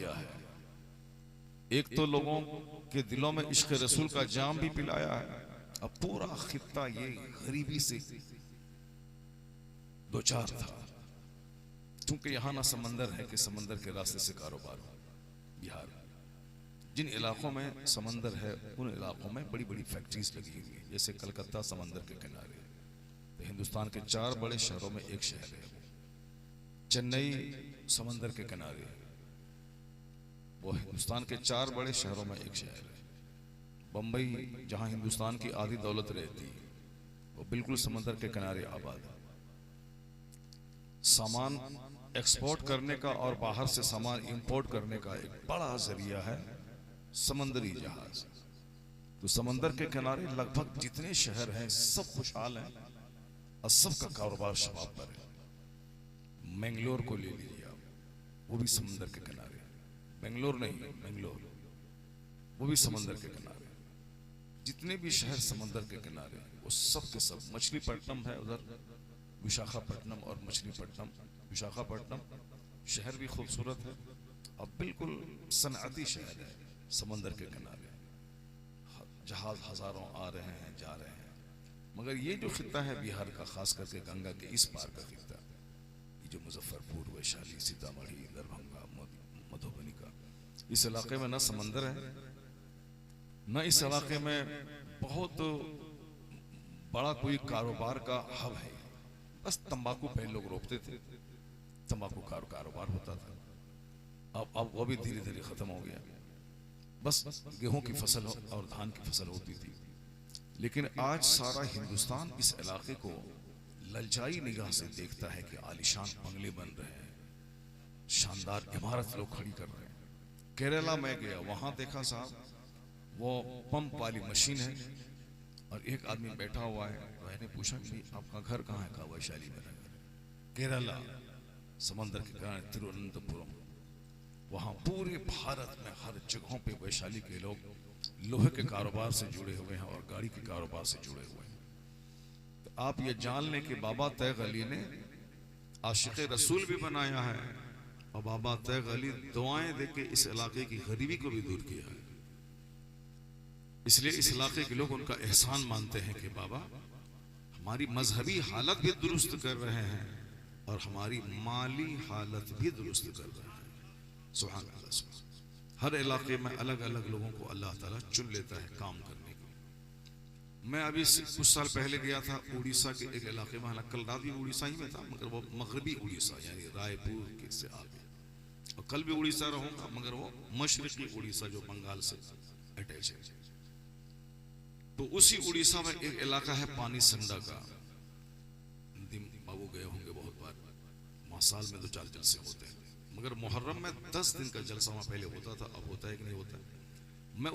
किया है। एक तो लोगों के दिलों में इश्क रसूल का जाम भी पिलाया है। अब पूरा खित्ता ये गरीबी से दो चार था, क्योंकि यहाँ ना समंदर है कि समंदर के रास्ते से कारोबार हो। बिहार जिन इलाकों में समंदर है उन इलाकों में बड़ी बड़ी फैक्ट्रीज लगी हुई है, जैसे कलकत्ता समंदर के किनारे। तो हिंदुस्तान के 4 बड़े शहरों में एक शहर है। चेन्नई समंदर के किनारे, वो हिंदुस्तान के 4 बड़े शहरों में एक शहर है। बंबई जहां हिंदुस्तान की आधी दौलत रहती है, वो बिल्कुल समंदर के किनारे आबाद है। सामान एक्सपोर्ट करने का और बाहर से सामान इंपोर्ट करने का एक बड़ा जरिया है समंदरी जहाज। तो समंदर के किनारे लगभग जितने शहर हैं सब खुशहाल हैं और सबका कारोबार शबाब पर है। मैंगलोर को ले लीजिए आप, वो भी समंदर के किनारे। बेंगलोर नहीं, मैंगलोर, वो भी समंदर के किनारे। जितने भी शहर समंदर के किनारे वो सब के सब। मछलीपट्टनम है उधर, विशाखापट्टनम और मछलीपट्टनम। विशाखापट्टनम शहर भी खूबसूरत है और बिल्कुल सनअती शहर है समंदर के किनारे। जहाज हजारों आ रहे हैं जा रहे हैं। मगर ये जो खित्ता है बिहार का, खास करके गंगा के इस पार का खित्ता, ये जो मुजफ्फरपुर, वैशाली, सीतामढ़ी, दरभंगा, मधुबनी का, इस इलाके में ना समंदर है, न इस इलाके में बहुत बड़ा कोई कारोबार का हब है। बस तंबाकू पहले लोग रोकते थे, तंबाकू का कारोबार होता था। अब वो भी धीरे धीरे खत्म हो गया। बस गेहूं की फसल और धान की फसल होती थी। लेकिन आज सारा हिंदुस्तान इस इलाके को ललचाई निगाह से देखता है कि आलीशान बंगले बन रहे हैं, शानदार इमारत लोग खड़ी कर रहे हैं। केरला में गया, वहां देखा साहब वो पंप वाली मशीन है और एक आदमी बैठा हुआ है। मैंने पूछा कि आपका घर कहाँ है? कहा वैशाली में। केरला समंदर के किनारे तिरुवनंतपुरम। वहां पूरे भारत में हर जगहों पे वैशाली के लोग लोहे के कारोबार से जुड़े हुए हैं और गाड़ी के कारोबार से जुड़े हुए हैं। तो आप ये जान लें कि बाबा तैग अली ने आशिक़ रसूल भी बनाया है और बाबा तैग अली दुआएं देके इस इलाके की गरीबी को भी दूर किया है। इसलिए इस इलाके के लोग उनका एहसान मानते हैं कि बाबा हमारी मजहबी हालत भी दुरुस्त कर रहे हैं और हमारी माली हालत भी दुरुस्त कर रहे हैं। सुभान अल्लाह, सुभान। हर इलाके में अलग अलग लोगों को अल्लाह ताला चुन लेता है काम करने को। मैं अभी कुछ साल पहले गया था उड़ीसा के एक इलाके में, हालांकि कल रात भी उड़ीसा ही में था, मगर वो मगरबी उड़ीसा यानी रायपुर के से आगे, और कल भी उड़ीसा रहूंगा, मगर वो मशरकी उड़ीसा जो बंगाल से अटैच है। तो उसी उड़ीसा में एक इलाका है पानी संडा का। बाबू गए होंगे बहुत बार, वहां साल में 2-4 जलसे होते हैं। मगर मुहर्रम में 10 दिन का जलसा वहां पहले होता था, अब होता है कि नहीं होता। मैं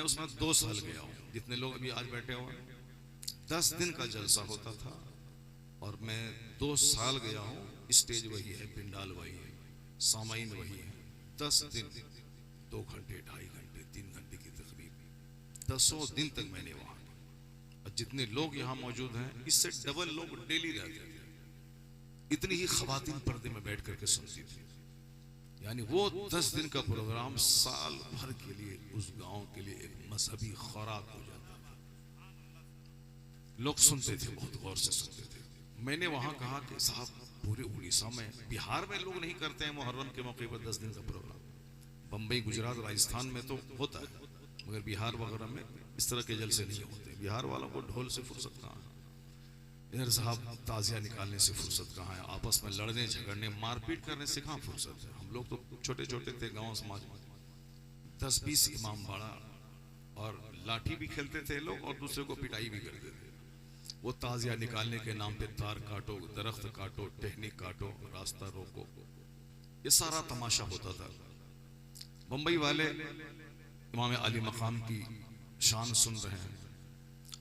उसमें 2 साल गया हूँ, जितने लोग अभी आज बैठे हुए 10 दिन का जलसा होता था और मैं 2 साल गया हूँ। स्टेज वही है, पिंडाल वही है, सामाइन वही है। 10 दिन 2 घंटे, 2.5 घंटे, 3 घंटे की तकरीब 10 दिन तक मैंने वहां, और जितने लोग यहाँ मौजूद हैं इससे डबल लोग डेली रहते थे। इतनी ही खवातीन पर्दे में बैठ करके सुनती थी। यानी वो 10 दिन का प्रोग्राम साल भर के लिए उस गांव के लिए एक मजहबी खुराक हो जाता था। लोग सुनते थे, बहुत गौर से सुनते थे। मैंने वहां कहा कि साहब पूरे उड़ीसा में, बिहार में लोग नहीं करते हैं मुहर्रम के मौके पर 10 दिन का प्रोग्राम। बंबई, गुजरात, राजस्थान में तो होता है, मगर बिहार वगैरह में इस तरह के जलसे नहीं होते। बिहार वालों को ढोल से फुर्सत कहाँ है, इधर साहब ताजिया निकालने से फुर्सत कहाँ है, आपस में लड़ने झगड़ने मारपीट करने से कहाँ फुर्सत है। हम लोग तो छोटे छोटे थे गांव समाज में, 10-20 इमाम बाड़ा और लाठी भी खेलते थे लोग और दूसरे को पिटाई भी करते थे। वो ताजिया निकालने के नाम पे तार काटो, दरख्त काटो, टहनी काटो, रास्ता रोको, ये सारा तमाशा होता था। बंबई वाले इमाम अली मकाम की शान सुन रहे हैं,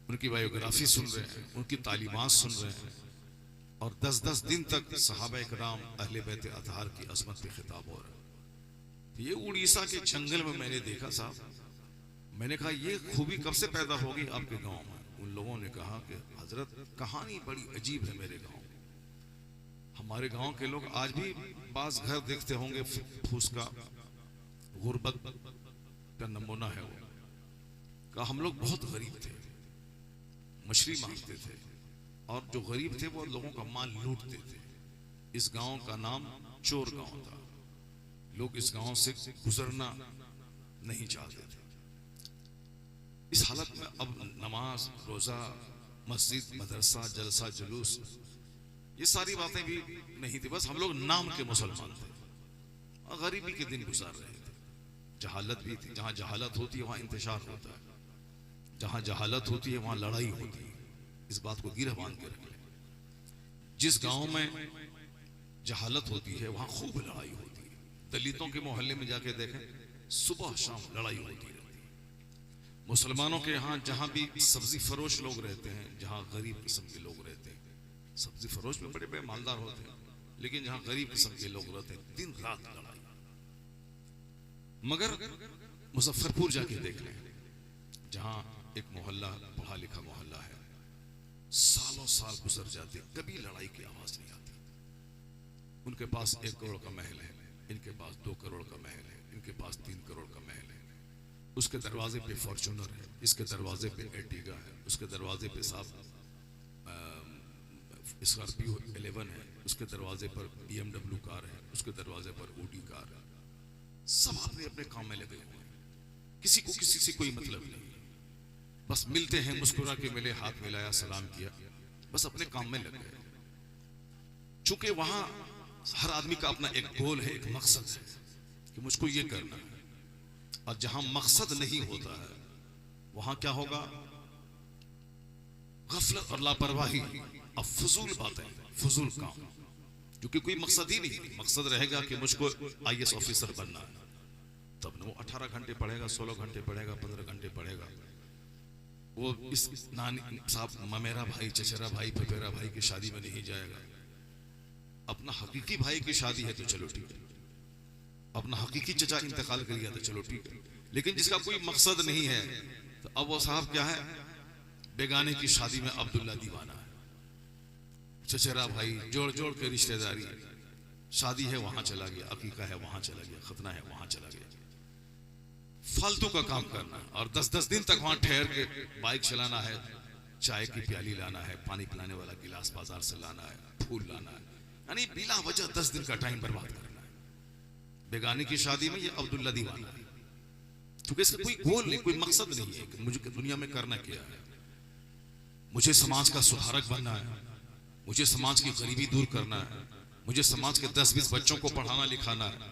उनकी बायोग्राफी सुन रहे हैं, उनकी तालीमात सुन रहे हैं, और 10-10 दिन तक सहाबा इकराम अहले बैत अतहार की अजमत पे खिताब हो रहा है। ये उड़ीसा के जंगल में मैंने देखा साहब। मैंने कहा ये खूबी कब से पैदा होगी आपके गांव में? उन लोगों ने कहा कि हजरत कहानी बड़ी अजीब है मेरे गांव। हमारे गांव के लोग आज भी बाज घर देखते होंगे फूस का, गुर्बत का नमूना है वो। कहा हम लोग बहुत गरीब थे, मछली मारते थे, और जो गरीब थे वो लोगों का माल लूटते थे। इस गांव का नाम चोर गांव था। लोग इस गांव से गुजरना नहीं चाहते थे। इस हालत में अब नमाज, रोजा, मस्जिद, मदरसा, जलसा, जुलूस, ये सारी बातें भी नहीं थी। बस हम लोग नाम के मुसलमान थे और गरीबी के दिन गुजार रहे थे। जहालत भी थी। जहां जहालत होती है वहां इंतशार होता है, जहां जहालत होती है वहां लड़ाई होती है। इस बात को गिरह बांध के रखें। जिस गांव में जहालत होती है वहां खूब लड़ाई होती है। दलितों के मोहल्ले में जाके देखें, सुबह शाम लड़ाई होती रहती है। मुसलमानों के यहाँ जहां भी सब्जी फरोश लोग रहते हैं, जहां गरीब किस्म के लोग रहते हैं, सब्जी फरोश में बड़े बड़े मालदार होते हैं, लेकिन जहां गरीब किस्म के लोग रहते हैं, दिन रात लड़ाई। मगर मुजफ्फरपुर जाके देख लें, जहां एक मोहल्ला पढ़ा लिखा मोहल्ला है, सालों साल गुजर जाते, कभी लड़ाई की आवाज नहीं आती। उनके पास 1 करोड़ का महल है, इनके पास 2 करोड़ का महल है, इनके पास 3 करोड़ का महल है। उसके दरवाजे पे फॉर्च्यूनर है, इसके दरवाजे पे एर्टिगा है, उसके दरवाजे पे साहब स्कॉर्पियो 11 है, उसके दरवाजे पर BMW कार है, उसके दरवाजे पर OD कार है। सब अपने अपने काम में लगे हुए हैं, किसी को किसी से कोई मतलब नहीं। बस मिलते हैं, मुस्कुरा के मिले, हाथ मिलाया, सलाम किया, बस अपने काम में लग गए। चूंकि वहां हर आदमी का अपना एक गोल है, एक मकसद है कि मुझको ये करना है। और जहां मकसद नहीं होता है वहां क्या होगा? गफलत और लापरवाही और फजूल बातें, फजूल काम, क्योंकि कोई मकसद ही नहीं। मकसद रहेगा कि मुझको IAS ऑफिसर बनना है, तब न वो 18 घंटे पढ़ेगा, 16 घंटे पढ़ेगा, 15 घंटे पढ़ेगा। वो इस नानी साहब, ममेरा भाई, चचेरा भाई, फपेरा भाई की शादी में नहीं जाएगा। अपना हकीकी भाई की शादी है तो चलो ठीक है, अपना हकीकी चचा इंतकाल कर गया तो चलो ठीक है, लेकिन जिसका कोई मकसद नहीं है तो अब वो साहब क्या है? बेगाने की शादी में अब्दुल्ला दीवाना है। चचेरा भाई जोड़ जोड़ के रिश्तेदारी, शादी है वहां चला गया, अकीका है वहां चला गया, खतना है वहां चला गया। फालतू का काम करना, और 10-10 दिन तक वहां ठहर के बाइक चलाना है, चाय की प्याली लाना है, पानी पिलाने वाला गिलास बाजार से लाना है, फूल लाना है, यानी बिला वजह 10 दिन का टाइम बर्बाद करना है। बेगाने की शादी में ये अब्दुल्ला दीवाना है, क्योंकि इसका कोई गोल नहीं, कोई मकसद नहीं है कि मुझे दुनिया में करना क्या है। मुझे समाज का सुधारक बनना है, मुझे समाज की गरीबी दूर करना है, मुझे समाज के 10-20 बच्चों को पढ़ाना लिखाना है,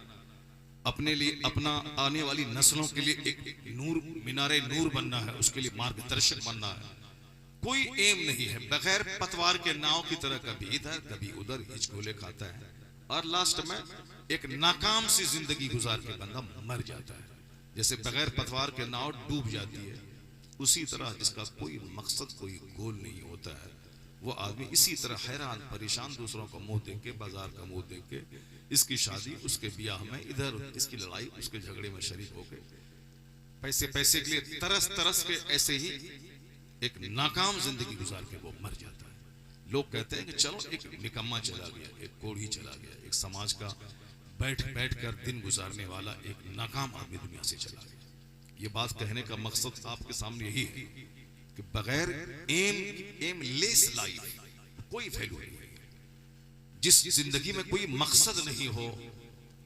अपने लिए, अपना आने वाली नस्लों के लिए एक नूर, मीनारे नूर बनना है, उसके लिए मार्गदर्शक बनना है। कोई एम नहीं है, बगैर पतवार के नाव की तरह कभी इधर कभी उधर हिचकोले खाता है, और लास्ट में एक नाकाम सी जिंदगी गुजार के बंदा मर जाता है। जैसे बगैर पतवार के नाव डूब जाती है, उसी तरह जिसका कोई मकसद, कोई गोल नहीं होता है, वो आदमी इसी तरह हैरान परेशान, दूसरों का मुंह देख के, बाजार का मुंह देख के, इसकी शादी, उसके ब्याह में इधर, इसकी लड़ाई, उसके झगड़े में शरीक होके पैसे पैसे के लिए तरस तरस के ऐसे ही एक नाकाम जिंदगी गुजार के वो मर जाता है। लोग कहते हैं कि चलो एक निकम्मा चला गया, एक कोढ़ी चला गया, एक समाज का बैठ बैठ कर दिन गुजारने वाला एक नाकाम आदमी दुनिया से चला गया। ये बात कहने का मकसद आपके सामने यही है कि बगैर एम लेस लाइफ कोई वैल्यू नहीं है। जिस जिंदगी में कोई मकसद नहीं हो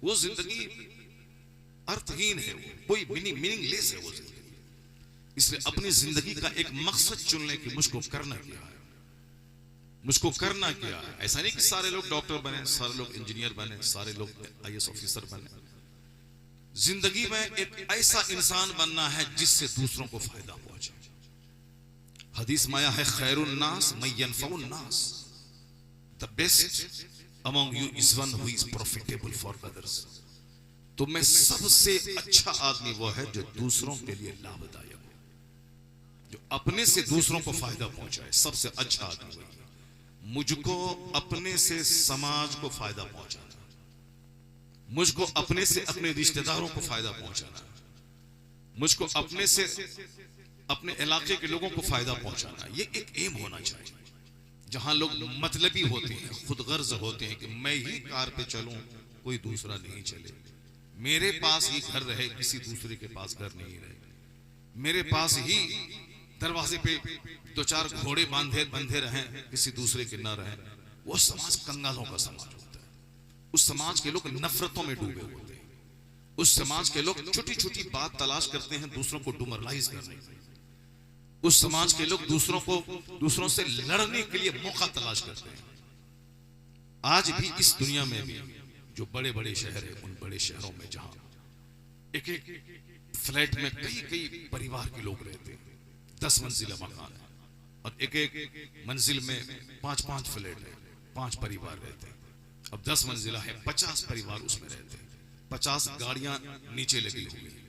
वो जिंदगी अर्थहीन है, कोई मीनिंगलेस है वो जिंदगी। इसलिए अपनी जिंदगी का एक मकसद चुन लें कि मुझको करना क्या है, मुझको करना क्या है। ऐसा नहीं कि सारे लोग डॉक्टर बने, सारे लोग इंजीनियर बने, सारे लोग IAS ऑफिसर बने। जिंदगी में एक ऐसा इंसान बनना है जिससे दूसरों को फायदा पहुंचे। हदीस में आया है, खैरुन नास मन यनफउन नास, the best among you is one who is profitable for others. तो में सबसे अच्छा आदमी वो है जो दूसरों के लिए लाभदायक हो, जो अपने से दूसरों को फायदा पहुंचाए। सबसे अच्छा आदमी वही है। मुझको अपने से समाज को फायदा पहुंचाना, मुझको अपने से अपने रिश्तेदारों को फायदा पहुंचाना, मुझको अपने से अपने इलाके के लोगों को फायदा पहुंचाना, ये एक एम होना चाहिए। जहां लोग मतलबी होते हैं, खुदगर्ज होते हैं कि मैं ही कार पे चलूं, कोई दूसरा नहीं चले, मेरे पास ही घर रहे, किसी दूसरे के पास घर नहीं रहे, मेरे पास ही दरवाजे पे दो चार घोड़े बंधे रहें, किसी दूसरे के ना रहें, वो समाज कंगालों का समाज होता है। उस समाज के लोग नफरतों में डूबे होते हैं। उस समाज के लोग छोटी छोटी बात तलाश करते हैं दूसरों को डिमोरलाइज करने की। उस समाज के लोग दूसरों से लड़ने के लिए मौका तलाश करते हैं। आज भी इस दुनिया में भी जो बड़े बड़े शहर है, उन बड़े शहरों में जहां एक एक फ्लैट में कई कई परिवार के लोग रहते हैं, 10 मंजिला मकान है और एक एक मंजिल में 5-5 फ्लैट है, 5 परिवार रहते हैं। अब 10 मंजिला है, 50 परिवार उसमें रहते हैं, 50 गाड़ियां नीचे लगी हुई है।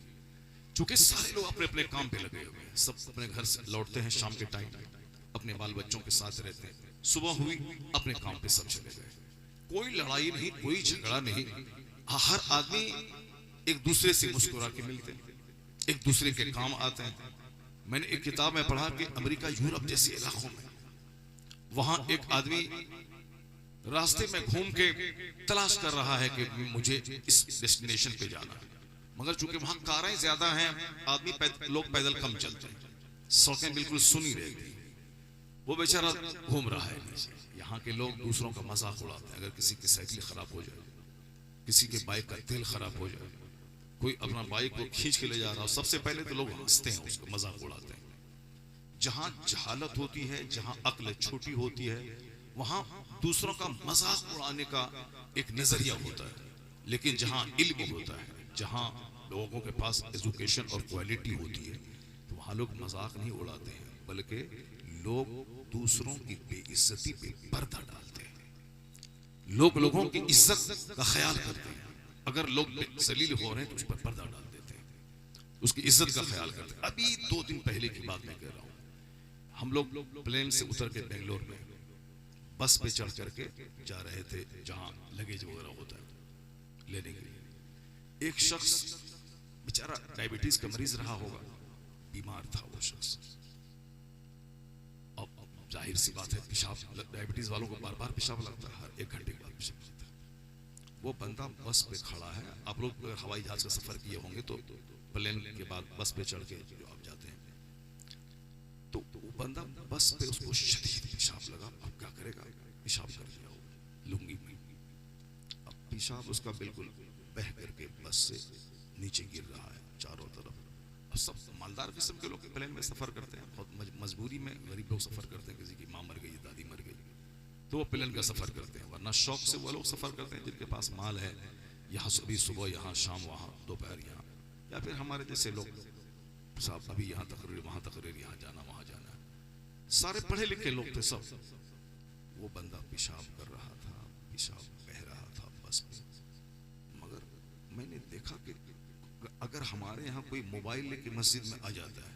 चूंकि सारे लोग अपने अपने काम पे लगे हुए हैं, सब अपने घर से लौटते हैं शाम के टाइम, अपने बाल बच्चों के साथ रहते हैं, सुबह हुई अपने काम पे सब चले गए। कोई लड़ाई नहीं, कोई झगड़ा नहीं, हर आदमी एक दूसरे से मुस्कुरा के मिलते हैं, एक दूसरे के काम आते हैं। मैंने एक किताब में पढ़ा कि अमेरिका, यूरोप जैसे इलाकों में वहां एक आदमी रास्ते में घूम के तलाश कर रहा है कि मुझे इस डेस्टिनेशन पे जाना है, मगर चूंकि वहां कारें ज्यादा हैं, लोग पैदल कम चलते हैं, सड़कें बिल्कुल सुनी रहती, वो बेचारा घूम रहा है नीचे। यहाँ के लोग दूसरों का मजाक उड़ाते हैं। अगर किसी की साइकिल खराब हो जाए, किसी के बाइक का तेल खराब हो जाए, कोई अपना बाइक को खींच के ले जा रहा हो, सबसे पहले तो लोग हंसते हैं, उसको मजाक उड़ाते हैं। जहां जहालत होती है, जहां अक्ल छोटी होती है, वहां दूसरों का मजाक उड़ाने का एक नजरिया होता है। लेकिन जहां इल्म होता है, जहां लोगों के पास एजुकेशन और क्वालिटी होती है, तो वहां लोग मजाक नहीं उड़ाते हैं, बल्कि लोग दूसरों की बेइज्जती पे पर्दा डालते हैं। लोग लोगों की इज्जत का ख्याल करते हैं। अगर लोग जलील हो रहे हैं तो उस पर पर्दा डाल देते हैं, उसकी इज्जत का ख्याल करते हैं। अभी 2 दिन पहले की बात मैं कह रहा हूँ, हम लोग प्लेन से उतर के बेंगलोर में बस पे चढ़ करके जा रहे थे, जहां लगेज वगैरह होता है लेने के लिए। एक शख्स बेचारा डायबिटीज का मरीज रहा होगा, बीमार था वो शख्स। अब जाहिर सी बात है, पेशाब, डायबिटीज वालों को बार बार पेशाब लगता है, हर 1 घंटे के बाद पेशाब लगता है। वो बंदा बस पे खड़ा है। आप लोग हवाई जहाज का सफर किए होंगे तो प्लेन के बाद बस पे चढ़ के जो आप जाते हैं, तो वो बंदा बस पे, उसको शदीद पेशाब लगा। अब क्या करेगा, पेशाब कर दिया वो लुंगी में। अब पेशाब उसका बिल्कुल बह करके बस से नीचे गिर रहा है चारों तरफ। सब मालदार किस्म के लोग प्लेन में सफर करते हैं, बहुत मजबूरी में गरीब लोग सफर करते हैं, किसी की माँ मर गई, दादी मर गई, तो वो प्लेन का सफर करते हैं। वरना शौक से वो लोग सफर करते हैं जिनके पास माल है, यहाँ अभी सुबह, यहाँ शाम, वहाँ दोपहर, यहाँ, या फिर हमारे जैसे लोग साहब अभी यहाँ तकरीर, वहाँ तकरीर, यहाँ जाना, वहाँ जाना, सारे पढ़े लिखे लोग थे सब। वो बंदा पेशाब कर रहा था, पेशाब बह रहा था बस में। मगर मैंने देखा कि अगर हमारे यहाँ कोई मोबाइल लेके मस्जिद में आ जाता है,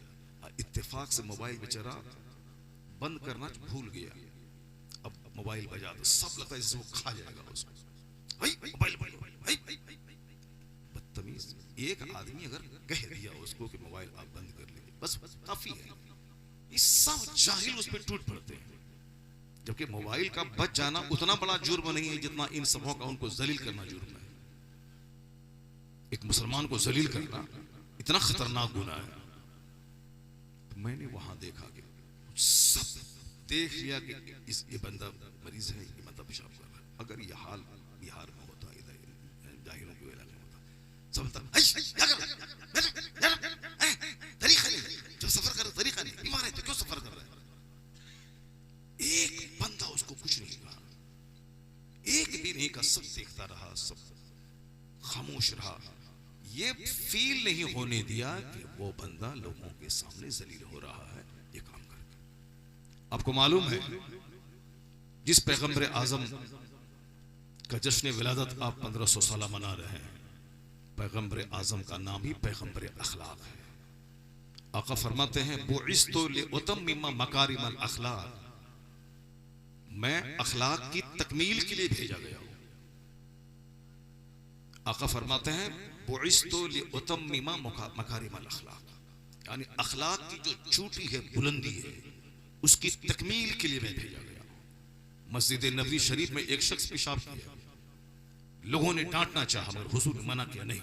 इत्तेफाक से मोबाइल बेचारा बंद करना भूल गया, अब मोबाइल बजा तो सब लगता है जैसे वो खा जाएगा उसको। बदतमीज एक आदमी अगर कह दिया उसको कि मोबाइल आप बंद कर लीजिए, बस काफी है। ये सब जाहिल उस पर टूट पड़ते हैं, जबकि मोबाइल का बच जाना उतना बड़ा जुर्म नहीं है जितना इन सबों का उनको जलील करना जुर्म है। एक मुसलमान को जलील करना इतना खतरनाक गुनाह है। तो मैंने वहां देखा कि सब देख लिया कि ये बंदा मरीज है, ये बंदा पेशाब कर रहा है। अगर ये हाल बिहार में होता, इधर जाहिरों के इलाके में होता, सब तरीका नहीं, जो सफर कर तरीका नहीं, बीमार है तो क्यों सफर कर रहा है। एक बंदा उसको कुछ नहीं कहा, एक भी नहीं कहा, सब देखता रहा, सब खामोश रहा। ये फील नहीं होने दिया कि वो बंदा लोगों के सामने जलील हो रहा है ये काम करके। आपको मालूम है जिस पैगंबर आजम का जश्न विलादत आप 1500 साल मना रहे हैं, पैगंबर आजम का नाम ही पैगंबर अखलाक है। आका फरमाते हैं बुइस्तु लिउतम्मिम मकारिमल अखलाक, मैं अखलाक की तकमील के लिए भेजा गया हूं। आका फरमाते हैं बुइस्तु लिउतम्मिम मकारिमल अखलाक, यानी अखलाक की जो चोटी है, बुलंदी है, उसकी तकमील के लिए मैं भेजा गया। मस्जिद नबवी शरीफ में एक शख्स पेशाब किया, लोगों ने डांटना चाहा मगर हुजूर ने मना किया, नहीं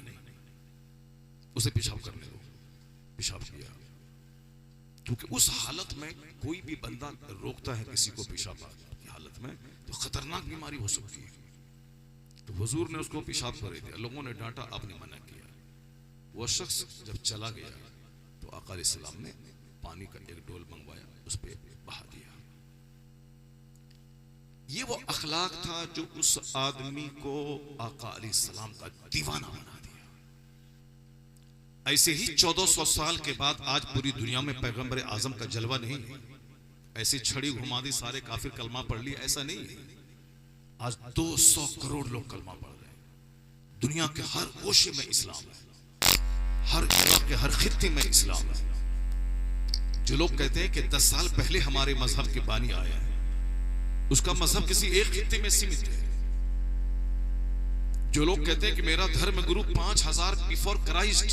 उसे पेशाब करने दो। पेशाब किया, क्योंकि उस हालत में कोई भी बंदा रोकता है किसी को पेशाब की हालत में तो खतरनाक बीमारी हो सकती है। तो हुजूर ने उसको पेशाब करे दिया, लोगों ने डांटा, आपने मना किया। वह शख्स जब चला गया तो आका अलैहिस्सलाम ने पानी का एक डोल मंगवाया, उस पे बहा दिया। ये वो अखलाक था जो उस आदमी को आका अलैहिस्सलाम का दीवाना बना दिया। ऐसे ही 1400 साल के बाद आज पूरी दुनिया में पैगंबर आजम का जलवा नहीं है। ऐसी छड़ी घुमा दी, सारे काफिर कलमा पढ़ लिया, ऐसा नहीं है। आज 200 करोड़ लोग कलमा पढ़ रहे हैं। दुनिया के हर कोशे में इस्लाम है, हर जगह के हर खित्ते में इस्लाम है। जो लोग कहते हैं कि 10 साल पहले हमारे मजहब के बानी आए हैं, उसका मजहब किसी एक खित्ते में सीमित है। जो लोग कहते हैं कि मेरा धर्म गुरु 5000 बिफोर क्राइस्ट,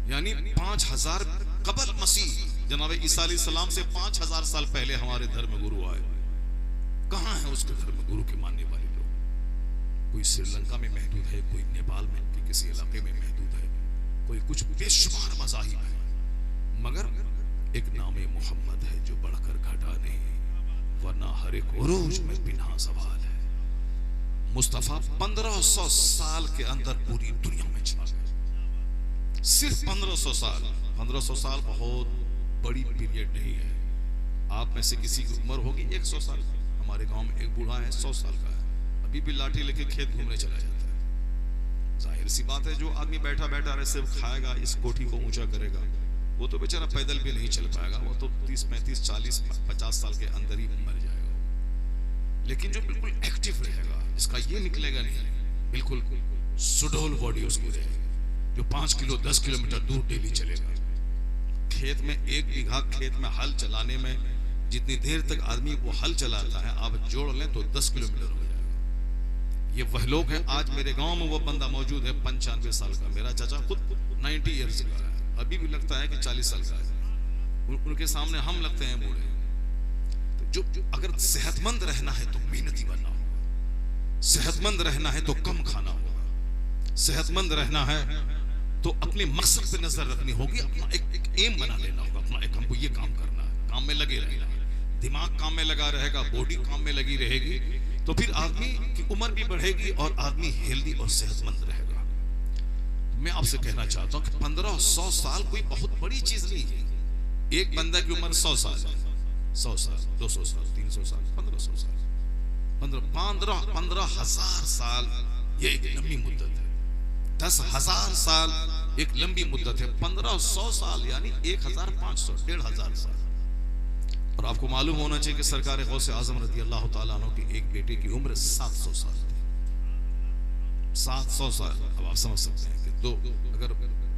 यानी 5000 कबल मसीह जनाब ईसा अलैहिस्सलाम से 5000 साल पहले हमारे धर्म गुरु आए, कहां है उसके धर्म गुरु के मानने वाले लोग? कोई श्रीलंका में महदूद है, कोई नेपाल में कि किसी इलाके में महदूद है, कोई कुछ बेशुमार मज़ाहिब है, मगर एक नामे मोहम्मद है जो बढ़कर घटा नहीं, वरना हर एक उरूज में बिना सवाल है। मुस्तफा 1500 साल के अंदर पूरी दुनिया में छा गए। सिर्फ 1500 साल। 1500 साल बहुत बड़ी पीरियड नहीं है। आप में से किसी की उम्र होगी 100 साल। हमारे गांव में एक बूढ़ा है 100 साल का है, अभी भी लाठी लेके खेत घूमने चला जाता है। जाहिर सी बात है, जो आदमी बैठा बैठा रहे सिर्फ खाएगा, इस कोठी को ऊंचा करेगा, वो तो बेचारा पैदल भी नहीं चल पाएगा, वो तो 30, 35, 40, 50 साल के अंदर ही मर जाएगा। लेकिन जो बिल्कुल एक्टिव रहेगा, इसका ये निकलेगा नहीं, बिल्कुल सुडौल बॉडी उसकी रहेगी, जो 5 किलो 10 किलोमीटर दूर डेली चलेगा। खेत में 1 बीघा खेत में हल चलाने में जितनी देर तक आदमी वो हल चलाता है, आप जोड़ लें तो 10 किलोमीटर हो जाएगा। ये वह लोग हैं, आज मेरे गांव में वो बंदा मौजूद है 95 साल का, मेरा चाचा खुद 90 ईयर्स का है, अभी भी लगता है कि 40 साल का है। उनके सामने हम लगते हैं बूढ़े। तो जो अगर सेहतमंद रहना है तो मेहनती बनना होगा, सेहतमंद रहना है तो कम खाना होगा, सेहतमंद रहना है तो अपने मकसद पे नजर रखनी होगी, अपना एक एम बना लेना होगा, अपना एक हमको ये काम करना है, काम में लगे रहना है। दिमाग काम में लगा रहेगा, बॉडी काम में लगी रहेगी, तो फिर आदमी की उम्र भी बढ़ेगी और आदमी हेल्दी और सेहतमंद रहेगा। मैं आपसे कहना चाहता हूं कि 1500 साल कोई बहुत बड़ी चीज नहीं है। एक बंदा की उम्र 100 साल है, 100 साल, 200 साल, 300 साल, 1500 साल, 15,000 साल ये एक लंबी मुद्दत है। 10,000 साल एक लंबी मुद्दत है। 1500 साल यानी 1500, 1500 साल। और आपको मालूम होना चाहिए कि सरकार गौसे आजम रज़ी अल्लाह तआला अन्हु की एक बेटे की उम्र 700 साल थी। 700 साल। अब आप समझ सकते हैं कि दो, अगर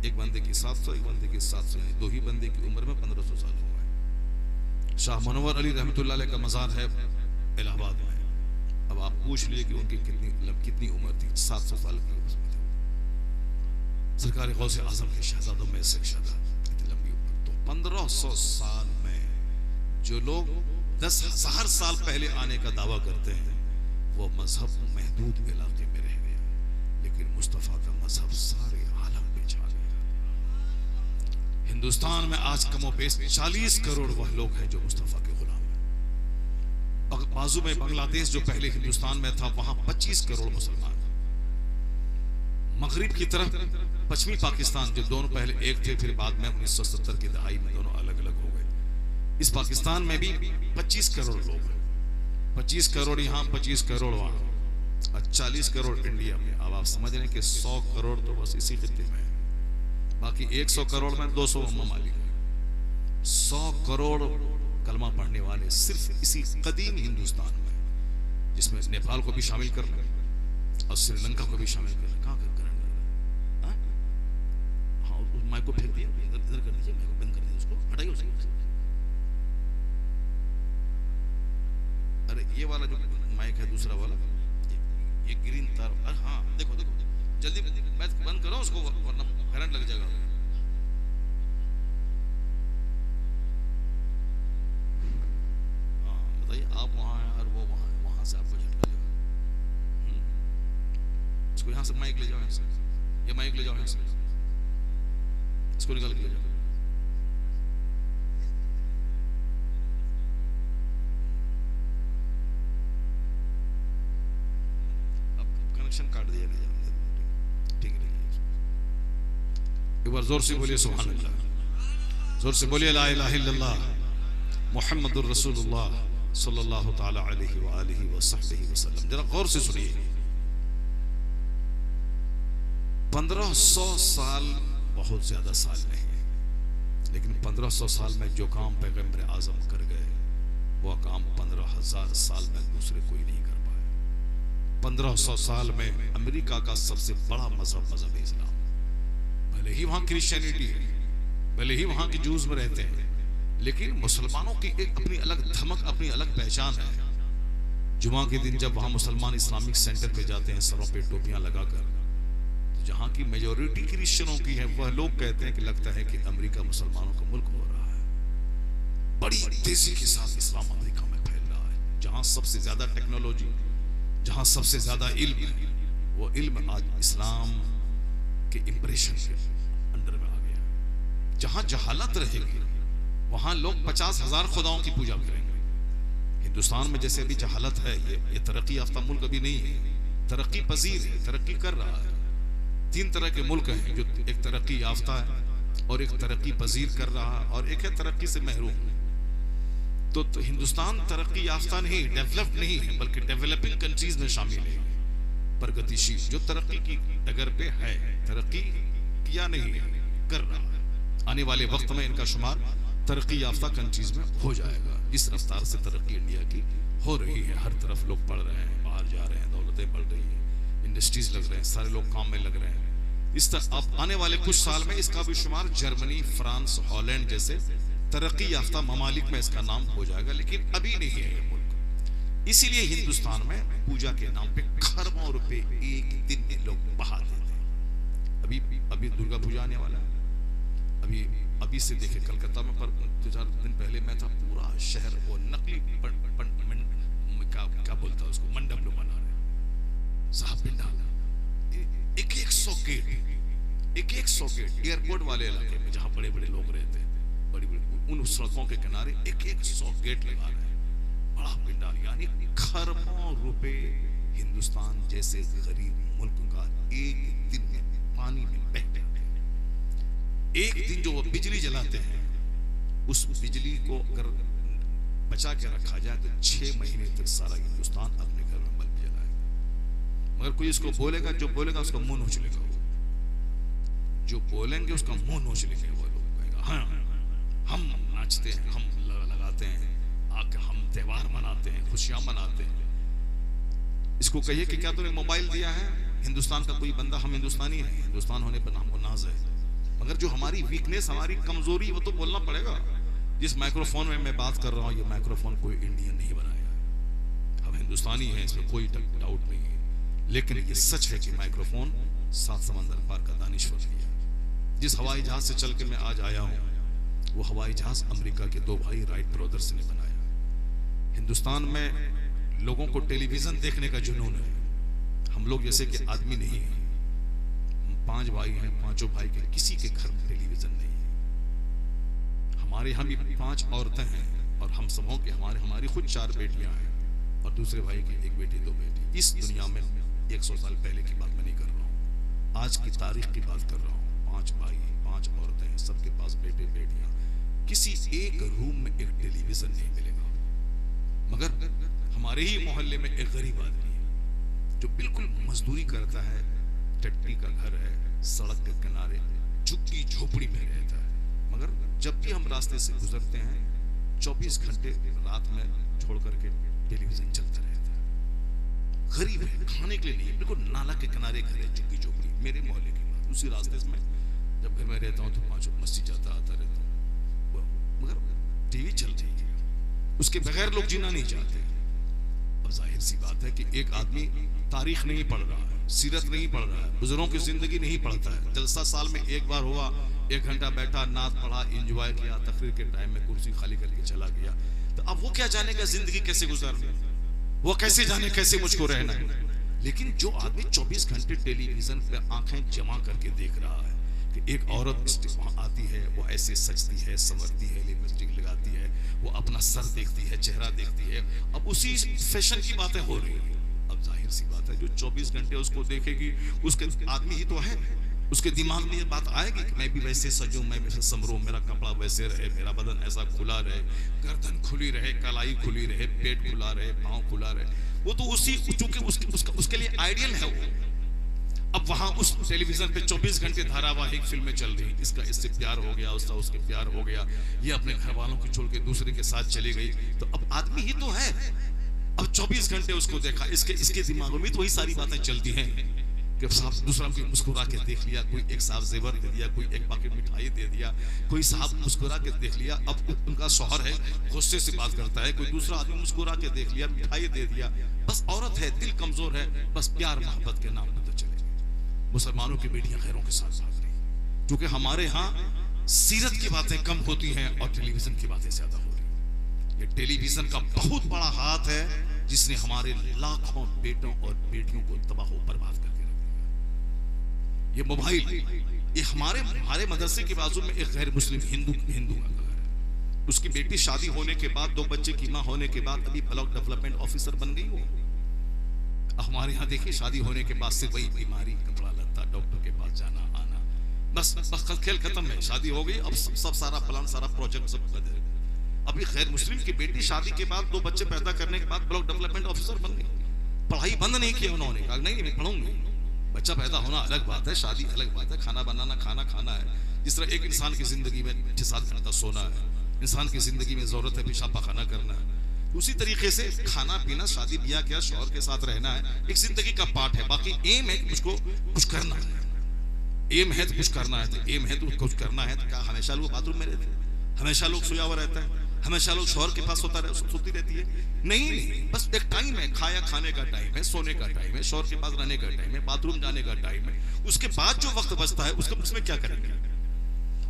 एक बंदे की 700, एक बंदे की 700, यानी दो ही बंदे की उम्र में 1500 साल हुआ है। शाह मनोवर अली रहमतुल्लाह अलैह का मज़ार है इलाहाबाद में। अब आप पूछ लिए कि उनकी कितनी उम्र थी? 700 साल की उम्र थी। सरकार गौसे आजम के शहजादों में से शहजादा, इतनी लंबी उम्र। तो 1500 साल में जो लोग 10,000 साल पहले आने का दावा करते हैं, वो मजहब महदूद इलाके में रह गया, लेकिन मुस्तफा का मजहब सारे आलम पे छा गया। हिंदुस्तान में आज कमो बेश 40 करोड़ वह लोग हैं जो मुस्तफा के गुलाम हैं। बाजू में बांग्लादेश जो पहले हिंदुस्तान में था, वहां 25 करोड़ मुसलमान। मगरिब की तरफ पश्चिमी पाकिस्तान, जो दोनों पहले एक थे, फिर बाद में 1970 की दहाई में दोनों अलग अलग हो गए। इस पाकिस्तान में भी 25 करोड़ लोग हैं। 25 करोड़ यहाँ, 25 करोड़ वहाँ, और 40 करोड़ इंडिया में। अब आप समझ रहे हैं कि 100 करोड़ तो बस इसी खित्ते में है, बाकी 100 करोड़ में 200 ममालिक है। 100 करोड़ कलमा पढ़ने वाले सिर्फ इसी कदीम हिंदुस्तान में, जिसमें नेपाल को भी शामिल कर लें और श्रीलंका को भी शामिल कर लें। कहाँ कर माइक को फेंक दिया, इधर कर दीजिए, माइक को बंद कर दीजिए, उसको हटाइए उसे। अरे ये वाला जो माइक है दूसरा वाला, ये ग्रीन तार, हाँ देखो देखो, जल्दी बंद करो उसको, वरना करंट लग जाएगा। हाँ बताइए, आप वहाँ हैं और वो वहाँ है, वहाँ से आपको झटका देगा। उसको यहाँ से माइक ले जाओ, यहाँ से ये माइक ले जाओ यहाँ से। इसको निकाल के ले जाओ। अब कनेक्शन काट दिया, ले जाओ, ठीक है। एक बार जोर से बोलिए सुभान अल्लाह, जोर से बोलिए ला इलाहा इल्लल्लाह मुहम्मदुर रसूलुल्लाह सल्लल्लाहु ताला अलैहि व आलिहि व सहबिहि वसल्लम। जरा गौर से सुनिए, 1500 साल बहुत ज्यादा साल नहीं है, लेकिन 1500 साल में जो काम पैगंबर आजम कर गए वो काम 15,000 साल में दूसरे कोई नहीं कर पाए। 1500 साल में अमेरिका का सबसे बड़ा मजहब इस्लाम, भले ही वहां क्रिश्चियनिटी है, भले ही वहां के जूस में रहते हैं, लेकिन मुसलमानों की एक अपनी अलग धमक, अपनी अलग पहचान है। जुमा के दिन जब वहां मुसलमान इस्लामिक सेंटर पे जाते हैं सरों पे टोपियां लगाकर, तो जहां की मेजोरिटी क्रिश्चियनों की है, वह लोग कहते हैं कि लगता है कि अमेरिका मुसलमानों का मुल्क हो रहा है। बड़ी तेजी के साथ इस्लाम अमेरिका में फैल रहा है। जहां सबसे ज्यादा टेक्नोलॉजी, जहां सबसे ज्यादा इल्म है, वो इल्म आज इस्लाम के इंप्रेशन के अंडर में आ गया। जहां जहालत रहेगी वहां लोग 50,000 खुदाओं की पूजा करेंगे। हिंदुस्तान में जैसे अभी जहालत है, ये तरक्की याफ्ता मुल्क अभी नहीं है, तरक्की पजीर है, तरक्की कर रहा है। 3 तरह के मुल्क हैं, जो एक तरक्की याफ्ता है और एक तरक्की पजीर कर रहा है और एक है तरक्की से महरूम। तो हिंदुस्तान तरक्की याफ्ता नहीं, डेवलप्ड नहीं है, बल्कि डेवलपिंग कंट्रीज में शामिल है, प्रगतिशील, जो तरक्की की डगर पे है, तरक्की किया नहीं है, कर रहा है। आने वाले वक्त में इनका शुमार तरक्की याफ्ता कंट्रीज में हो जाएगा। इस रफ्तार से तरक्की इंडिया की हो रही है, हर तरफ लोग पढ़ रहे हैं, बाहर जा रहे हैं, दौलतें बढ़ रही हैं, इंडस्ट्रीज लग रहे हैं, सारे लोग काम में लग रहे हैं। इस तरह अब आने वाले कुछ साल में इसका भी शुमार जर्मनी, फ्रांस, हॉलैंड जैसे तरक्की याफ्ता ममालिक में इसका नाम हो जाएगा, लेकिन अभी नहीं है ये मुल्क। इसीलिए हिंदुस्तान में पूजा के नाम पे खरबों रुपए एक दिन में लोग बहा देते हैं। अभी दुर्गा पूजा आने वाला है, अभी से देखे कलकत्ता में पर 2-4 दिन पहले मैं था, पूरा शहर वो नकली क्या बोलता है उसको, मंडप लोग बना रहे साहब, पिंडाल, एक 100 गेट एयरपोर्ट वाले इलाके में जहां बड़े बड़े लोग रहते हैं, बड़ी उन सड़कों के किनारे 100 गेट लगा रहे हैं, बड़ा पिंडाल। यानी खरबों रुपए हिंदुस्तान जैसे गरीब मुल्क का एक दिन में पानी में बह जाते हैं। एक दिन जो वो बिजली जलाते हैं, उस बिजली को अगर बचा के रखा जाए तो 6 महीने तक सारा हिंदुस्तान अपने घर में बल्ब जलाएगा। मगर कोई इसको बोलेगा, जो बोलेगा उसका मुंह नोच लेगा, जो बोलेंगे उसका मुंह नोच लेंगे। वो लोग कहेगा हाँ हम नाचते हैं, हम लगाते हैं, आके हम त्योहार मनाते हैं, खुशियां मनाते हैं। इसको कहिए कि क्या तूने मोबाइल दिया है, हिंदुस्तान का कोई बंदा, हम हिंदुस्तानी हैं, हिंदुस्तान होने पर हमको नाज है, मगर जो हमारी वीकनेस, हमारी कमजोरी, वो तो बोलना पड़ेगा। जिस माइक्रोफोन में मैं बात कर रहा हूँ, ये माइक्रोफोन कोई इंडियन नहीं बनाया, हम हिंदुस्तानी हैं, इसमें कोई डाउट नहीं है। लेकिन ये सच है कि माइक्रोफोन 7 समंदर पार का दानिश्वर दिया। जिस हवाई जहाज से चल के मैं आज आया हूँ, वो हवाई जहाज अमेरिका के 2 भाई राइट ब्रदर्स ने बनाया। हिंदुस्तान में लोगों को टेलीविजन देखने का जुनून है। हम लोग जैसे कि आदमी नहीं है, 5 भाई हैं, 5 भाई के किसी के घर में टेलीविजन नहीं है। हमारे यहाँ भी 5 औरतें हैं और हम सबों के हमारी खुद 4 बेटियां हैं और दूसरे भाई की 1 बेटी 2 बेटी। इस दुनिया में 100 साल पहले की बात मैं नहीं कर रहा हूँ, आज की तारीख की बात कर रहा हूँ। 5 भाई, 5 औरतें हैं, सबके पास बेटे बेटियां, किसी एक रूम में एक टेलीविजन नहीं मिलेगा। मगर हमारे ही मोहल्ले में एक गरीब आदमी है जो बिल्कुल मजदूरी करता है, टट्टी का घर है, सड़क के किनारे झुग्गी झोपड़ी में रहता है, मगर जब भी हम रास्ते से गुजरते हैं 24 घंटे रात में छोड़ करके टेलीविजन चलता रहता है। गरीब है, खाने के लिए नहीं, बिल्कुल नाला के किनारे घर है, झुग्गी झोपड़ी, मेरे मोहल्ले की बात। उसी रास्ते में जब घर में रहता हूँ तो 5 मस्जिद जाता आता रहता हूँ, मगर टीवी चल रही है, उसके बगैर लोग जीना नहीं चाहते। और जाहिर सी बात है कि एक आदमी तारीख नहीं पढ़ रहा है, सीरत नहीं पढ़ रहा है, बुजुर्गों की जिंदगी नहीं पढ़ता है, जलसा साल में एक बार हुआ, 1 घंटा बैठा, नात पढ़ा, एंजॉय किया, तकरीर के टाइम में कुर्सी खाली करके चला गया, तो अब वो क्या जानेगा जिंदगी कैसे गुजारनी, वो कैसे जाने कैसे मुझको रहना है। लेकिन जो आदमी 24 घंटे टेलीविजन पे आंखें जमा करके देख रहा है कि एक औरत वहाँ आती है, वो ऐसे सजती है, संवरती है, लिपस्टिक लगाती है, वो अपना सर देखती है, चेहरा देखती है। अब उसी फैशन की बातें हो रही है। अब जाहिर सी बात है, जो 24 घंटे उसको देखेगी, उसके आदमी ही तो है, उसके दिमाग में ये बात आएगी कि मैं भी वैसे सजूं, मैं वैसे संवरूं, मेरा कपड़ा वैसे रहे, मेरा बदन ऐसा खुला रहे, गर्दन खुली रहे, कलाई खुली रहे, पेट खुला रहे, पाँव खुला रहे। वो तो उसी चूंकि उसके लिए आइडियल है वो। अब वहां उस टेलीविजन पे 24 घंटे धारावाहिक फिल्में चल रही, इसका इससे प्यार हो गया, उसका उसके प्यार हो गया, ये अपने घर वालों को छोड़ के दूसरे के साथ चली गई। तो अब आदमी ही तो है, अब 24 घंटे उसको देखा, इसके दिमाग में तो वही सारी बातें चलती हैं कि साहब दूसरा कोई मुस्कुरा के देख लिया, कोई एक साहब जेवर दे दिया, कोई एक पैकेट मिठाई दे दिया, कोई साहब मुस्कुरा के देख लिया। अब उनका शौहर है, गुस्से से बात करता है, कोई दूसरा आदमी मुस्कुरा के देख लिया, मिठाई दे दिया। बस औरत है, दिल कमजोर है, बस प्यार मोहब्बत के नाम पर तो चले। मुसलमानों की बेटियां खैरों के साथ भाग रही, क्योंकि हमारे यहाँ सीरत की बातें कम होती हैं और टेलीविजन की बातें ज्यादा हो रही। ये टेलीविजन का बहुत बड़ा हाथ है, जिसने हमारे लाखों बेटों और बेटियों को तबाह बर्बाद करके रख दिया। ये मोबाइल, ये हमारे मदरसे के बाजू में एक गैर मुस्लिम हिंदू का घर है। उसकी बेटी शादी होने के बाद, 2 बच्चे की माँ होने के बाद अभी ब्लॉक डेवलपमेंट ऑफिसर बन गई वो। हमारे यहाँ देखिए, शादी होने के बाद से वही बीमारी, कपड़ा लत्ता, डॉक्टर के पास जाना आना, बस खेल खत्म है। शादी हो गई, अब सब सारा प्लान, सारा प्रोजेक्ट सब बदल। अभी गैर मुस्लिम की बेटी शादी के बाद 2 बच्चे पैदा करने के बाद ब्लॉक डेवलपमेंट ऑफिसर बन गई। पढ़ाई बंद नहीं की उन्होंने, कहा नहीं मैं पढ़ूंगी। बच्चा पैदा होना अलग बात है, शादी अलग बात है, खाना बनाना, खाना खाना है। जिस तरह एक इंसान की जिंदगी में 6-7 घंटा सोना है, इंसान की जिंदगी में जरूरत है पेशाब पाखाना करना है, उसी तरीके से खाना पीना, शादी ब्याह क्या, शौहर के साथ रहना है, एक जिंदगी का पार्ट है। बाकी एम है कि मुझको कुछ करना है, एम है तो कुछ करना है, तो एम है तो कुछ करना है। तो क्या हमेशा लोग बाथरूम में रहते हैं, हमेशा लोग सोया हुआ रहता है, हमेशा लोग शौहर के पास सोती रहती है? नहीं, बस एक टाइम है, खाने का टाइम है, सोने का टाइम है, शौहर के पास रहने का टाइम है, बाथरूम जाने का टाइम है। उसके बाद जो वक्त बचता है उसमें क्या करेंगे?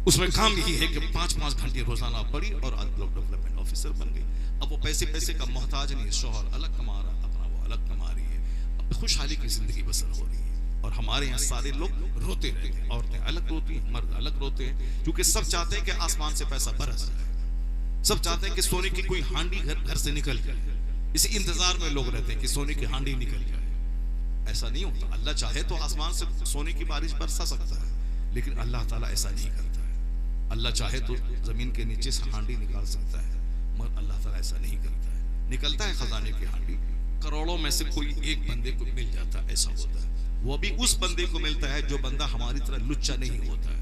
उसमें काम यही है कि 5-5 घंटे रोजाना पढ़ी और आज ब्लॉक डेवलपमेंट ऑफिसर बन गई। अब वो पैसे का मोहताज नहीं है, शौहर अलग कमा रहा, अपना वो अलग कमा रही है, अब खुशहाली की जिंदगी बसर हो रही है। और हमारे यहाँ सारे लोग रोते रहते हैं, औरतें अलग रोती हैं, मर्द अलग रोते हैं, क्योंकि सब चाहते हैं कि आसमान से पैसा बरस जाए, सब चाहते हैं कि सोने की कोई हांडी घर से निकल जाए। इसी इंतजार में लोग रहते हैं कि सोने की हांडी निकल जाए। ऐसा नहीं होता। अल्लाह चाहे तो आसमान से सोने की बारिश बरसा सकता है, लेकिन अल्लाह ताला ऐसा नहीं करता है। अल्लाह चाहे तो जमीन के नीचे से हांडी निकाल सकता है, मगर अल्लाह ताला ऐसा नहीं करता है। निकलता है खजाने की हांडी, करोड़ों में से कोई एक बंदे को मिल जाता है, ऐसा होता है। वो भी उस बंदे को मिलता है जो बंदा हमारी तरह लुच्चा नहीं होता है।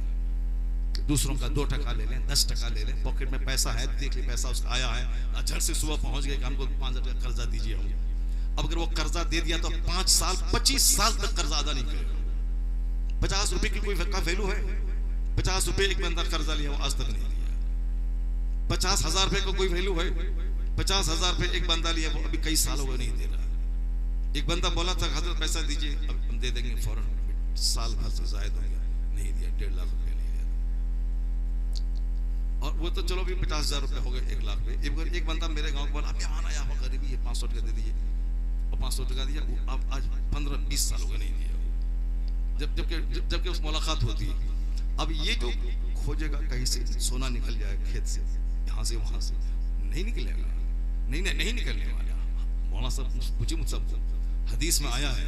दूसरों का 2 टका ले लें, 10 टका ले लें, पॉकेट में पैसा है, देख ले पैसा उसका आया है, झट से सुबह पहुंच गए कि हमको 5,000 का कर्जा दीजिए। अब अगर वो कर्जा दे दिया तो 5 साल 25 साल तक कर्जा अदा नहीं करेगा। 50 रुपए की कोई वैल्यू है? 50 रुपए एक बंदा कर्जा लिया, वो आज तक नहीं दिया। 50,000 रुपए को कोई वैल्यू है? 50,000 रुपए एक बंदा लिया, वो अभी कई साल हो गए नहीं दे रहा। एक बंदा बोला था हजरत पैसा दीजिए, अब हम दे देंगे फौरन, साल भर से जायद हो गया, नहीं दिया, 1.5 लाख रुपए नहीं दिया। और वो तो चलो भी 50,000 रुपए हो गए 1 लाख पे। एक बंदा मेरे गांव को बोला, मेहमान आया हो, गरीबी है, 500 टका दे दीजिए, और 500 टका दिया। अब आज 15-20 साल हो गए नहीं दिया। जबकि उस मुलाकात होती है। अब ये जो खोजेगा कहीं से सोना निकल जाए खेत से, यहाँ से वहां से, नहीं निकलेगा, नहीं निकलने वाला। मौलाना साहब पूछिए मुझसे, हदीस में आया है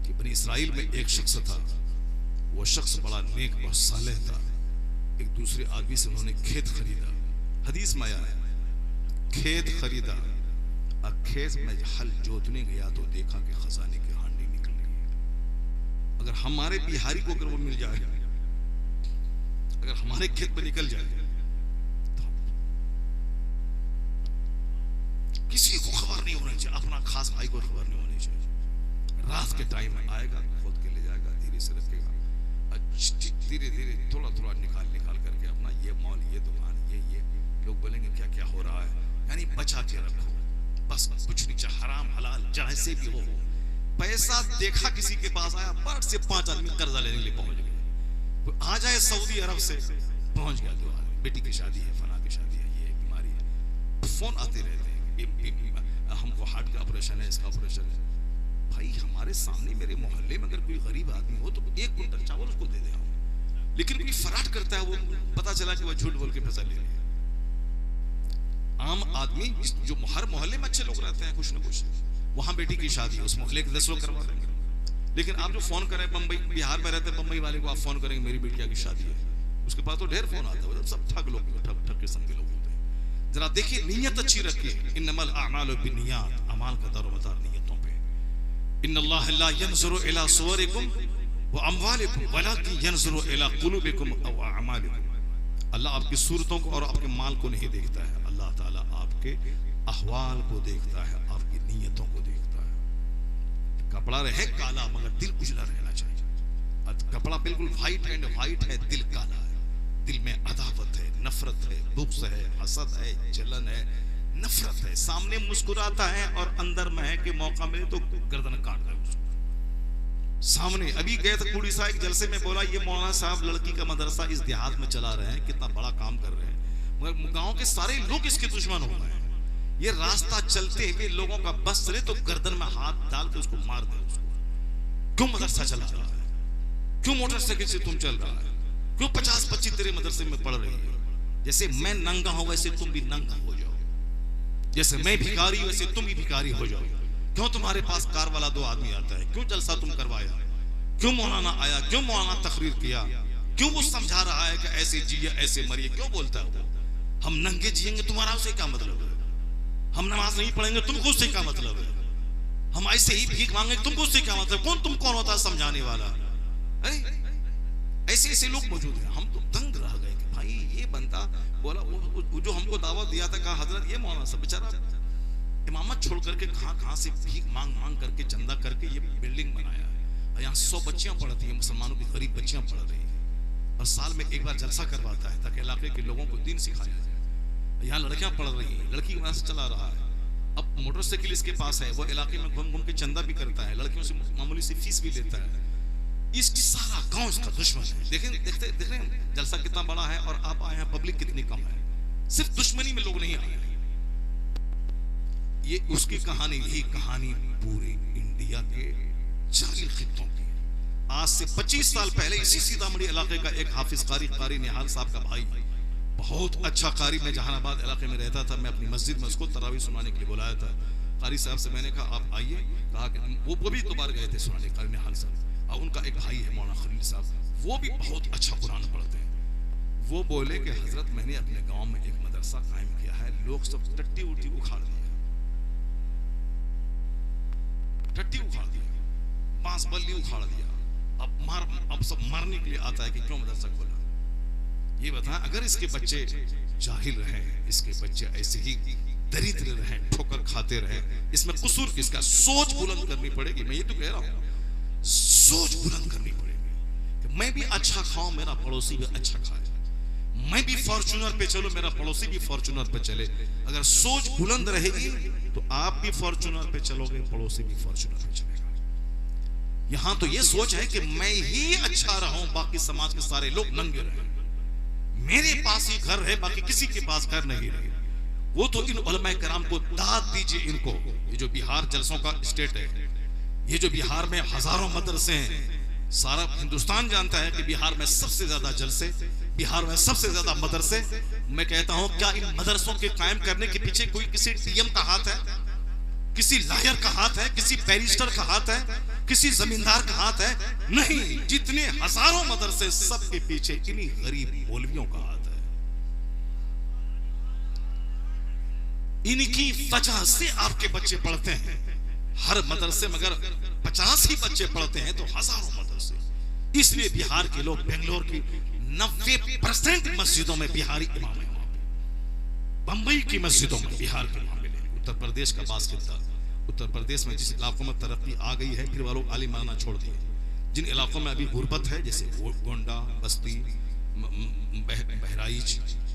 कि बनी इस्राइल में एक शख्स था, वो शख्स बड़ा नेक और सालेह था। एक दूसरे आदमी से उन्होंने खेत खरीदा। हदीस में आया है, खेत खरीदा, अब खेत में हल जोतने गया तो देखा कि खजाने की हांडी निकल रही है। अगर हमारे बिहारी को अगर वो मिल जाए, अगर हमारे खेत में निकल जाए, तो किसी को खबर नहीं होनी चाहिए, अपना खास भाई को खबर नहीं होनी चाहिए। रात के टाइम में आएगा, खोद के ले जाएगा, धीरे से रखेगा, धीरे थोड़ा निकाल करके अपना ये मॉल, ये दुकान, ये लोग बोलेंगे क्या क्या हो रहा है, यानी बचा के रखो, बस कुछ नहीं चाहिए, हराम हलाल जैसे भी हो। पैसा देखा किसी के पास आया, 5 से 5 आदमी कर्जा लेने के लिए पहुंच गए। तो आ जाए सऊदी अरब से, पहुंच गया, तो बेटी की शादी है, फला की शादी है, ये बीमारी है, फोन आते रहते हैं, हमको हार्ट का ऑपरेशन है, इसका ऑपरेशन है। भाई हमारे सामने मेरे मोहल्ले में अगर कोई गरीब आदमी हो तो 1 कुंटल चावल उसको दे दे, लेकिन कोई फराड करता है, वो पता चला कि वो झूठ बोल के पैसा ले लिया। आम आदमी जो हर मोहल्ले में अच्छे लोग रहते हैं कुछ ना कुछ, वहां बेटी की शादी है, उस मोहल्ले के 10 लोग करवा देंगे। लेकिन आप जो फोन करें, बम्बई बिहार में रहते हैं, बम्बई वाले को आप फोन करेंगे मेरी बेटिया की शादी है, उसके पास तो ढेर फोन आता है, सब ठग लोग, ठग किस्म के लोग होते हैं। जरा देखिए, नीयत अच्छी रखिए। इन्नमल अमालु बिन्नियात, अमाल का दारोमदार नियतों पे। इन्नल्लाह ला यंजुरु इला सुवरिकुम व अमवालिकुम वलाकिन यंजुरु इला कुलूबिकुम व अमालिकुम। अल्लाह आपकी सूरतों को और आपके माल को नहीं देखता है, अल्लाह ताला आपके अहवाल को देखता है, आपकी नीयतों को देखता है। कपड़ा रहे काला मगर दिल उजला रहना चाहिए। कपड़ा बिल्कुल व्हाइट एंड व्हाइट है, दिल काला है, दिल में अदावत है, नफरत है, बुग़्ज़ है, हसद है, जलन है, नफरत है। सामने मुस्कुराता है और अंदर में है कि मौका मिले तो गर्दन काट दे उसको। सामने अभी गए थे कुड़ी साहब एक जलसे में, बोला ये मौलाना साहब लड़की का मदरसा इस देहात में चला रहे हैं, कितना बड़ा काम कर रहे हैं, मगर गांव के सारे लोग इसके दुश्मन हो गए हैं। ये रास्ता चलते हुए लोगों का बस चले तो गर्दन में हाथ डाल के उसको मार दे। उसको क्यों मदरसा चला रहा है, क्यों मोटरसाइकिल से तुम चल रहा है, क्यों 50-25 तेरे मदरसे में पढ़ रही है। जैसे मैं नंगा हूं वैसे तुम भी नंगा हो जाओ, जैसे मैं भिखारी वैसे तुम भी भिखारी हो जाओ। क्यों तुम्हारे पास कार वाला 2 आदमी आता है, क्यों जलसा तुम करवाया, क्यों मौलाना आया, क्यों मौलाना तकरीर किया, क्यों वो समझा रहा है कि ऐसे जिए ऐसे मरिए, क्यों बोलता है वो। हम नंगे जिएंगे तुम्हारा उससे क्या मतलब है, हम नमाज नहीं पढ़ेंगे तुमको उससे क्या मतलब है, हम ऐसे ही भीख मांगेंगे तुमको उससे क्या मतलब, तुम कौन होता है समझाने वाला। अरे ऐसे ऐसे लोग मौजूद हैं। हम तो दंग रह गए कि भाई ये बंदा बोला, वो जो हमको दावत दिया था, कहा हजरत ये मौलाना सब बेचारा इमामत छोड़ करके कहां से भीख मांग करके चंदा करके ये बिल्डिंग बनाया है, यहाँ 100 बच्चियां पढ़ती हैं, मुसलमानों की गरीब बच्चियां पढ़ रही हैं, और साल में एक बार जलसा करवाता है ताकि इलाके के लोगों को दीन सिखाया जाए। यहाँ लड़कियां पढ़ रही हैं, लड़की वहां से चला रहा है, अब मोटरसाइकिल इसके पास है, वो इलाके में घूम घूम के चंदा भी करता है, लड़कियों से मामूली सी फीस भी लेता है। इस सारा गांव इसका दुश्मन है। देख रहे हैं जलसा कितना बड़ा है और आप आए हैं, पब्लिक कितनी कम है। सिर्फ दुश्मनी में लोग नहीं आए, ये उसकी कहानी, यही कहानी पूरे इंडिया के 40 खित्तों की। आज से 25 साल पहले इसी सीतामढ़ी इलाके का एक हाफिज कारी निहाल साहब का भाई, बहुत अच्छा कारी, मैं जहानाबाद इलाके में रहता था, मैं अपनी मस्जिद में उसको तरावी सुनाने के लिए बुलाया था। कारी साहब से मैंने कहा आप आइए, कहा कि वो भी 2 बार गए थे सुनाने, कारी निहाल साहब। और उनका एक भाई है मौलाना खलील साहब, वो भी बहुत अच्छा कुरान पढ़ते हैं। वो बोले कि हजरत मैंने अपने गांव में एक मदरसा कायम किया है, लोग सब टट्टी उल्टी उखाड़ दिया, टट्टी उखाड़ दिया, बांस बल्ली उखाड़ दिया, अब सब मारने के लिए आता है कि क्यों मदरसा खोला। ये बताएं, अगर इसके बच्चे जाहिल रहे, इसके बच्चे ऐसे ही दरिद्र रहे, ठोकर खाते रहे, इसमें कसूर किसका? सोच बुलंद करनी पड़ेगी। मैं ये तो कह रहा हूं, सोच बुलंद करनी पड़ेगी कि मैं भी अच्छा खाऊं, मेरा पड़ोसी भी अच्छा खाए, मैं भी फॉर्च्यूनर पे चलूं, मेरा पड़ोसी भी फॉर्च्यूनर पे चले। अगर सोच बुलंद रहेगी तो आप भी फॉर्च्यूनर पे चलोगे, पड़ोसी भी फॉर्च्यूनर पे चलेगा। यहां तो ये सोच है कि मैं ही अच्छा रहूं, बाकी समाज के सारे लोग नंगे रहे, मेरे पास ही घर है, बाकी किसी के पास घर नहीं रहे। वो तो इन उलमाए कराम को दाद दीजिए इनको। ये जो बिहार जलसों का स्टेट है, ये जो बिहार में हजारों मदरसे हैं, सारा हिंदुस्तान जानता है कि बिहार में सबसे ज्यादा जलसे, बिहार में सबसे ज्यादा मदरसे। मैं कहता हूं, क्या इन मदरसों के कायम करने के पीछे कोई किसी डीएम का हाथ है, किसी लॉयर का हाथ है, किसी बैरिस्टर का हाथ है, किसी जमींदार का हाथ है? नहीं, जितने हजारों मदरसे, सबके पीछे इन्हीं गरीब मौलवियों का हाथ है। इनकी वजह से आपके बच्चे पढ़ते हैं। हर मदरसे में अगर 50 ही बच्चे पढ़ते हैं तो हजारों मदरसे। इसलिए बिहार के लोग, बेंगलोर की 90% मस्जिदों में बिहारी इमाम है, बंबई की मस्जिदों में बिहार के इमाम मिले। उत्तर प्रदेश का बास्केटबॉल, उत्तर प्रदेश में जिस इलाकों में तरक्की आ गई है, फिर वालों आलिम माना छोड़ दिए। जिन इलाकों में अभी गुर्बत है, जैसे गोंडा, बस्ती, बहराइच,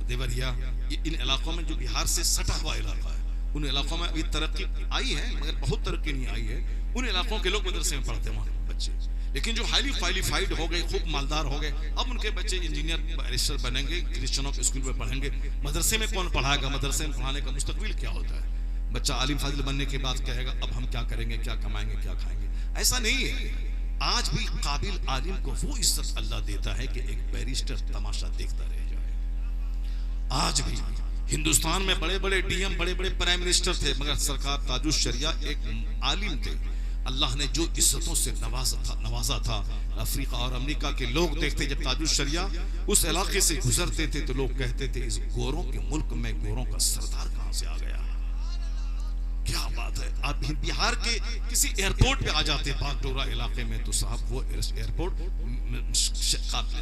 देवरिया, इन इलाकों में जो बिहार से सटा हुआ इलाका है, उन इलाकों में अभी तरक्की आई है मगर बहुत तरक्की नहीं आई है। उन इलाकों के लोग मदरसे में पढ़ते हैं वहाँ बच्चे, लेकिन जो हाईली क्वालिफाइड हो गए, खूब मालदार हो गए, अब उनके बच्चे इंजीनियर, बैरिस्टर बनेंगे, क्रिश्चियनों के स्कूल में पढ़ेंगे। मदरसे में कौन पढ़ाएगा? मदरसे में पढ़ाने का मुस्तकबिल क्या होता है? बच्चा आलिम फाजिल बनने के बाद कहेगा अब हम क्या करेंगे, क्या कमाएंगे, क्या खाएंगे? ऐसा नहीं है। आज भी काबिल आलिम को वो इज्जत अल्लाह देता है कि एक बैरिस्टर तमाशा देखता रह जाए। आज भी हिंदुस्तान में बड़े बड़े डीएम, बड़े बड़े प्राइम मिनिस्टर थे, मगर सरकार ताजुश शरिया एक आलिम थे। अल्लाह ने जो इज्जतों से नवाजा था, अफ्रीका और अमेरिका के लोग देखते जब ताजुश शरिया उस इलाके से गुजरते थे तो लोग कहते थे इस गोरों के मुल्क में गोरों का सरदार कहां से आ गया। क्या बात है। आप बिहार के किसी एयरपोर्ट पे आ जाते बागडोरा इलाके में तो साहब वो एयरपोर्ट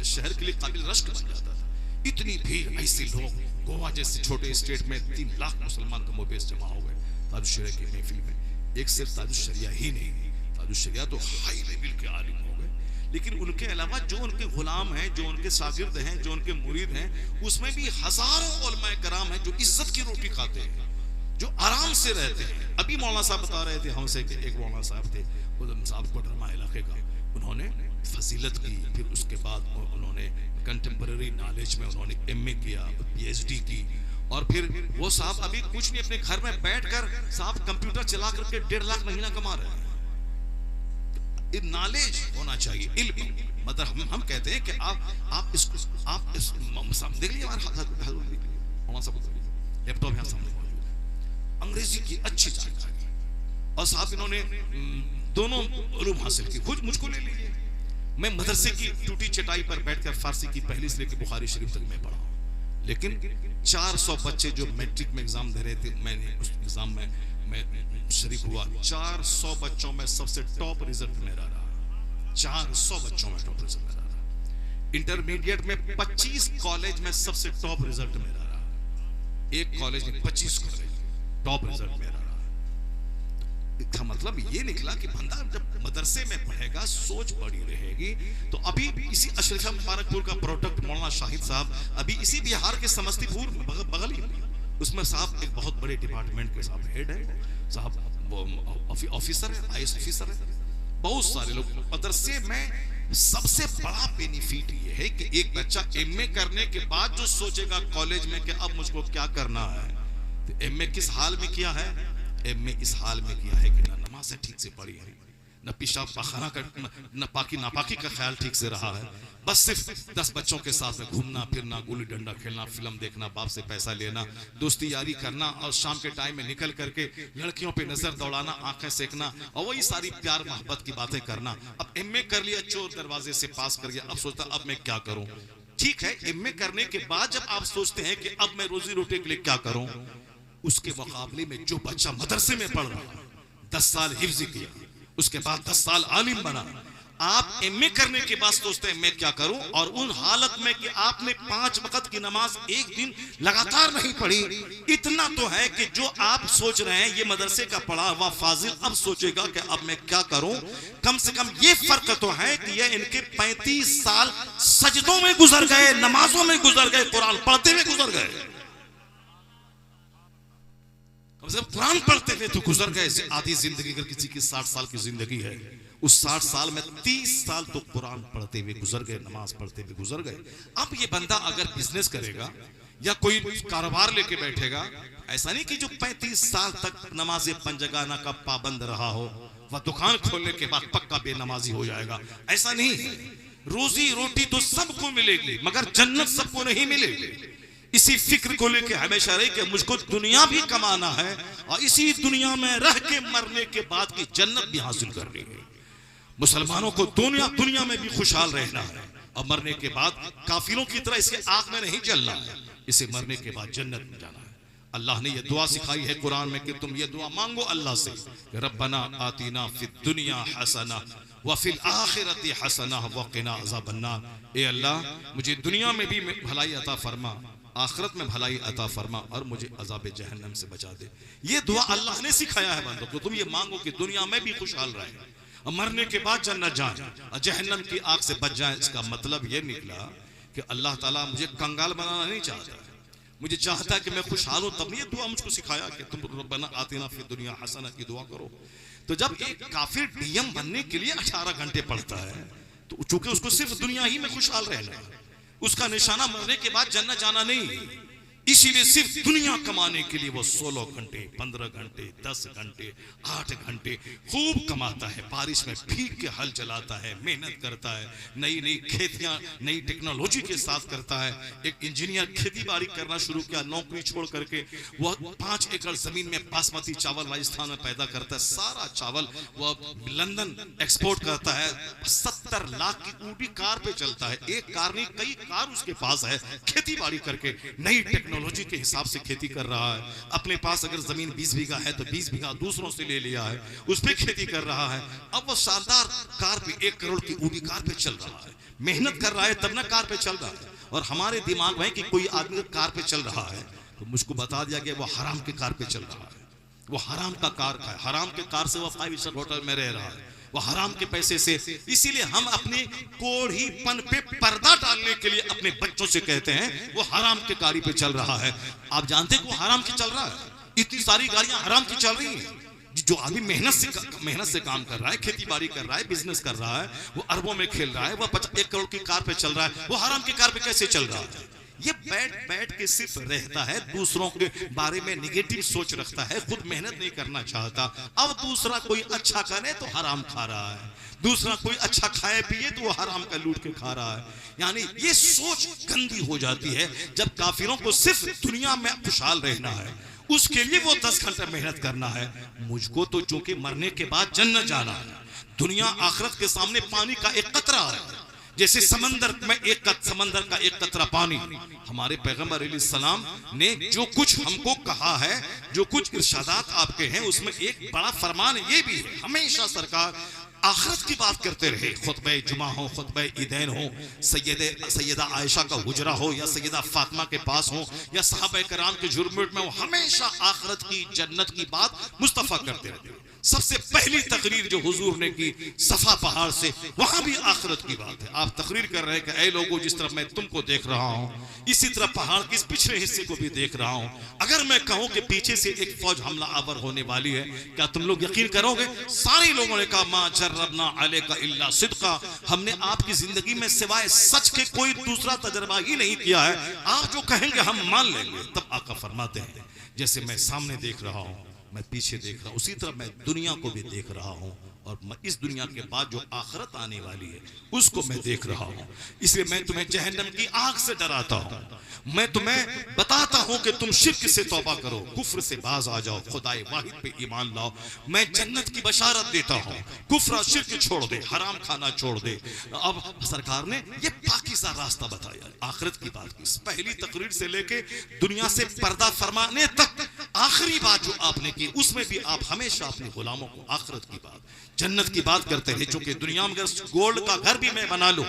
शहर के लिए काबिल रश्क बन जाता था। इतनी भीड़, ऐसे लोग, गोवा जैसे छोटे स्टेट में 3 लाख मुसलमान कमो बेश जमा हो गए ताजुश शरिया की महफिल में। एक सिर्फ ताजुश शरिया ही नहीं, ताजुश शरिया तो हाई लेवल के आलिम हो गए, लेकिन उनके अलावा जो उनके गुलाम हैं, जो उनके शागिर्द हैं, जो उनके मुरीद हैं, उसमें भी हजारों उलमाए कराम हैं जो इज्जत की रोटी खाते हैं, जो आराम से रहते हैं। अभी मौलाना साहब बता रहे थे हमसे कि एक मौलाना साहब थे उधम साहब कोडरमा इलाके का, उन्होंने फजीलत की, फिर उसके बाद उन्होंने कंटेम्पररी नॉलेज में उन्होंने एमए किया, पीएचडी की, और फिर वो साहब अभी कुछ नहीं, अपने घर में बैठकर साहब कंप्यूटर चला करके 1.5 लाख महीना कमा रहे हैं। नॉलेज होना चाहिए, इल्म। मतलब हम कहते हैं कि आप इसको देख लीजिए, हमारे लैपटॉप यहाँ सामने अंग्रेजी की अच्छी जानकारी, और साहब इन्होंने दोनों उलूम हासिल की। खुद मुझको ले लीजिए, मैं मदरसे की टूटी चटाई पर बैठकर फारसी की पहली से लेकर बुखारी शरीफ तक मैं पढ़ा, लेकिन 400 बच्चे जो मैट्रिक में एग्जाम दे रहे थे, मैंने उस एग्जाम में मैं शरीक हुआ। 400 बच्चों में सबसे टॉप रिजल्ट मेरा रहा। 400 बच्चों में टॉप रिजल्ट मेरा रहा। इंटरमीडिएट में 25 कॉलेज में सबसे टॉप रिजल्ट मेरा रहा। एक कॉलेज में 25 कॉलेज टॉप रिजल्ट मेरा रहा। इसका मतलब ये निकला कि बंदा जब मदरसे में पढ़ेगा, सोच बड़ी रहेगी। तो अभी इसी अशरफिया मुबारकपुर का प्रोडक्ट मौलाना शाहिद साहब अभी इसी बिहार के समस्तीपुर में बगल ही, उसमें साहब एक बहुत बड़े डिपार्टमेंट के साहब हेड है, साहब ऑफिसर है, आईएएस ऑफिसर है। बहुत सारे लोग मदरसे में सबसे बड़ा बेनिफिट ये है कि एक बच्चा एमए करने के बाद जो सोचेगा कॉलेज में कि अब मुझको क्या करना है, तो एमए किस हाल में किया है? एमए इस हाल में किया है कि ना नमाज़ें ठीक से पढ़ी है, न पेशाब पाखाना का, न पाकी नापाकी का ख्याल ठीक से रहा है, बस सिर्फ 10 बच्चों के साथ में घूमना फिरना, गुल्ली डंडा खेलना, फिल्म देखना, बाप से पैसा लेना, दोस्ती यारी करना, और शाम के टाइम में निकल करके लड़कियों पे नजर दौड़ाना, आंखें सेकना, और वही सारी प्यार मोहब्बत की बातें करना। अब एमए कर लिया, चोर दरवाजे से पास कर गया, अब सोचता अब मैं क्या करूं। ठीक है, एमए करने के बाद जब आप सोचते हैं कि अब मैं रोजी रोटी के लिए क्या करूं, उसके मुकाबले में जो बच्चा मदरसे में पढ़ रहा, 10 साल हिफ्ज किया, उसके बाद 10 साल आलिम बना, आप एमए करने के बाद सोचते हैं मैं क्या करूं, और उन हालत में कि आपने 5 वक्त की नमाज एक दिन लगातार नहीं पढ़ी। इतना तो है कि जो आप सोच रहे हैं ये मदरसे का पढ़ा हुआ फाजिल अब सोचेगा कि अब मैं क्या करूं। कम से कम ये फर्क तो है कि ये इनके 35 साल सजदों में गुजर गए, नमाजों में गुजर गए, कुरान पढ़ते हुए गुजर गए। कुरान पढ़ते हुए तो गुजर गए। आधी जिंदगी अगर किसी की 60 साल की जिंदगी है, उस 60 साल में 30 साल तो कुरान पढ़ते हुए गुजर गए, नमाज पढ़ते हुए गुजर गए। अब ये बंदा अगर बिजनेस करेगा या कोई कारोबार लेके बैठेगा, ऐसा नहीं कि जो 35 साल तक नमाज़े पंजगाना का पाबंद रहा हो वह दुकान खोलने के बाद पक्का बेनमाजी हो जाएगा, ऐसा नहीं है। रोजी रोटी तो सबको मिलेगी, मगर जन्नत सबको नहीं मिलेगी। इसी फिक्र को लेके हमेशा रहे कि मुझको दुनिया भी कमाना है और इसी दुनिया में रह के मरने के बाद की जन्नत भी हासिल करनी है। मुसलमानों को दुनिया में भी खुशहाल रहना है और मरने के बाद काफिरों की तरह इसके आग में नहीं जलना है, इसे मरने के बाद जन्नत में जाना है। अल्लाह ने ये दुआ सिखाई है कुरान में कि तुम ये दुआ मांगो अल्लाह से, रब्बना आतीना फिद दुनिया हसना व फिल आखिरति हसना व क़िना अज़ाबन्नार। ए अल्लाह, मुझे दुनिया में भी भलाई अता फरमा, आखिरत में भलाई अता फरमा, और मुझे अज़ाब जहन्नम से बचा दे। ये दुआ अल्लाह ने सिखाया है बंदों को। तुम ये मांगो कि दुनिया में भी खुशहाल रहे और मरने के बाद जन्नत जाए और जहन्नम की आग से बच जाए। इसका मतलब ये निकला कि अल्लाह ताला मुझे कंगाल बनाना नहीं चाहता, मुझे चाहता है कि मैं खुशहाल हूं। तब ये दुआ मुझको सिखाया कि तुम रब्बना आतिना फिद दुनिया हसना की दुआ करो। तो जब एक काफिर डीएम बनने के लिए 18 घंटे पढ़ता है, तो चूंकि उसको सिर्फ दुनिया ही में खुशहाल रहना है, उसका निशाना मरने के बाद जन्नत जाना नहीं। इसीलिए सिर्फ दुनिया कमाने के लिए वो 16 घंटे 15 घंटे 10 घंटे 8 घंटे खूब कमाता है, बारिश में भीग के हल चलाता है, मेहनत करता है, नई नई खेतियां नई टेक्नोलॉजी के साथ करता है। एक इंजीनियर खेती बाड़ी करना शुरू किया, नौकरी छोड़ करके वह 5 एकड़ जमीन में बासमती चावल राजस्थान में पैदा करता है, सारा चावल वह लंदन एक्सपोर्ट करता है। 70 लाख की ऊटी कार पे चलता है, एक कार नहीं कई कार उसके पास है। खेती बाड़ी करके नई टेक्नोलॉजी के हिसाब से खेती कर रहा है। अपने पास अगर जमीन 20 बीघा है तो 20 बीघा दूसरों से ले लिया है, उस पे खेती कर रहा है। अब वो शानदार कार पे 1 करोड़ की ऊटी कार पे चल रहा है, मेहनत कर रहा है तब ना कार पे चल रहा है। और हमारे दिमाग में कि कोई आदमी कार पे चल रहा है तो मुझको बता दिया गया वो हराम के कार पे चल रहा है, वो हराम का कार है, हराम के कार से वो 5 स्टार होटल में रह रहा है, वो हराम के पैसे से। इसीलिए हम अपने कोढ़ीपन पे पर्दा डालने के लिए अपने बच्चों से कहते हैं वो हराम के गाड़ी पे चल रहा है। आप जानते हैं कि वो हराम की चल रहा है, इतनी सारी गाड़ियां हराम की चल रही हैं। जो आदमी मेहनत से काम कर रहा है, खेती बाड़ी कर रहा है, बिजनेस कर रहा है, वो अरबों में खेल रहा है, वो 1 करोड़ की कार पे चल रहा है, वो हराम की कार पे कैसे चल रहा है? ये बैठ के सिर्फ रहता है, दूसरों के बारे में निगेटिव सोच रखता है, खुद मेहनत नहीं करना चाहता। अब दूसरा कोई अच्छा करे तो हराम खा रहा है, दूसरा कोई अच्छा खाए पिए तो वो हराम का लूट के खा रहा है। यानी ये सोच गंदी हो जाती है। जब काफिरों को सिर्फ दुनिया में खुशहाल रहना है, उसके लिए वो 10 घंटे मेहनत करना है। मुझको तो चूंकि मरने के बाद जन्नत जाना है, दुनिया आखिरत के सामने पानी का एक कतरा है, जैसे समंदर का एक कतरा पानी। हमारे पैगंबर अलैहिस्सलाम ने जो कुछ हमको कहा है, जो कुछ इरशादात आपके हैं, उसमें एक बड़ा फरमान ये भी है, हमेशा सरकार आखिरत की बात करते रहे। खुतबे जुमा हो, खुतबे ईदैन हो, सैयदा आयशा का हुजरा हो, या सैयदा फातिमा के पास हो, या सहाबा कराम के झुरमुट में हो, हमेशा आखिरत की जन्नत की बात मुस्तफा करते रहते। सबसे पहली तकरीर जो हुजूर ने की सफा पहाड़ से, वहां भी आखिरत की बात है। आप तकरीर कर रहे हैं कि ऐ लोगों, जिस तरह मैं तुमको देख रहा हूं, इसी तरह पहाड़ के इस पिछले हिस्से को भी देख रहा हूं। अगर मैं कहूं कि पीछे से एक फौज हमला आवर होने वाली है, क्या तुम लोग यकीन करोगे? सारे लोगों ने कहा मा जर्रबना अलैका इल्ला सिद्का, हमने आपकी जिंदगी में सिवाय सच के कोई दूसरा तजर्बा ही नहीं किया है, आप जो कहेंगे हम मान लेंगे। तब आका फरमाते हैं, जैसे मैं सामने देख रहा हूं, मैं पीछे देख रहा हूं, उसी तरह मैं दुनिया को भी देख रहा हूं, और मैं इस दुनिया के बाद जो आखिरत आने वाली है उसको मैं देख रहा हूं। इसलिए मैं तुम्हें जहन्नम की आग से डराता हूं, मैं तुम्हें बताता हूं कि तुम शिर्क से तौबा करो, कुफ्र से बाज आ जाओ, खुदाए वाहिद पे ईमान लाओ। मैं जन्नत की बशारत देता हूं, कुफ्र शिर्क छोड़ दे, हराम खाना छोड़ दे। अब सरकार ने ये पाकीज़ा रास्ता बताया, आखिरत की बात की। पहली तकरीर से लेके दुनिया से पर्दा फरमाने तक आखिरी बात जो आपने की, उसमें भी आप हमेशा अपने गुलामों को आखिरत की बात, जन्नत की बात करते हैं। चूंकि दुनिया में अगर गोल्ड का घर भी मैं बना लूं,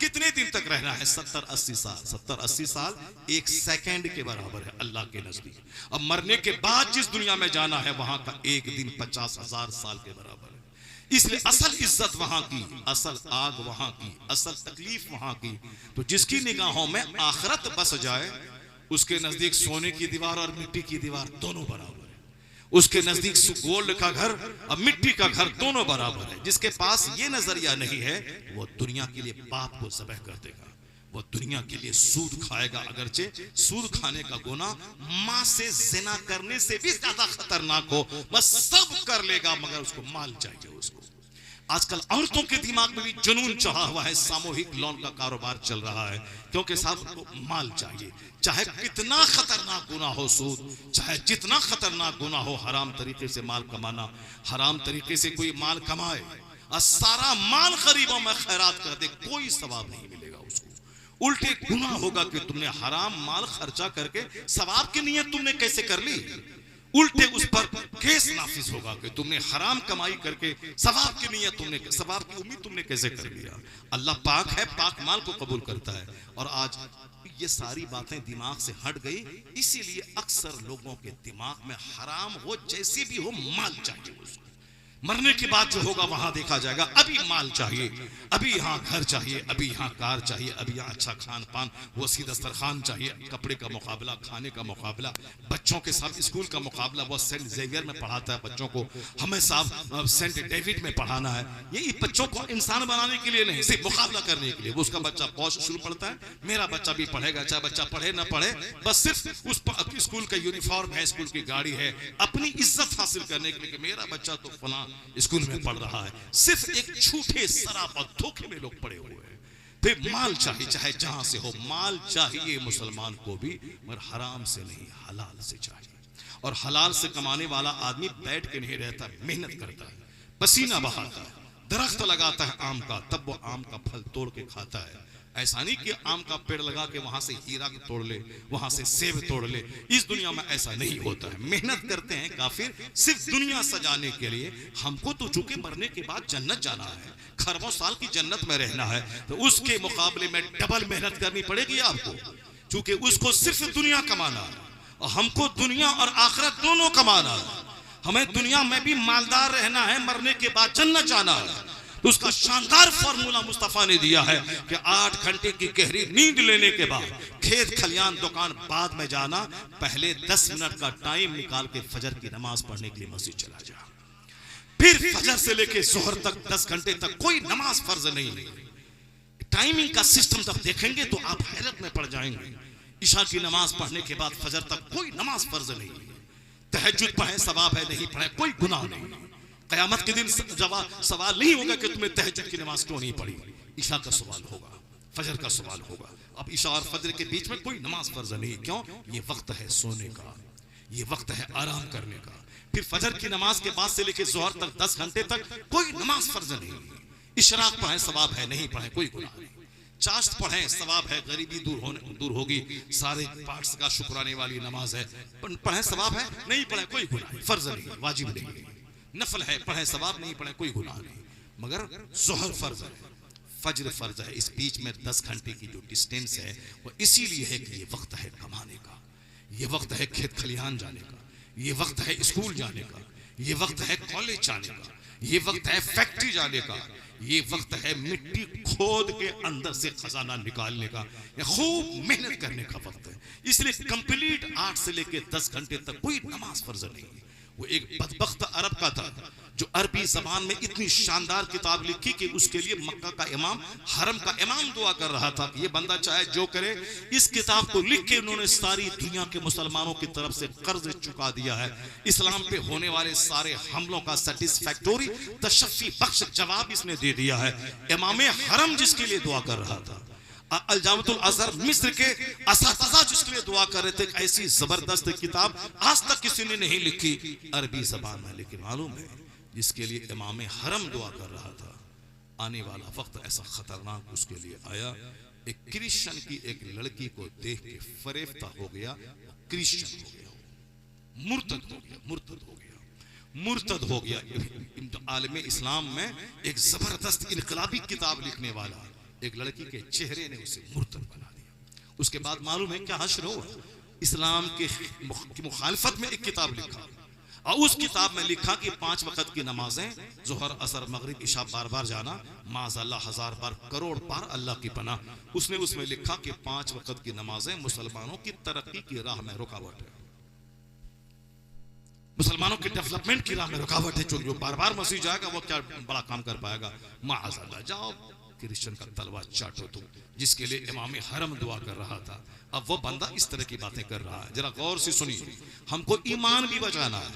कितने दिन तक रहना है? 70-80 साल। 70-80 साल 1 सेकंड के बराबर है अल्लाह के नजदीक। अब मरने के बाद जिस दुनिया में जाना है, वहां का एक दिन 50,000 साल के बराबर है। इसलिए असल इज्जत वहां की, असल आग वहां की, असल तकलीफ वहां की। तो जिसकी निगाहों में आखिरत बस जाए, उसके नजदीक सोने की दीवार और मिट्टी की दीवार दोनों बराबर है। उसके नजदीक गोल्ड का घर और मिट्टी का घर दोनों बराबर है। जिसके पास ये नजरिया नहीं है, वो दुनिया के लिए बाप को ज़बह कर देगा, वो दुनिया के लिए सूद खाएगा। अगरचे सूद खाने का गुनाह माँ से जिना करने से भी ज्यादा खतरनाक हो, बस सब कर लेगा मगर उसको माल चाहिए। उसको आजकल औरतों के दिमाग में भी जुनून चढ़ा हुआ है, सामूहिक लोन का कारोबार चल रहा है, क्योंकि साहब को माल चाहिए। चाहे कितना खतरनाक गुनाह हो सूद, चाहे जितना खतरनाक गुनाह हो हराम तरीके से माल कमाना, हराम तरीके से कोई माल कमाए और सारा माल गरीबों में खैरात कर दे, कोई सवाब नहीं मिलेगा उसको। उल्टे गुनाह होगा कि तुमने हराम माल खर्चा करके सवाब की नीयत तुमने कैसे कर ली, उल्टे उस पर केस नाफिज होगा कि तुमने हराम कमाई करके सवाब की नीयत तुमने, सवाब की उम्मीद तुमने कैसे कर लिया। अल्लाह पाक है, पाक माल को कबूल करता है। और आज ये सारी बातें दिमाग से हट गई, इसीलिए अक्सर लोगों के दिमाग में हराम हो जैसे भी हो माल चाहिए उसको। मरने के बाद जो होगा वहां देखा जाएगा। अभी माल चाहिए, अभी यहाँ घर चाहिए, अभी यहाँ कार चाहिए, अभी यहाँ अच्छा खान पान, वसी दस्तरखान चाहिए, कपड़े का मुकाबला, खाने का मुकाबला, बच्चों के साथ स्कूल का मुकाबला। वो सेंट जेवियर में पढ़ाता है बच्चों को, हमें साहब सेंट डेविड में पढ़ाना है। ये बच्चों को इंसान बनाने के लिए नहीं, सिर्फ मुकाबला करने के लिए। वो उसका बच्चा पौष शुरू पढ़ता है, मेरा बच्चा भी पढ़ेगा, चाहे बच्चा पढ़े ना पढ़े, बस सिर्फ उस स्कूल का यूनिफॉर्म है, स्कूल की गाड़ी है, अपनी इज्जत हासिल करने के लिए कि मेरा बच्चा तो फला स्कूल में पढ़ रहा है। सिर्फ एक झूठे शराब और धोखे में लोग पड़े हुए हैं। फिर माल चाहिए, चाहे जहां से हो, माल चाहिए मुसलमान को भी, मगर हराम से नहीं, हलाल से चाहिए। और हलाल से कमाने वाला आदमी बैठ के नहीं रहता, मेहनत करता है, पसीना बहाता है, दरख्त लगाता है आम का, तब वो आम का फल तोड़ के खाता है। ऐसा नहीं कि आम का पेड़ लगा के वहां से हीरा तोड़ ले, वहां से सेब तोड़ ले। इस दुनिया में ऐसा नहीं होता है। मेहनत करते हैं काफिर सिर्फ दुनिया सजाने के लिए। हमको तो चूंकि मरने के बाद जन्नत जाना है, खरबों साल की जन्नत में रहना है, तो उसके मुकाबले में डबल मेहनत करनी पड़ेगी आपको, चूंकि उसको सिर्फ दुनिया कमाना है और हमको दुनिया और आखिरत दोनों कमाना है। हमें दुनिया में भी मालदार रहना है, मरने के बाद जन्नत जाना है। तो उसका शानदार फॉर्मूला मुस्तफा ने दिया है कि 8 घंटे की गहरी नींद लेने के बाद खेत खलियान दुकान बाद में जाना, पहले 10 मिनट का टाइम निकाल के फजर की नमाज पढ़ने के लिए मस्जिद चला जा। फिर फजर से लेके जोहर तक 10 घंटे तक कोई नमाज फर्ज नहीं। टाइमिंग का सिस्टम जब देखेंगे तो आप हैरत में पड़ जाएंगे। ईशा की नमाज पढ़ने के बाद फजर तक कोई नमाज फर्ज नहीं। तहज्जुद पढ़े सवाब है, नहीं पढ़े कोई गुनाह नहीं। क़यामत के दिन सवाल नहीं होगा कि तुमने तहज्जुद की नमाज क्यों नहीं पढ़ी। ईशा का सवाल होगा, फजर का सवाल होगा। अब ईशा और फजर के बीच में कोई नमाज फर्ज नहीं। क्यों? ये वक्त है सोने का, ये वक्त है आराम करने का। फिर फजर की नमाज के बाद से लेकर जोहर तक 10 घंटे तक कोई नमाज फर्ज नहीं। इशराक पढ़े सवाब है, नहीं पढ़े कोई गुनाह नहीं। चाश्त पढ़े सवाब है, गरीबी दूर होगी, सारे पार्ट्स का शुक्राने वाली नमाज है, पढ़े सवाब है, नहीं पढ़े कोई गुनाह नहीं, फर्ज नहीं, वाजिब नहीं। नफल है, पढ़े सवाब, नहीं पढ़े कोई गुनाह नहीं। मगर जोहर फर्ज है, फजर फर्ज है। इस बीच में 10 घंटे की जो डिस्टेंस है वो इसीलिए है कि ये वक्त है कमाने का, ये वक्त है खेत खलिहान जाने का, ये वक्त है स्कूल जाने का, ये वक्त है कॉलेज जाने का, ये वक्त है फैक्ट्री जाने का, ये वक्त है मिट्टी खोद के अंदर से खजाना निकालने का, ये खूब मेहनत करने का वक्त है। इसलिए कंप्लीट 8 से लेके 10 घंटे तक कोई नमाज फर्ज नहीं। वो एक बदबख्त अरब का था जो अरबी जबान में इतनी शानदार किताब लिखी कि उसके लिए मक्का का इमाम, हरम का इमाम दुआ कर रहा था कि ये बंदा चाहे जो करे। इस किताब को लिख के उन्होंने सारी दुनिया के मुसलमानों की तरफ से कर्ज चुका दिया है। इस्लाम पे होने वाले सारे हमलों का सेटिस्फैक्टोरी तशफ़ी बख्श जवाब इसने दे दिया है। इमाम हरम जिसके लिए दुआ कर रहा था, अल-जामिअतुल अज़हर मिस्र के असातिज़ा जिसके लिए दुआ कर रहे थे, ऐसी जबरदस्त किताब आज तक किसी ने नहीं लिखी अरबी जबान में। लेकिन मालूम है जिसके लिए इमाम हरम दुआ कर रहा था, आने वाला वक्त ऐसा खतरनाक उसके लिए आया। एक क्रिश्चियन की एक लड़की को देख के फरेफ्ता हो गया, क्रिश्चियन हो गया, मुर्तद हो गया, मुर्तद हो गया, मुर्तद हो गया। आलम इस्लाम में एक जबरदस्त इनकलाबी किताब लिखने वाला एक लड़की के चेहरे ने उसे मुर्तद बना दिया। उसके बाद मालूम है क्या हश्र हुआ? इस्लाम के मुखालफत में एक किताब लिखा और उस किताब में लिखा कि 5 वक्त की नमाजें जोहर असर मगरिब इशा बार बार जाना, माज़अल्लाह 1000 बार करोड़ बार अल्लाह की पनाह। उसने उसमें लिखा कि 5 वक्त की नमाजें मुसलमानों की तरक्की की राह में रुकावट है, मुसलमानों के डेवलपमेंट की राह में रुकावट है। जो बार बार मस्जिद जाएगा वो क्या बड़ा काम कर पाएगा? माज़अल्लाह जाओ क्रिश्चियन का तलवा चाटो तुम, जिसके लिए इमाम हरम दुआ कर रहा था। अब वो बंदा इस तरह की बातें कर रहा है। जरा गौर से सुनिए, हमको ईमान भी बचाना है,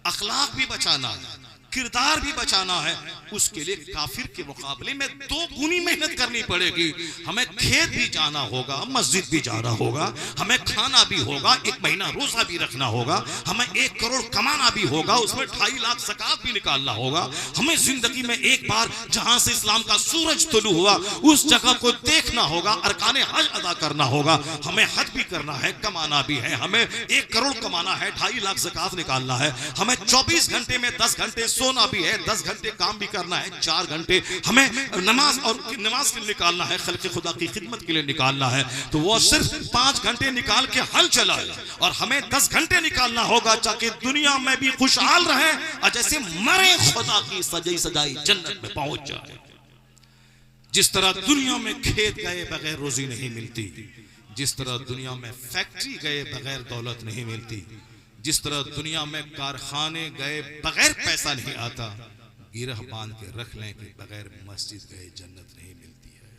अखलाक भी बचाना है, किरदार भी बचाना है। उसके लिए काफिर के मुकाबले में 2 गुनी मेहनत करनी पड़ेगी। हमें खेत भी जाना होगा, मस्जिद भी जाना होगा, हमें खाना भी होगा, 1 महीना रोजा भी रखना होगा, हमें 1 करोड़ कमाना भी होगा, उसमें 2.5 लाख ज़कात भी निकालना होगा। हमें जिंदगी में एक बार जहां से इस्लाम का सूरज तुलू हुआ उस जगह को देखना होगा, अरकाने हज अदा करना होगा। हमें हज भी करना है, कमाना भी है, हमें 1 करोड़ कमाना है, 2.5 लाख ज़कात निकालना है, हमें 24 घंटे में 10 घंटे सोना भी है, 10 घंटे काम भी करना है, 4 घंटे हमें नमाज के लिए निकालना है, खल्क़ खुदा की खिदमत के लिए निकालना है, तो वो सिर्फ 5 घंटे निकाल के हल चलाए और हमें 10 घंटे निकालना होगा ताकि दुनिया में भी खुशहाल रहे और जैसे मरे खुदा की सजाई सजाई जन्नत में पहुंच जाए। जिस तरह दुनिया में खेत गए बगैर रोजी नहीं मिलती, जिस तरह दुनिया में फैक्ट्री गए बगैर दौलत नहीं मिलती, जिस तरह दुनिया में कारखाने गए बगैर पैसा नहीं आता, गिरह बांध के रख लें कि बगैर मस्जिद गए जन्नत नहीं मिलती है,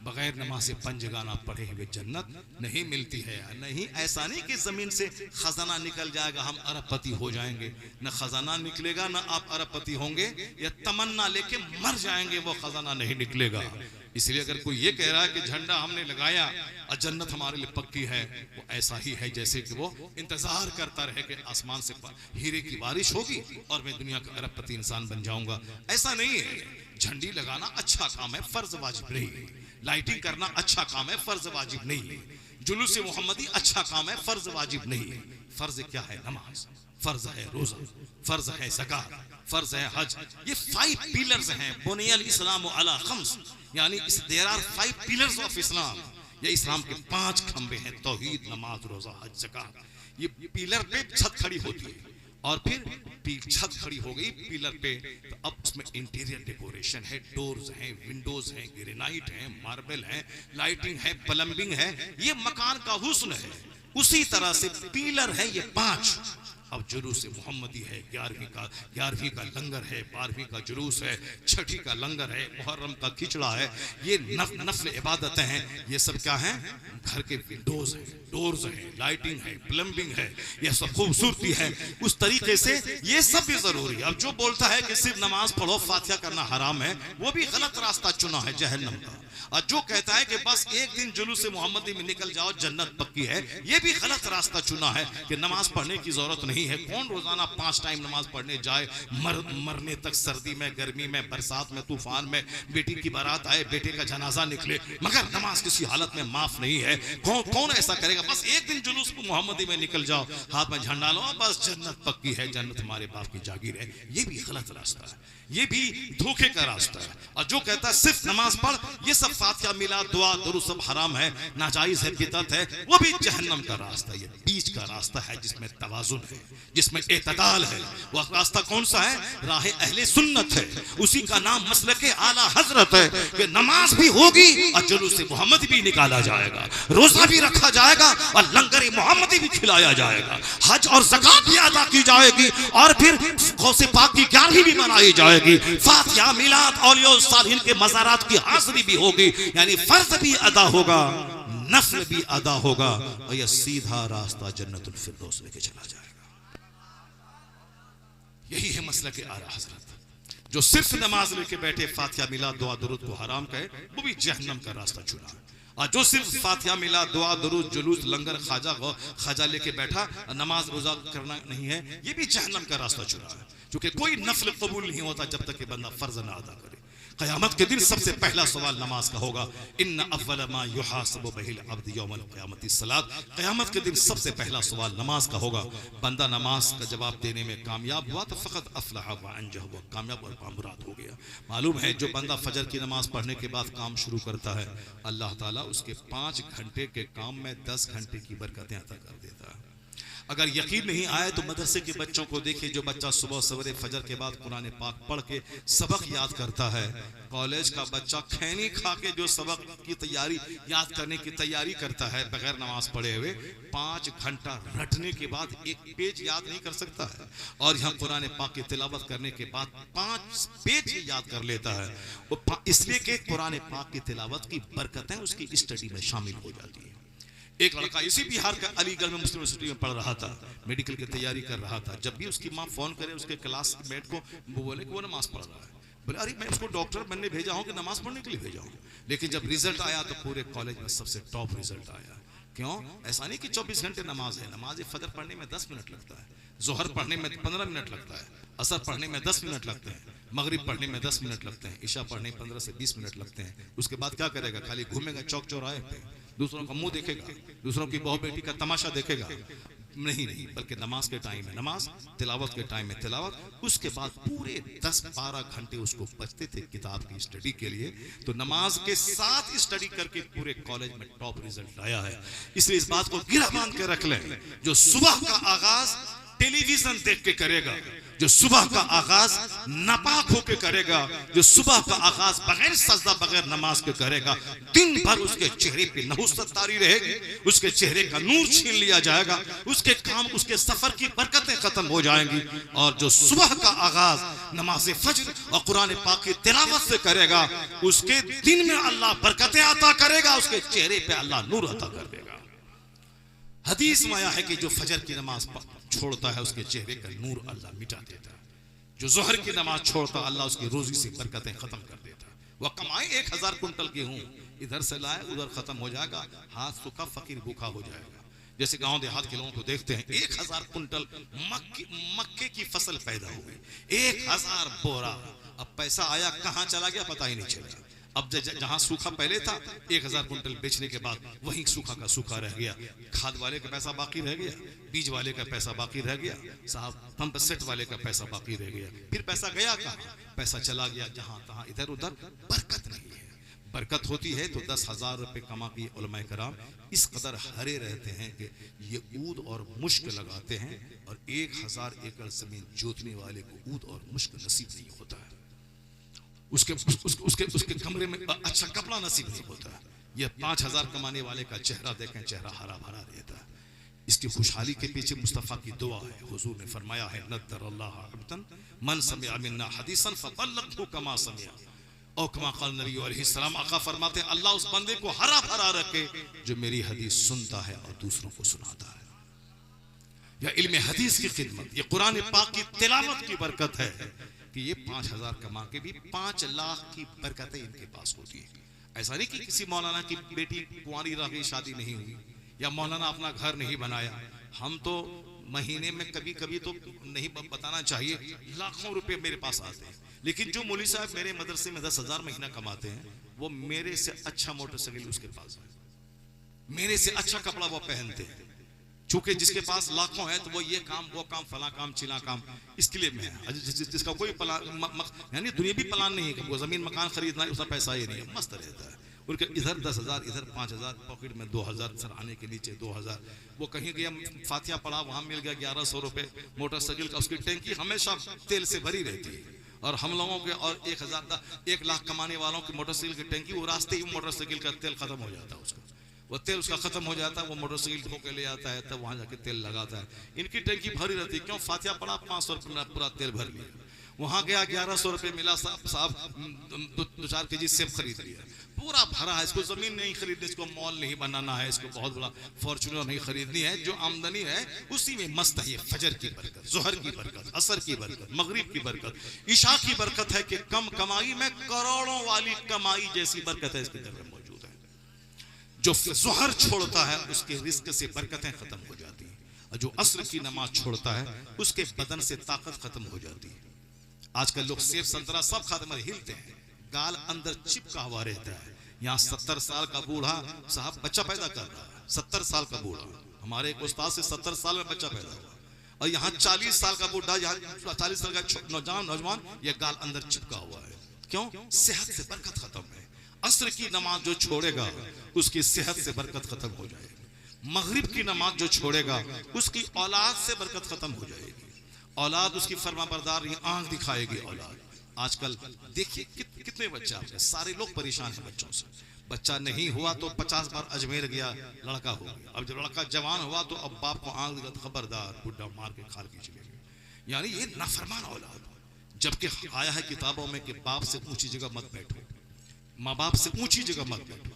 बगैर नमाज पंजगाना पढ़े हुए जन्नत नहीं मिलती है। नहीं, ऐसा नहीं कि जमीन से खजाना निकल जाएगा हम अरबपति हो जाएंगे, न खजाना निकलेगा न आप अरबपति होंगे, या तमन्ना लेके मर जाएंगे वो खजाना नहीं निकलेगा। इसलिए अगर कोई ये कह रहा है कि झंडा हमने लगाया और जन्नत हमारे लिए पक्की है, वो ऐसा ही है जैसे कि वो इंतजार करता रहे कि आसमान से हीरे की बारिश होगी और मैं दुनिया का अरबपति इंसान बन जाऊंगा। ऐसा नहीं है। झंडी लगाना अच्छा काम है, फर्ज वाजिब नहीं है। लाइटिंग करना अच्छा काम है, फर्ज वाजिब नहीं है। जुलूस मोहम्मदी अच्छा काम है, फर्ज वाजिब नहीं है। फर्ज क्या है? नमाज, फर्ज है रोजा, फर्ज है ज़कात, फर्ज है हज। ये 5 पिलर्स हैं। बुनियल इस्लाम अला खम्स, यानी there are 5 pillars of Islam. ये इस्लाम के 5 खंबे हैं, तौहीद, नमाज, रोजा, हज, ज़कात। ये पिलर पे छत खड़ी होती है और फिर छत खड़ी हो गई पिलर पे, तो अब उसमें इंटीरियर डेकोरेशन है, डोर्स हैं, विंडोज हैं, ग्रेनाइट है, मार्बल है, लाइटिंग है, प्लम्बिंग है। ये मकान का हुस्न है। उसी तरह से पिलर है ये 5। अब जुलूस मोहम्मदी है, 11वीं का लंगर है, 12वीं का जुलूस है, 6ठी का लंगर है, मुहर्रम का खिचड़ा है। ये नफल इबादतें हैं। ये सब क्या है? घर के विंडोज हैं, डोर्स हैं, लाइटिंग है, प्लम्बिंग है, ये सब खूबसूरती है। उस तरीके से ये सब भी जरूरी है। अब जो बोलता है कि सिर्फ नमाज पढ़ो, फातिहा करना हराम है, वो भी गलत रास्ता चुना है जहन्नम का। और जो कहता है कि बस एक दिन जुलूस मोहम्मदी में निकल जाओ जन्नत पक्की है, ये भी गलत रास्ता चुना है कि नमाज पढ़ने की जरूरत नहीं है। कौन रोजाना 5 टाइम नमाज पढ़ने जाए? मरने तक, सर्दी में, गर्मी में, बरसात में, तूफान में, बेटी की बारात आए, बेटे का जनाजा निकले, मगर नमाज किसी हालत में माफ नहीं है। कौन ऐसा करेगा? बस एक दिन जुलूस मोहम्मदी में निकल जाओ, हाथ में झंडा लो, बस जन्नत पक्की है, जन्नत हमारे बाप की जागीर है। ये भी गलत रास्ता है, ये भी धोखे का रास्ता है। और जो कहता है सिर्फ नमाज पढ़, ये सब फातिहा, मिलाद, दुआ, दुरूद सब हराम है, नाजायज है, बिदअत है, वो भी जहन्नम का रास्ता है। ये बीच का रास्ता है जिसमें तवाजुन है, जिसमें एतदाल है। वो रास्ता कौन सा है? राह अहले सुन्नत है। उसी का नाम मसलके आला हजरत है कि नमाज भी होगी और जुलूस मोहम्मदी भी निकाला जाएगा, रोजा भी रखा जाएगा और लंगर मोहम्मदी भी खिलाया जाएगा, हज और ज़कात भी अदा की जाएगी और फिर गौसे पाक की 11वीं भी मनाई जाएगी, फातिहा, मिलाद, औलिया सालिहीन के मज़ारात की हाज़िरी भी होगी। यानी फर्ज भी अदा होगा, नफल भी अदा होगा और यह सीधा रास्ता जन्नतुल फिरदौस लेके चला जाएगा। यही है मसलक आला हज़रत। जो सिर्फ नमाज लेके बैठे, फातिहा, मिलाद, दुआ, दुरूद को हराम कहे, वो भी जहन्नम का रास्ता चुना। और जो सिर्फ फातिहा, मिलाद, दुआ, दुरूद, जुलूस, लंगर, खाजा लेके बैठा, नमाज रोजा करना नहीं है, ये भी जहन्नम का रास्ता चुना है। क्योंकि कोई नफल कबूल नहीं होता जब तक कि बंदा फर्ज ना अदा करे। क़यामत के दिन सबसे पहला सवाल नमाज का होगा। इन्ना अव्वल मा युहासबु बिहिल अब्द यौमल क़यामति सलात। क़यामत के दिन सबसे पहला सवाल नमाज का होगा। बंदा नमाज का जवाब देने में कामयाब हुआ तो फ़क़त अफ़लह व अंजह, वो कामयाब और बामुराद हो गया। मालूम है जो बंदा फजर की नमाज पढ़ने के बाद काम शुरू करता है, अल्लाह ताला उसके 5 घंटे के काम में 10 घंटे की बरकतें अता कर देता है। अगर यकीन नहीं आए तो मदरसे के बच्चों को देखिए, जो बच्चा सुबह सवेरे फजर के बाद कुरान पाक पढ़ के सबक याद करता है। कॉलेज का बच्चा खैनी खा के जो सबक की तैयारी याद करने की तैयारी करता है बगैर नमाज पढ़े हुए, 5 घंटा रटने के बाद एक पेज याद नहीं कर सकता है। और यहाँ कुरान पाक की तिलावत करने के बाद 5 पेज याद कर लेता है। वो इसलिए कि कुरान पाक की तिलावत की बरकतें उसकी स्टडी में शामिल हो जाती है। एक लड़का इसी बिहार का अलीगढ़ में मुस्लिम यूनिवर्सिटी में पढ़ रहा था, मेडिकल की तैयारी कर रहा था। जब भी उसकी माँ फोन करे उसके क्लासमेट को, वो बोले कि वो नमाज पढ़ रहा है। बोले अरे मैं उसको डॉक्टर बनने भेजा हूँ कि नमाज पढ़ने के लिए भेजा हूँ। लेकिन जब रिजल्ट आया तो पूरे कॉलेज में सबसे टॉप रिजल्ट आया। क्यों? ऐसा नहीं कि 24 घंटे नमाज है। नमाज फजर पढ़ने में 10 मिनट लगता है, जोहर पढ़ने में 15 मिनट लगता है, असर पढ़ने में 10 मिनट लगते हैं, मगरिब पढ़ने में 10 मिनट लगते हैं, ईशा पढ़ने 15 से 20 मिनट लगते हैं। उसके बाद क्या करेगा? खाली घूमेगा चौक चौराहे पे, दूसरों का मुंह देखेगा, दूसरों की बहू बेटी का तमाशा देखेगा, नहीं, बल्कि नमाज के टाइम में नमाज, तिलावत के टाइम में तिलावत, उसके बाद पूरे 10-12 घंटे उसको बचते थे किताब की स्टडी के लिए। तो नमाज के साथ स्टडी करके पूरे कॉलेज में टॉप रिजल्ट आया है। इसलिए इस बात को गिरा बांध के रख लें, जो सुबह का आगाज टेलीविजन देख के करेगा, जो सुबह का आगाज नापाक होके करेगा, जो सुबह का आगाज बगैर सजदा बगैर नमाज के करेगा, दिन भर उसके चेहरे पे नहुसत तारी रहेगी, उसके चेहरे का नूर छीन लिया जाएगा, उसके काम, उसके सफर की बरकतें खत्म हो जाएंगी। और जो सुबह का आगाज नमाज फज्र और कुरान पाक की तिलावत से करेगा, उसके दिन में अल्लाह बरकतें अता करेगा, उसके चेहरे पे अल्लाह नूर अता कर देगा। हदीस में आया है कि जो फजर की नमाज छोड़ता है उसके चेहरे का नूर अल्लाह मिटा देता है। जो जोहर की नमाज छोड़ता है अल्लाह उसकी रोजी से बरकतें खत्म कर देता है। वह कमाए 1000 कुंटल गेहूं, इधर से लाए उधर खत्म हो जाएगा, हाथ सूखा फकीर भूखा हो जाएगा। जैसे गांव देहात के लोगों को देखते हैं, 1000 कुंटल मक्के की फसल पैदा हो गई, 1000 बोरा, अब पैसा आया कहां चला गया पता ही नहीं चला। अब जहां सूखा पहले था 1000 कुंटल बेचने के बाद वहीं सूखा का सूखा रह गया, खाद वाले का पैसा बाकी रह गया, बीज वाले का पैसा बाकी रह गया, साहब पंप सेट वाले का पैसा बाकी रह गया। फिर पैसा गया कहां? पैसा चला गया जहां तहां, इधर उधर। बरकत नहीं है। बरकत होती है तो 10,000 रुपए कमा के उलमाए कराम इस कदर हरे रहते हैं कि ये ऊद और मुश्क लगाते हैं, और 1000 एकड़ जमीन जोतने वाले को ऊद और मुश्क नसीब नहीं होता है। उसके कमरे में अच्छा कपड़ा नसीब नहीं होता। ये 5000 कमाने वाले का चेहरा देखें, चेहरा हरा भरा रहता है। इसकी खुशहाली के पीछे मुस्तफ़ा की दुआ है। हुजूर ने फरमाया है, नद्दरल्लाहु अब्दन मन समिअ मिन्ना हदीसन फबल्लगहु कमा समिअ, और कमा क़ाल नबी अलैहि सलाम, आका फरमाते हैं अल्लाह उस बंदे को हरा भरा रखे जो मेरी हदीस सुनता है और दूसरों को सुनाता है। या इल्म हदीस की खिदमत, ये कुरान पाक की तिलावत की बरकत है कि ये 5000 कमा के भी 5 लाख की बरकतें इनके पास होती है। ऐसा नहीं कि किसी मौलाना की बेटी कुंवारी रह गई, शादी नहीं हुई, या मौलाना अपना घर नहीं बनाया। हम तो महीने में कभी कभी तो नहीं बताना चाहिए, लाखों रुपए मेरे पास आते हैं, लेकिन जो मौलवी साहब मेरे मदरसे में 10,000 महीना कमाते हैं, वो मेरे से अच्छा मोटरसाइकिल उसके पास है, मेरे से अच्छा कपड़ा वो पहनते हैं। चूंकि जिसके पास लाखों है तो वो ये काम वो काम फला काम चिला काम इसके लिए में है, जिसका कोई यानी दुनियावी प्लान नहीं है कि वो जमीन मकान खरीदना है, उसका पैसा ही नहीं है, मस्त रहता है। उनके इधर 10,000 इधर 5,000, पॉकेट में 2,000, सराहने के नीचे 2,000। वो कहीं गया फातिया पड़ा, वहां मिल गया 1100 रुपए मोटरसाइकिल का, उसकी टैंकी हमेशा तेल से भरी रहती है। और हम लोगों के और 1 लाख कमाने वालों की मोटरसाइकिल की टैंकी, वो रास्ते ही मोटरसाइकिल का तेल खत्म हो जाता है, उसका वो तेल उसका खत्म हो जाता है, वो मोटरसाइकिल धो के ले आता है, तब वहां जाके तेल लगाता है। इनकी टैंकी भरी रहती है, क्यों? फातिया पड़ा 500 रुपये पूरा तेल भर लिया, वहां गया 1100 रुपये मिला, साहब 2-4 केजी सेब खरीद लिया, पूरा भरा है। इसको जमीन नहीं खरीदनी, इसको मॉल नहीं बनाना है, इसको बहुत बड़ा फॉर्च्यूनर नहीं खरीदनी है, जो आमदनी है उसी में मस्त है। ये फजर की बरकत, जोहर की बरकत, असर की बरकत, मगरिब की बरकत, ईशा की बरकत है कि कम कमाई में करोड़ों वाली कमाई जैसी बरकत है इसके अंदर मौजूद है। जो जोहर छोड़ता है उसके रिस्क से बरकतें खत्म हो जाती हैं, और जो असर की नमाज छोड़ता है उसके बदन से ताकत खत्म हो जाती है। आजकल लोग सेब संतरा सब खाते में हिलते हैं, गाल अंदर चिपका हुआ रहता है। यहाँ 70 साल का बूढ़ा साहब बच्चा पैदा कर रहा है, 70 साल का बूढ़ा, हमारे एक उस्ताद से 70 साल में बच्चा पैदा हुआ, और यहाँ 40 साल का बूढ़ा, यहाँ 40 साल का नौजवान, ये गाल अंदर चिपका हुआ है। क्यों? सेहत से बरकत खत्म है। असर की नमाज जो छोड़ेगा उसकी सेहत से बरकत खत्म हो जाएगी। मगरिब की नमाज जो छोड़ेगा उसकी औलाद से बरकत खत्म हो जाएगी। औलाद उसकी फरमाबरदार, आंख दिखाएगी औलाद। आजकल देखिए कितने बच्चे आपके, सारे लोग परेशान हैं बच्चों से। बच्चा नहीं हुआ तो 50 बार अजमेर गया, लड़का हो गया। अब जब लड़का जवान हुआ तो अब बाप को आंख दिखा, खबरदार बुढ़ा मार के खाल की चलेगी। यानी ये नाफरमान औलाद, जबकि आया है किताबों में कि बाप से ऊंची जगह मत बैठो, माँ बाप से ऊंची जगह मत बैठो।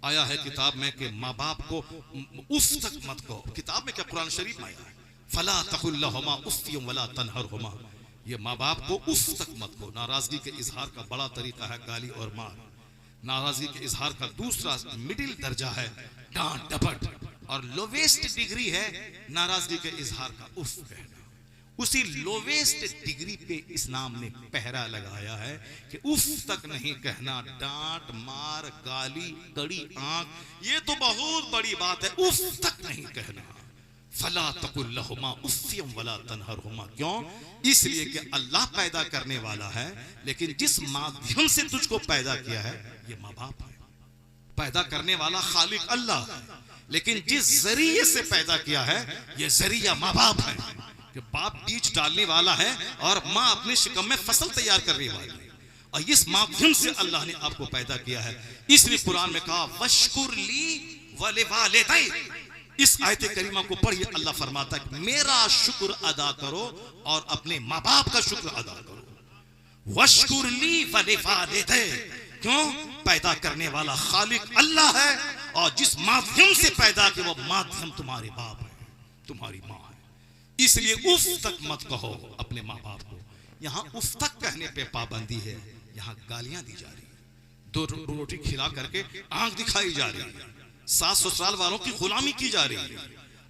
आया है किताब में कि माँ बाप को उफ तक मत कहो। किताब में क्या? कुरान शरीफ में आया है, फला तकुल लहुमा उफ़्फ़िन वला तनहरहुमा। ये माँ बाप को उफ तक मत कहो। नाराजगी के इजहार का बड़ा तरीका है गाली और मार। नाराजगी के इजहार का दूसरा मिडिल दर्जा है डांट डपट, और लोवेस्ट डिग्री है नाराजगी के इजहार का उफ कहना। उसी लोवेस्ट डिग्री पे इस्लाम ने पहरा लगाया है कि उफ तक नहीं कहना। डांट मार गाली कड़ी आंख ये तो बहुत बड़ी बात है, उफ तक नहीं कहना। फला तकुल लहुमा उफ़्फ़िन वला तनहरहुमा। क्यों? इसलिए कि अल्लाह पैदा करने वाला है, लेकिन जिस माध्यम से तुझको पैदा किया है ये माँ बाप है। पैदा करने वाला खालिक अल्लाह है, लेकिन जिस जरिए से पैदा किया है ये जरिया माँ बाप है। कि बाप बीज डालने वाला है और माँ अपने शिकम में फसल तैयार करने वाली है, और इस माध्यम से अल्लाह ने आपको पैदा किया है। इसलिए कुरान में कहा वशकुर ली वलिवालिदैक। इस आयत करीमा को पढ़िए, अल्लाह फरमाता है मेरा शुक्र अदा करो और अपने माँ बाप का शुक्र अदा करो। वशकुर ली वलिवालिदैक। क्यों? पैदा करने वाला खालिक अल्लाह है, और जिस माध्यम से पैदा किया वो माध्यम तुम्हारे बाप है, तुम्हारी माँ है। इसलिए उफ तक मत कहो अपने माँ बाप को। यहाँ उफ तक कहने पे पाबंदी है, यहाँ गालियां दी जा रही है, दो रोटी खिला करके आंख दिखाई जा रही है, सास ससुराल वालों की गुलामी की जा रही है,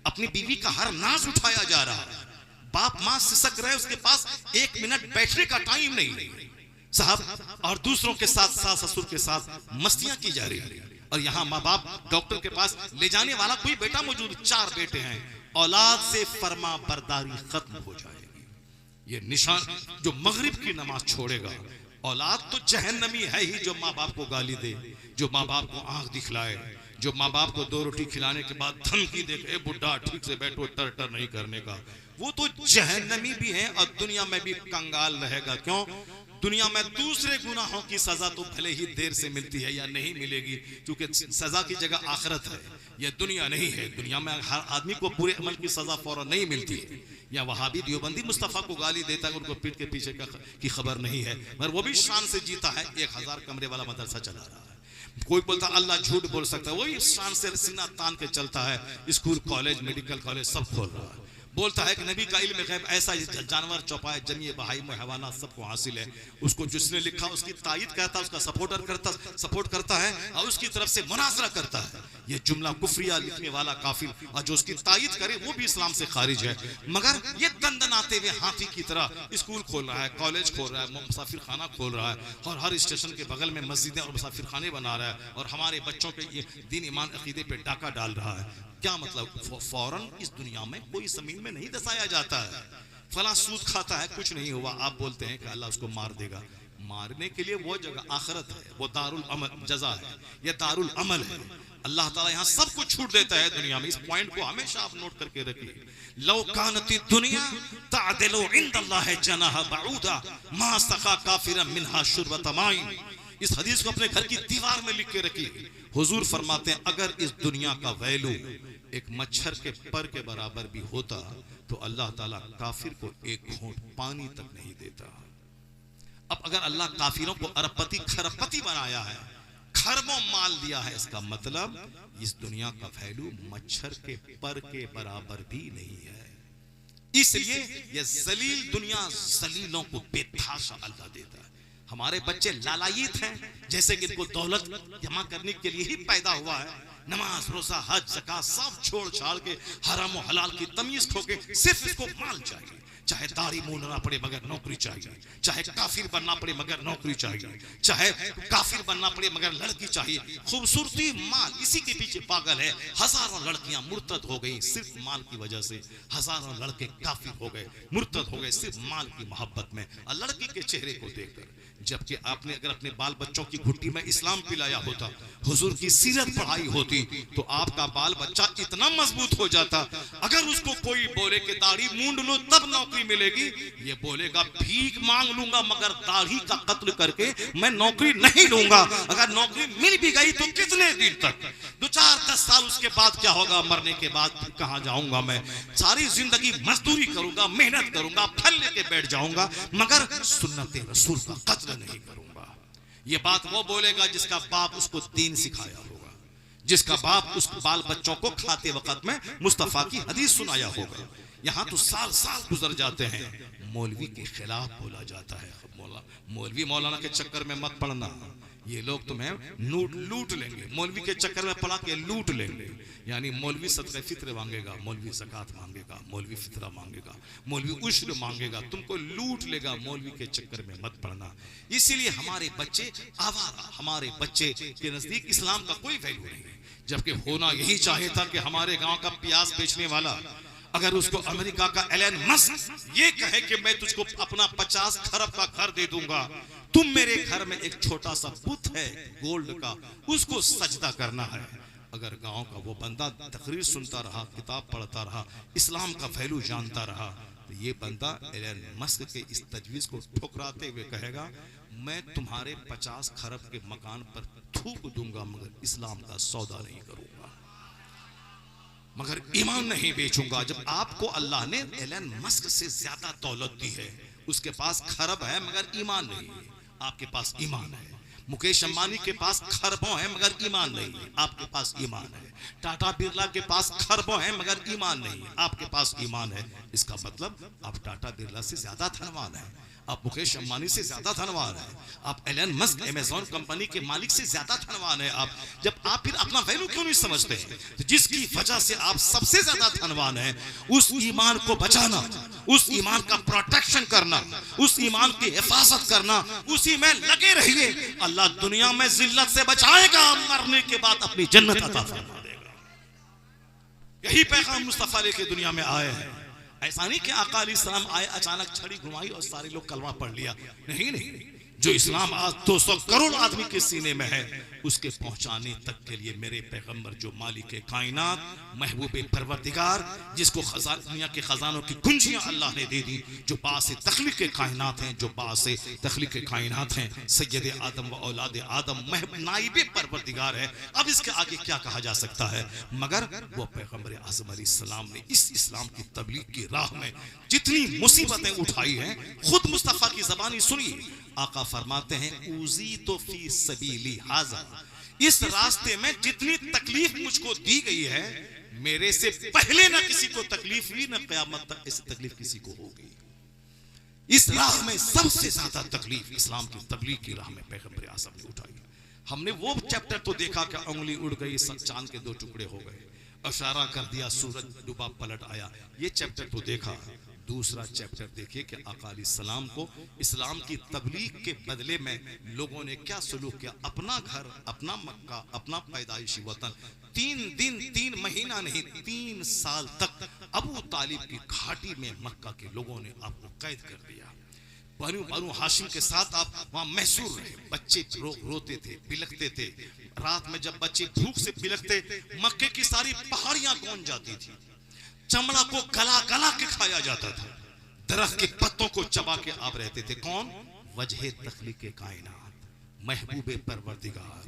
अपनी बीवी का हर नाज उठाया जा रहा है, बाप माँ सिसक रहे उसके पास 1 मिनट बैठने का टाइम नहीं साहब, और दूसरों के साथ सास ससुर के साथ मस्तियां की जा रही है। और यहाँ माँ बाप डॉक्टर के पास ले जाने वाला कोई बेटा मौजूद, 4 बेटे हैं, औलाद से फरमा बरदारी खत्म हो जाएगी। ये निशान जो मगरिब की नमाज छोड़ेगा, औलाद तो जहन्नमी है ही, जो माँ बाप को गाली दे, जो माँ बाप को आंख दिखलाए, जो माँ बाप को 2 रोटी खिलाने के बाद धमकी दे ए बुड्ढा ठीक से बैठो, टर टर नहीं करने का, वो तो जहन्नमी भी है और दुनिया में भी कंगाल रहेगा। क्यों? दुनिया में दूसरे गुनाहों की सजा तो भले ही देर से मिलती है या नहीं मिलेगी, क्योंकि सजा की जगह आखिरत है, यह दुनिया नहीं है। दुनिया में हर आदमी को बुरे अमल की सजा फौरन नहीं मिलती है। या वहाबी देवबंदी मुस्तफ़ा को गाली देता है, उनको पीठ के पीछे की खबर नहीं है, मगर वो भी शान से जीता है, 1000 कमरे वाला मदरसा चला रहा है। कोई बोलता अल्लाह झूठ बोल सकता है, वही शान से सीना तान के चलता है, स्कूल कॉलेज मेडिकल कॉलेज सब खोल रहा है। बोलता है कि नबी का इल्म गैब ऐसा जानवर चौपाए जमीए बहाई में हवाना सबको हासिल है, उसको जिसने लिखा उसकी तायद करता, उसका सपोर्ट करता है और उसकी तरफ से मुनाजरा करता है। ये जुमला कुफरिया लिखने वाला काफिर, और जो उसकी तायद करे वो भी इस्लाम से खारिज है। मगर ये दंदनाते हुए हाथी की तरह स्कूल खोल रहा है, कॉलेज खोल रहा है, मुसाफिर खाना खोल रहा है, और हर स्टेशन के बगल में मस्जिदें और मुसाफिर खाने बना रहा है, और हमारे बच्चों के ये दीन ईमान अकीदे पे डाका डाल रहा है। क्या मतलब? फौरन इस दुनिया में कोई जमीन में नहीं दसाया जाता है, फला सूद खाता है कुछ नहीं हुआ, आप बोलते हैं कि अल्लाह उसको मार देगा। मारने के लिए वो जगह आखिरत है, वो दारुल अमल जजा है, ये दारुल अमल है। अल्लाह ताला यहाँ सब कुछ छूट देता है दुनिया में। इस पॉइंट को हमेशा आप नोट करके रखिए। लौ कानती दुनिया तादिलु इंदल्लाहि जनाह बऊदा मा सका काफिरन मिनहा शुरबत माइन। इस हदीस को अपने घर की दीवार में लिख के रखिए। हुजूर फरमाते हैं अगर इस दुनिया का वैल्यू एक मच्छर के पर के बराबर भी होता तो अल्लाह ताला काफिर को 1 घूंट पानी तक नहीं देता। अब अगर अल्लाह काफिरों को अरबपति खरबपति बनाया है, खरबों माल दिया है, इसका मतलब इस दुनिया का वैल्यू मच्छर के पर के बराबर भी नहीं है। इसलिए यह जलील दुनिया जलीलों को बेतहाशा अल्लाह देता है। हमारे बच्चे लालायित हैं, जैसे कि इनको दौलत जमा करने के लिए ही पैदा हुआ है। नमाज रोजा हज ज़कात सब छोड़ छाड़ के हराम और हलाल की तमीज खो के सिर्फ इसको माल चाहिए। चाहे दाढ़ी मूंढना पड़े मगर नौकरी चाहिए, चाहे काफिर बनना पड़े मगर नौकरी चाहिए, चाहे काफिर बनना पड़े मगर लड़की चाहिए। खूबसूरती माल, इसी के पीछे पागल है। हजारों लड़कियां मुर्तद हो गई सिर्फ माल की वजह से, हजारों लड़के काफिर हो गए, मुर्तद हो गए सिर्फ माल की मोहब्बत में और लड़की के चेहरे को देखकर। जबकि आपने अगर अपने बाल बच्चों की घुट्टी में इस्लाम पिलाया होता, हुजूर की सीरत पढ़ाई होती, तो आपका बाल बच्चा इतना मजबूत हो जाता। अगर उसको कोई बोले कि दाढ़ी मूंढ लो तब नौकरी मिलेगी, ये बोलेगा भीख मांग लूंगा मगर दाढ़ी का कत्ल करके मैं नौकरी नहीं लूंगा। अगर नौकरी मिल भी गई तो कितने दिन तक? 2-4-10 साल उसके बाद क्या होगा? मरने के बाद कहां जाऊंगा मैं? सारी जिंदगी मजदूरी करूंगा, मेहनत करूंगा, फल लेके बैठ जाऊंगा मगर सुन्नत रसूल का कत्ल नहीं करूंगा। ये बात वो बोलेगा जिसका बाप उसको दीन सिखाया होगा, जिसका बाप उस बाल बच्चों को खाते वक्त में मुस्तफा की हदीस सुनाया होगा। यहाँ तो साल साल गुजर जाते हैं, मौलवी के खिलाफ बोला जाता है। मौलवी मौलाना के चक्कर में मत पड़ना, ये लोग तुम्हें लूट लेंगे। मौलवी के चक्कर में पड़ा के लूट लेंगे। यानी मौलवी सदका फित्र मांगेगा, मौलवी ज़कात मांगेगा, मौलवी फितरा मांगेगा, मौलवी उश्र मांगेगा, तुमको लूट लेगा। मौलवी के चक्कर में मत पड़ना। इसीलिए हमारे बच्चे आवारा, हमारे बच्चे के नजदीक इस्लाम का कोई वैल्यू नहीं है। जबकि होना यही चाहिए था कि हमारे गांव का प्याज बेचने वाला अगर उसको अमेरिका का एलन मस्क ये कहे कि मैं तुझको अपना 50 खरब का घर दे दूंगा, तुम मेरे घर में एक छोटा सा बुत है गोल्ड का, उसको सजदा करना है। अगर गांव का वो बंदा तकरीर सुनता रहा, किताब पढ़ता रहा, इस्लाम का वैल्यू जानता रहा, तो ये बंदा एलन मस्क के इस तजवीज को ठुकराते हुए कहेगा मैं तुम्हारे 50 खरब के मकान पर थूक दूंगा मगर इस्लाम का सौदा नहीं करूंगा, मगर ईमान नहीं बेचूंगा। जब आपको अल्लाह ने एलन मस्क से ज्यादा दौलत दी है, उसके पास खरब है मगर ईमान नहीं है, आपके पास ईमान है। मुकेश अंबानी के पास खरबों है मगर ईमान नहीं है, आपके पास ईमान है। टाटा बिरला के पास खरबों है मगर ईमान नहीं है, आपके पास ईमान है। इसका मतलब आप टाटा बिरला से ज्यादा धनवान है, आप मुकेश अंबानी से ज्यादा धनवान है, आप एलन मस्क अमेज़न कंपनी के मालिक से ज्यादा धनवान है। आप जब आप फिर अपना वैल्यू क्यों नहीं समझते हैं? तो जिसकी वजह से आप सबसे ज्यादा धनवान है, उस ईमान को बचाना, उस ईमान का प्रोटेक्शन करना, उस ईमान की हिफाजत करना, उसी में लगे रहिए। अल्लाह दुनिया में जिल्लत से बचाएगा, मरने के बाद अपनी जन्नत अता फरमा देगा। यही पैगाम मुस्तफा लेके दुनिया में आए हैं। ऐसा नहीं कि आका अलैहिस्सलाम आए, अचानक छड़ी घुमाई और सारे लोग कलमा पढ़ लिया। नहीं नहीं, जो इस्लाम आज 200 करोड़ आदमी के सीने में है, उसके पहुंचाने तक के लिए मेरे पैगंबर जो मालिक कायनात, महबूब परवरदिगार, जिसको दुनिया के खजानों की कुंजियां अल्लाह ने दे दी, जो बासे तख्लीक कायनात हैं, जो बासे तख्लीक कायनात हैं, सैयद आदम व औलाद आदम, नाइब परवरदिगार है। अब इसके आगे क्या कहा जा सकता है? मगर वो पैगंबर आज़म अलैहिस्सलाम ने इस इस्लाम की तबलीग की राह में जितनी मुसीबतें उठाई हैं, खुद मुस्तफा की ज़बानी सुनिए। आका फरमाते हैं उज़ी तो फी सबीली हाज़ा, इस रास्ते में जितनी तकलीफ मुझको दी गई है, मेरे से पहले ना किसी को तकलीफ हुई, ना क़यामत तक ऐसी तकलीफ किसी को होगी। इस राह में सबसे ज्यादा तकलीफ इस्लाम की तबलीग की राह में पैगंबर आज़म ने उठाई। हमने वो चैप्टर तो देखा कि उंगली उड़ गई, चांद के 2 टुकड़े हो गए, इशारा कर दिया, सूरज डूबा पलट आया, ये चैप्टर तो देखा। दूसरा चैप्टर देखिए कि आका अलैहिस्सलाम को इस्लाम की तबलीग के बदले में लोगों ने क्या सलूक किया। अपना घर, अपना मक्का, अपना पैदाइशी वतन 3 दिन 3 महीना नहीं 3 साल तक अबू तालिब की घाटी में मक्का के लोगों ने आपको कैद कर दिया। बनु हाशिम के साथ आप वहां महसूर रहे। बच्चे रोते थे, बिलखते थे। रात में जब बच्चे भूख से बिलखते, मक्के की सारी पहाड़ियां गूंज जाती थी। चमड़ा को गला गला के खाया जाता था, दरख्त के पत्तों को चबा के आप रहते थे। कौन? वजह तख्लीक कायनात, महबूब परवरदिगार,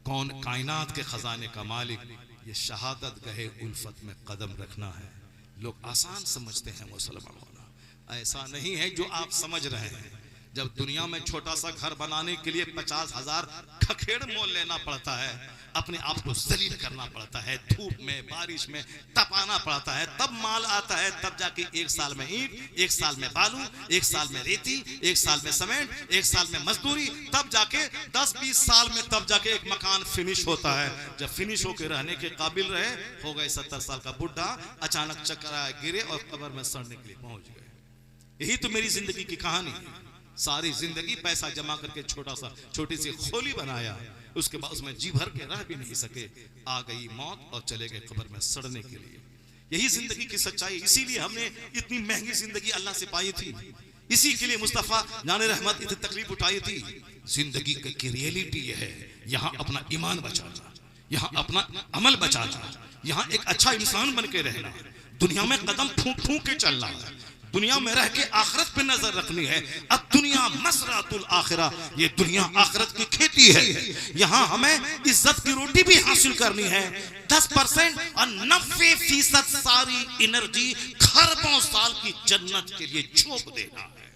कौन? कायनात के खजाने का मालिक। ये शहादत गहे उल्फत में कदम रखना है। लोग आसान समझते हैं मुसलमान होना, ऐसा नहीं है जो आप समझ रहे हैं। जब दुनिया में छोटा सा घर बनाने के लिए 50,000 खखेड़ मोल लेना पड़ता है, अपने आप को जलील करना पड़ता है, धूप में बारिश में तपाना पड़ता है, तब माल आता है, तब जाके 1 साल में ईंट, 1 साल में बालू, 1 साल में रेती, 1 साल में सीमेंट, 1 साल में मजदूरी, तब जाके 10-20 साल में तब जाके एक मकान फिनिश होता है। जब फिनिश होकर रहने के काबिल रहे, हो गए 70 साल का बुढ़ा, अचानक चक्कर आया, गिरे और कब्र में सड़ने के लिए पहुंच गए। यही तो मेरी जिंदगी की कहानी है। सारी जिंदगी पैसा जमा करके छोटी सी खोली बनाया, उसके बाद उसमें जी भर के रह भी नहीं सके, आ गई मौत और चले गए कब्र में सड़ने के लिए। यही जिंदगी की सच्चाई। इसीलिए हमने इतनी महंगी जिंदगी अल्लाह से पाई थी, इसी के लिए मुस्तफा जाने रहमत इतनी तकलीफ उठाई थी। जिंदगी की रियलिटी ये है, यहाँ अपना ईमान बचाना, यहाँ अपना अमल बचाना, यहाँ एक अच्छा इंसान बन के रहना, दुनिया में कदम फूंक फूंक के चलना है, दुनिया में रह के आखिरत पे नजर रखनी है। अब दुनिया मसरातुल आखिरा, ये दुनिया आखिरत की खेती है। यहाँ हमें इज्जत की रोटी भी हासिल करनी है। 10% और 90% सारी एनर्जी खरबों साल की जन्नत के लिए झोंक देना है।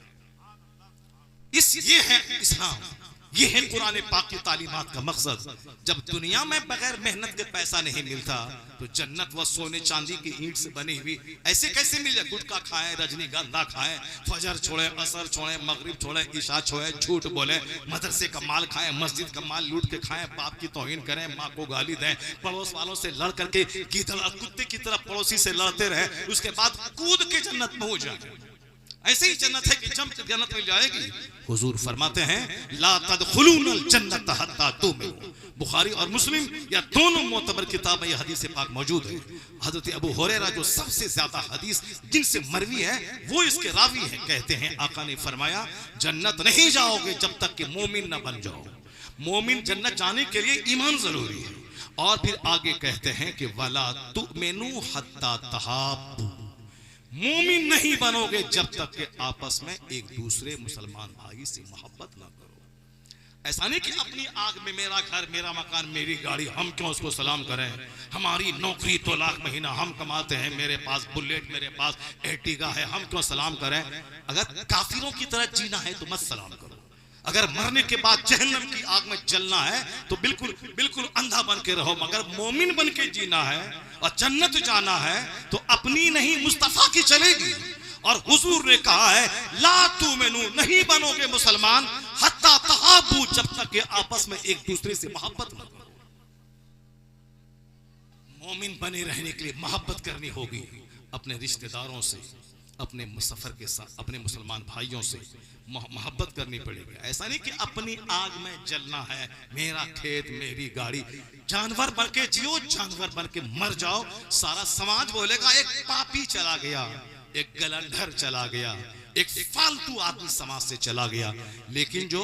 ये है इस्लाम, ये है कुरान पाक की तालीमात का मकसद। जब दुनिया में बगैर मेहनत के पैसा नहीं मिलता, तो जन्नत व सोने चांदी की ईंट से बनी हुई ऐसे कैसे मिल जाए? गुटखा खाएं, रजनीगंधा खाएं, फजर छोड़े, असर छोड़े, मगरिब छोड़े, ईशा छोड़े, झूठ बोले, मदरसे का माल खाएं, मस्जिद का माल लूट के खाएं, बाप की तौहीन करें, माँ को गाली दें, पड़ोस वालों से लड़ करके कुत्ते की तरह पड़ोसी से लड़ते रहे, उसके बाद कूद के जन्नत पहुंच जाए। ऐसे ही जन्नत है कि जब जन्नत मिल जाएगी, हुजूर फरमाते हैं ला तदखुलूनल जन्नत हत्ता तुमिनू, बुखारी और मुस्लिम या दोनों मोतबर किताब में यह हदीस पाक मौजूद है। हजरत अबू हुरैरा जो सबसे ज्यादा हदीस जिनसे मरवी है वो इसके रावी है, कहते हैं आका ने फरमाया जन्नत नहीं जाओगे जब तक कि मोमिन न बन जाओ। मोमिन जन्नत जाने के लिए ईमान जरूरी है। और फिर आगे कहते हैं कि वला तुमिनु हत्ता तहाब्बू, मोमिन नहीं बनोगे जब तक कि आपस में एक दूसरे मुसलमान भाई से मोहब्बत ना करो। ऐसा नहीं कि अपनी आग में मेरा घर मेरा मकान मेरी गाड़ी, हम क्यों उसको सलाम करें, हमारी नौकरी तो लाख महीना हम कमाते हैं, मेरे पास बुलेट मेरे पास एर्टिगा है, हम क्यों सलाम करें। अगर काफिरों की तरह जीना है तो मत सलाम करो। अगर मरने के बाद जहन्नम की आग में जलना है तो बिल्कुल बिल्कुल अंधा बन के रहो, मगर मोमिन बन के जीना है और जन्नत जाना है तो अपनी नहीं मुस्तफा की चलेगी। और हुजूर ने कहा है ला तुमिनु, नहीं बनोगे मुसलमान हत्ता तहाबू, जब तक के आपस में एक दूसरे से मोहब्बत न करो। मोमिन बने रहने के लिए मोहब्बत करनी होगी अपने रिश्तेदारों से, अपने मुसफर के साथ, अपने मुसलमान भाइयों से मोहब्बत करनी पड़ेगी। ऐसा नहीं कि अपनी आग में जलना है, मेरा खेत मेरी गाड़ी, जानवर बन के जियो जानवर बन के मर जाओ। सारा समाज बोलेगा एक पापी चला गया, एक गलंधर चला गया, एक फालतू आदमी समाज से चला गया। लेकिन जो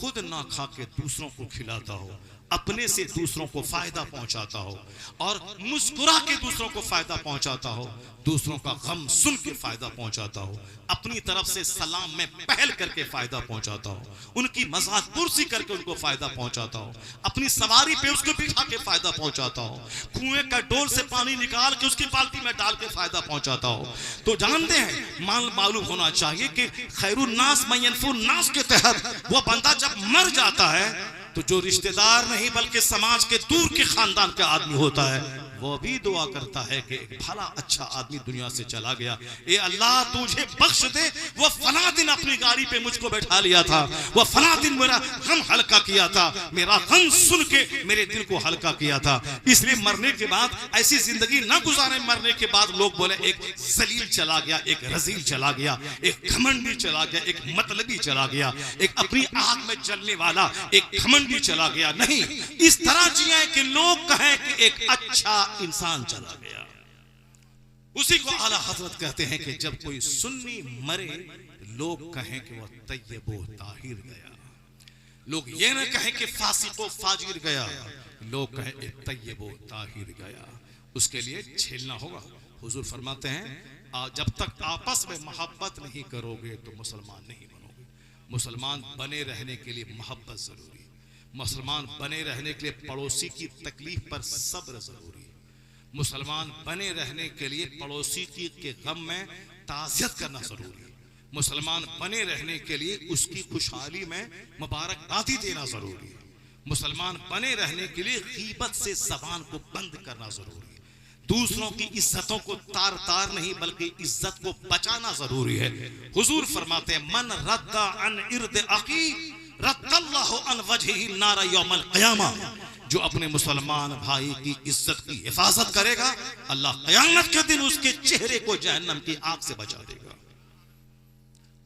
खुद ना खा के दूसरों को खिलाता हो, अपने से दूसरों को फायदा पहुंचाता हो और मुस्कुरा के दूसरों को फायदा पहुंचाता हो, दूसरों का गम सुन के फायदा पहुंचाता हो, अपनी तरफ से सलाम में पहल करके फायदा पहुंचाता हो, उनकी मजाक कुर्सी करके उनको फायदा पहुंचाता हो, अपनी सवारी पे उसको बिठा के फायदा पहुंचाता हो, कुएं का डोल से पानी निकाल के उसकी बाल्टी में डाल के फायदा पहुंचाता हो। तो जानते हैं मालूम होना चाहिए कि खैरुन नास मयनफुन नास के तहत वो बंदा जब मर जाता है तो जो रिश्तेदार नहीं बल्कि समाज के दूर के खानदान का आदमी होता है वो भी दुआ करता है कि एक भला अच्छा आदमी दुनिया से चला गया, ए अल्लाह तुझे बख्श दे, वो फला दिन अपनी गाड़ी पे मुझको बैठा लिया था, वो फला दिन मेरा गम हल्का किया था, मेरा गम सुन के मेरे दिल को हल्का किया था। इसलिए मरने के बाद ऐसी जिंदगी ना गुजारे, मरने के बाद लोग बोले एक जलील चला गया, एक रजील चला गया, एक घमंडी चला गया, एक मतलबी चला गया, एक अपनी आग में जलने वाला एक घमंडी चला गया। नहीं, इस तरह जिए कि लोग कहें कि एक अच्छा इंसान चला गया। उसी को आला हजरत कहते हैं कि जब कोई सुन्नी मरे लोग कहें कि वह तय्यबो ताहिर गया, लोग ये न कहें कि फासिको फाजिर गया, लोग कहें तय्यबो ताहिर गया। उसके लिए झेलना होगा। हुजूर फरमाते हैं जब तक आपस में मोहब्बत नहीं करोगे तो मुसलमान नहीं बनोगे। मुसलमान बने रहने के लिए मोहब्बत जरूरी है। मुसलमान बने रहने के लिए पड़ोसी की तकलीफ पर सब्र जरूरी है। मुसलमान बने रहने के लिए पड़ोसी के गम में ताज़ियत करना जरूरी है। मुसलमान बने रहने के लिए उसकी खुशहाली में मुबारकबादी देना जरूरी है। मुसलमान बने रहने के लिए गीबत से ज़बान को बंद करना जरूरी है। दूसरों की इज्जतों को तार तार नहीं बल्कि इज्जत को बचाना जरूरी है। हुजूर फरमाते हैं मन रद्दा अन इर्द अखी रद्दल्लाहु अन वजहिही नारा यौमल क़यामा, जो अपने मुसलमान भाई की इज्जत की हिफाजत करेगा अल्लाह क़यामत के दिन उसके चेहरे को जहन्नम की आग से बचा देगा।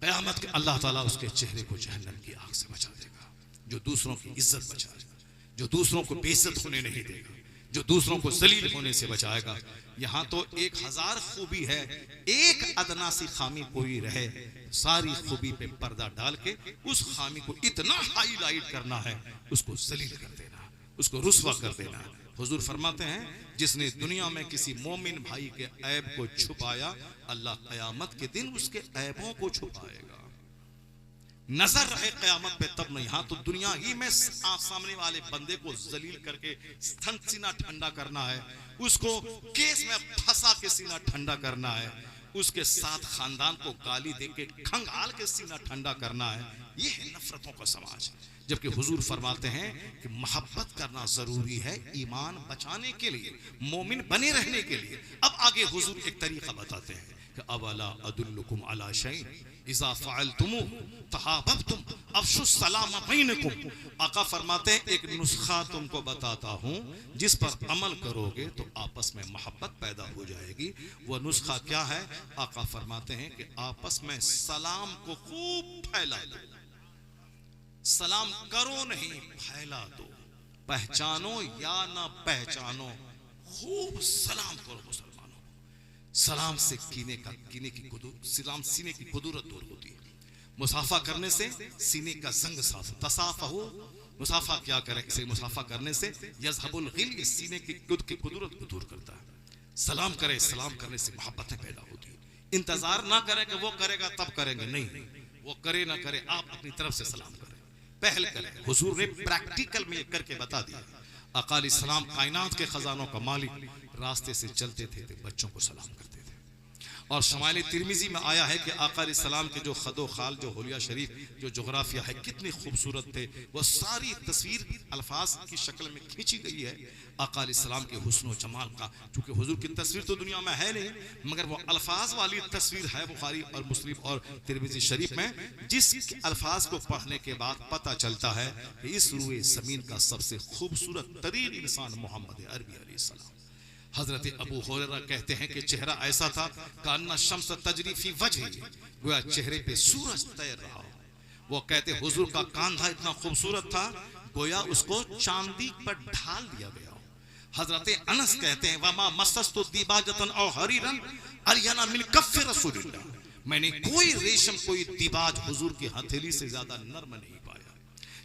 क़यामत के अल्लाह ताला उसके चेहरे को जहन्नम की आग से बचा देगा। जो दूसरों की इज्जत बचाएगा, जो दूसरों को बेइज्जत होने नहीं देगा, जो दूसरों को जलील होने से बचाएगा। यहाँ तो 1000 खूबी है, एक अदना सी खामी कोई रहे, सारी खूबी पे पर्दा डाल के उस खामी को इतना हाईलाइट करना है, उसको जलील कर देना, उसको रुस्वा कर देना। हुजूर फरमाते हैं जिसने दुनिया में किसी मोमिन भाई के ऐब को छुपाया अल्लाह क़यामत के दिन उसके ऐबों को छुपाएगा। नजर रहे क़यामत पे तब नहीं। हाँ तो दुनिया ही में सामने वाले बंदे को जलील करके सीना ठंडा करना है, उसको केस में फंसा के सीना ठंडा करना है, उसके साथ खानदान को गाली देके खंगाल के सीना ठंडा करना है। ये है नफरतों का समाज। जबकि हुजूर फरमाते हैं कि मोहब्बत करना जरूरी है ईमान बचाने के लिए, मोमिन बने रहने के लिए। अब आगे हुजूर एक तरीका बताते हैं कि अवला अदुल्लुकुम अला शैइन इज़ा फ़अलतुमू तहाबबतुम अफ़शु सलाम बैनकुम। आका फरमाते हैं एक नुस्खा तुमको बताता हूँ जिस पर अमल करोगे तो आपस में मोहब्बत पैदा हो जाएगी। वह नुस्खा क्या है? आका फरमाते हैं कि आपस में सलाम को खूब फैला दो। सलाम करो नहीं, फैला दो। पहचानो या ना पहचानो, खूब सलाम करो मुसलमानों। सलाम से सलाम सीने की कुदूरत दूर होती है। मुसाफा करने से सीने का जंग साफ। तसाफहु, मुसाफा क्या करें, इसे मुसाफा करने से यज़हबुल गिल, सीने की कुदूरत को दूर करता है। सलाम करें, सलाम करने से मोहब्बतें पैदा होती है। इंतजार ना करें कि वो करेगा तब करेंगे, नहीं, वो करे ना करे, आप अपनी तरफ से सलाम करें, पहल करें। हुजूर ने प्रैक्टिकल में करके बता दिया। आका अलैहिस्सलाम कायनात के खजानों का मालिक, रास्ते से चलते थे तो बच्चों को सलाम करते थे। और शमाइल तिरमिजी में आया है कि आका अलैहिस्सलाम के जो खदो खाल, जो हुलिया शरीफ, जो जोग्राफिया है, कितनी खूबसूरत थे। वो सारी तस्वीर अल्फाज की शक्ल में खींची गई है आका अलैहिस्सलाम के हुस्न और जमाल का। क्योंकि हुजूर की तस्वीर तो दुनिया में है नहीं, मगर वो अल्फाज वाली तस्वीर है बुखारी और मुस्लिम और तिरमिजी शरीफ में, जिस अल्फाज को पढ़ने के बाद पता चलता है कि इस रूए ज़मीन का सबसे खूबसूरत तरीन इंसान मोहम्मद अरबी अलैहिस्सलाम। हजरत अबू हुरैरा कहते हैं कि चेहरा ऐसा था कान्ना शम्स तजरी फी वजही, गोया चेहरे पे सूरज तैर रहा हो। वो कहते हुजूर का कांधा इतना खूबसूरत था गोया उसको चांदी पर ढाल दिया गया हो। हजरत अनस कहते हैं वमा मसस्तु दिबाजतन औ हरीरन अलियाना मिन कफ्फ रसूलिल्लाह, मैंने कोई रेशम, कोई दिबाज हुजूर की हथेली से ज्यादा नर्म नहीं पाया।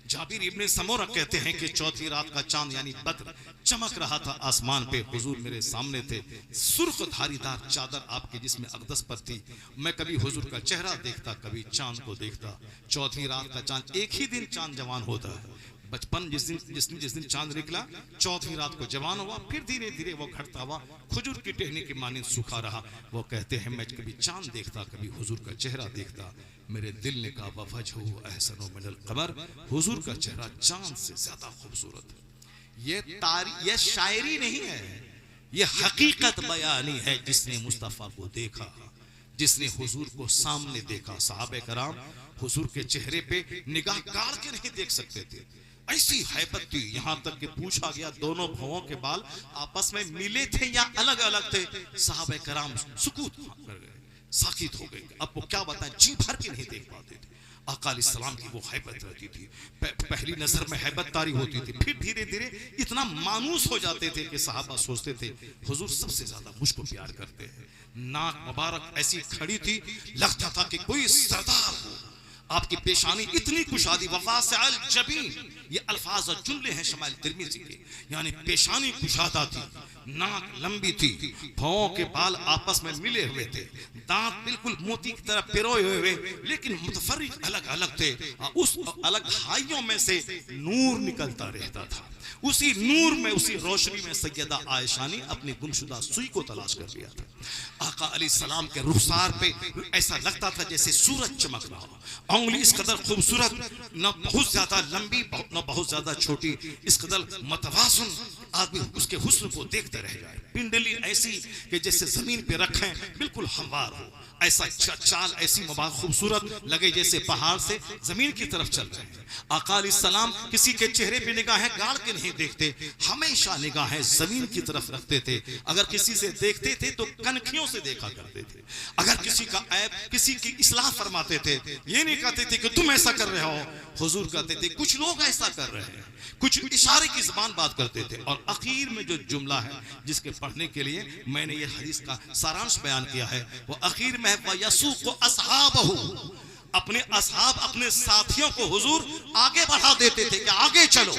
जाबिर इब्ने समूरा कहते हैं कि चौथी रात का चांद यानी बद्र चमक रहा था आसमान पे, हुजूर मेरे सामने थे, सुर्ख धारीदार चादर आपके जिस्म अक़दस पर थी। मैं कभी हुजूर का चेहरा देखता, कभी चांद को देखता। चौथी रात का चांद, एक ही दिन चांद जवान होता है। बचपन जिस दिन चांद निकला, चौथी रात को जवान हुआ, फिर धीरे धीरे वो घटता हुआ खजूर की टहनी की मानिंद सूखा रहा। वो कहते हैं मैं कभी चांद देखता, कभी हुजूर का चेहरा देखता। मेरे दिल ने कहा वफजहु अहसनु मिनल कमर, हुजूर का चेहरा चांद से ज्यादा खूबसूरत है। ये शायरी नहीं है, ये हकीकत बयानी है। जिसने मुस्तफ़ा को देखा, जिसने हुजूर को सामने देखा, सहाबे कराम हुजूर के चेहरे पे निगाह गाड़ के नहीं देख सकते थे, ऐसी हैबत थी। यहां तक कि पूछा गया दोनों भवों के बाल आपस में मिले थे या अलग अलग थे। सहाबे कराम सुकूत कर गए, साकित हो गए। अब वो क्या बताएं, जी भर के नहीं देख पाते थे। आका अलैहिस्सलाम की वो हैबत रहती थी। पहली नजर में हैबत तारी होती थी, फिर धीरे धीरे इतना मानूस हो जाते थे कि सहाबा सोचते थे हुजूर सबसे ज्यादा मुझको प्यार करते हैं। नाक मुबारक ऐसी खड़ी थी, लगता था कि कोई सरदार हो। आपकी पेशानी इतनी कुशादी, वफासिल जबीन, ये अल्फाज और जुमले हैं शमाइल तिरमिज़ी के, यानी पेशानी कुशादा थी, नाक लंबी थी, भौं के बाल आपस में मिले हुए थे, दांत बिल्कुल मोती की तरह पिरोए हुए, लेकिन मुतफर्रिक अलग अलग थे। उस अलग हाइयों में से नूर निकलता रहता था। उसी नूर में, उसी रोशनी में सैयदा आयशा ने अपनी गुमशुदा सुई को तलाश कर लिया था। आका अलैहिस्सलाम के रुखसार पे ऐसा लगता था जैसे सूरज चमक रहा हो। उंगली इस कदर खूबसूरत, न बहुत ज्यादा लंबी न बहुत ज्यादा छोटी, इस कदर मतवाज़ुन, आदमी उसके हुस्न को देखते रह जाए। पिंडली ऐसी कि जैसे जमीन पे रखें बिल्कुल हमवार हो, ऐसा चाल ऐसी मुबारक खूबसूरत लगे जैसे पहाड़ से जमीन की तरफ चल रहे हैं। आका अलैहिस्सलाम किसी के चेहरे पे निगाहें गाड़ के नहीं देखते, हमेशा निगाहें जमीन की तरफ रखते थे। अगर किसी से देखते थे तो कनखियों से देखा करते थे। अगर किसी का ऐब, किसी की इस्लाह फरमाते थे, ये नहीं कहते थे कि तुम ऐसा कर रहे हो। हुजूर कहते थे कुछ लोग ऐसा कर रहे हैं, कुछ इशारे की ज़बान बात करते थे। और आखिर में जो जुमला है जिसके पढ़ने के लिए मैंने ये हदीस का सारांश बयान किया है, वो आखिर में वयसूक़ु अस्हाबहु, अपने असहाब, अपने साथियों को हुजूर आगे बढ़ा देते थे कि आगे चलो।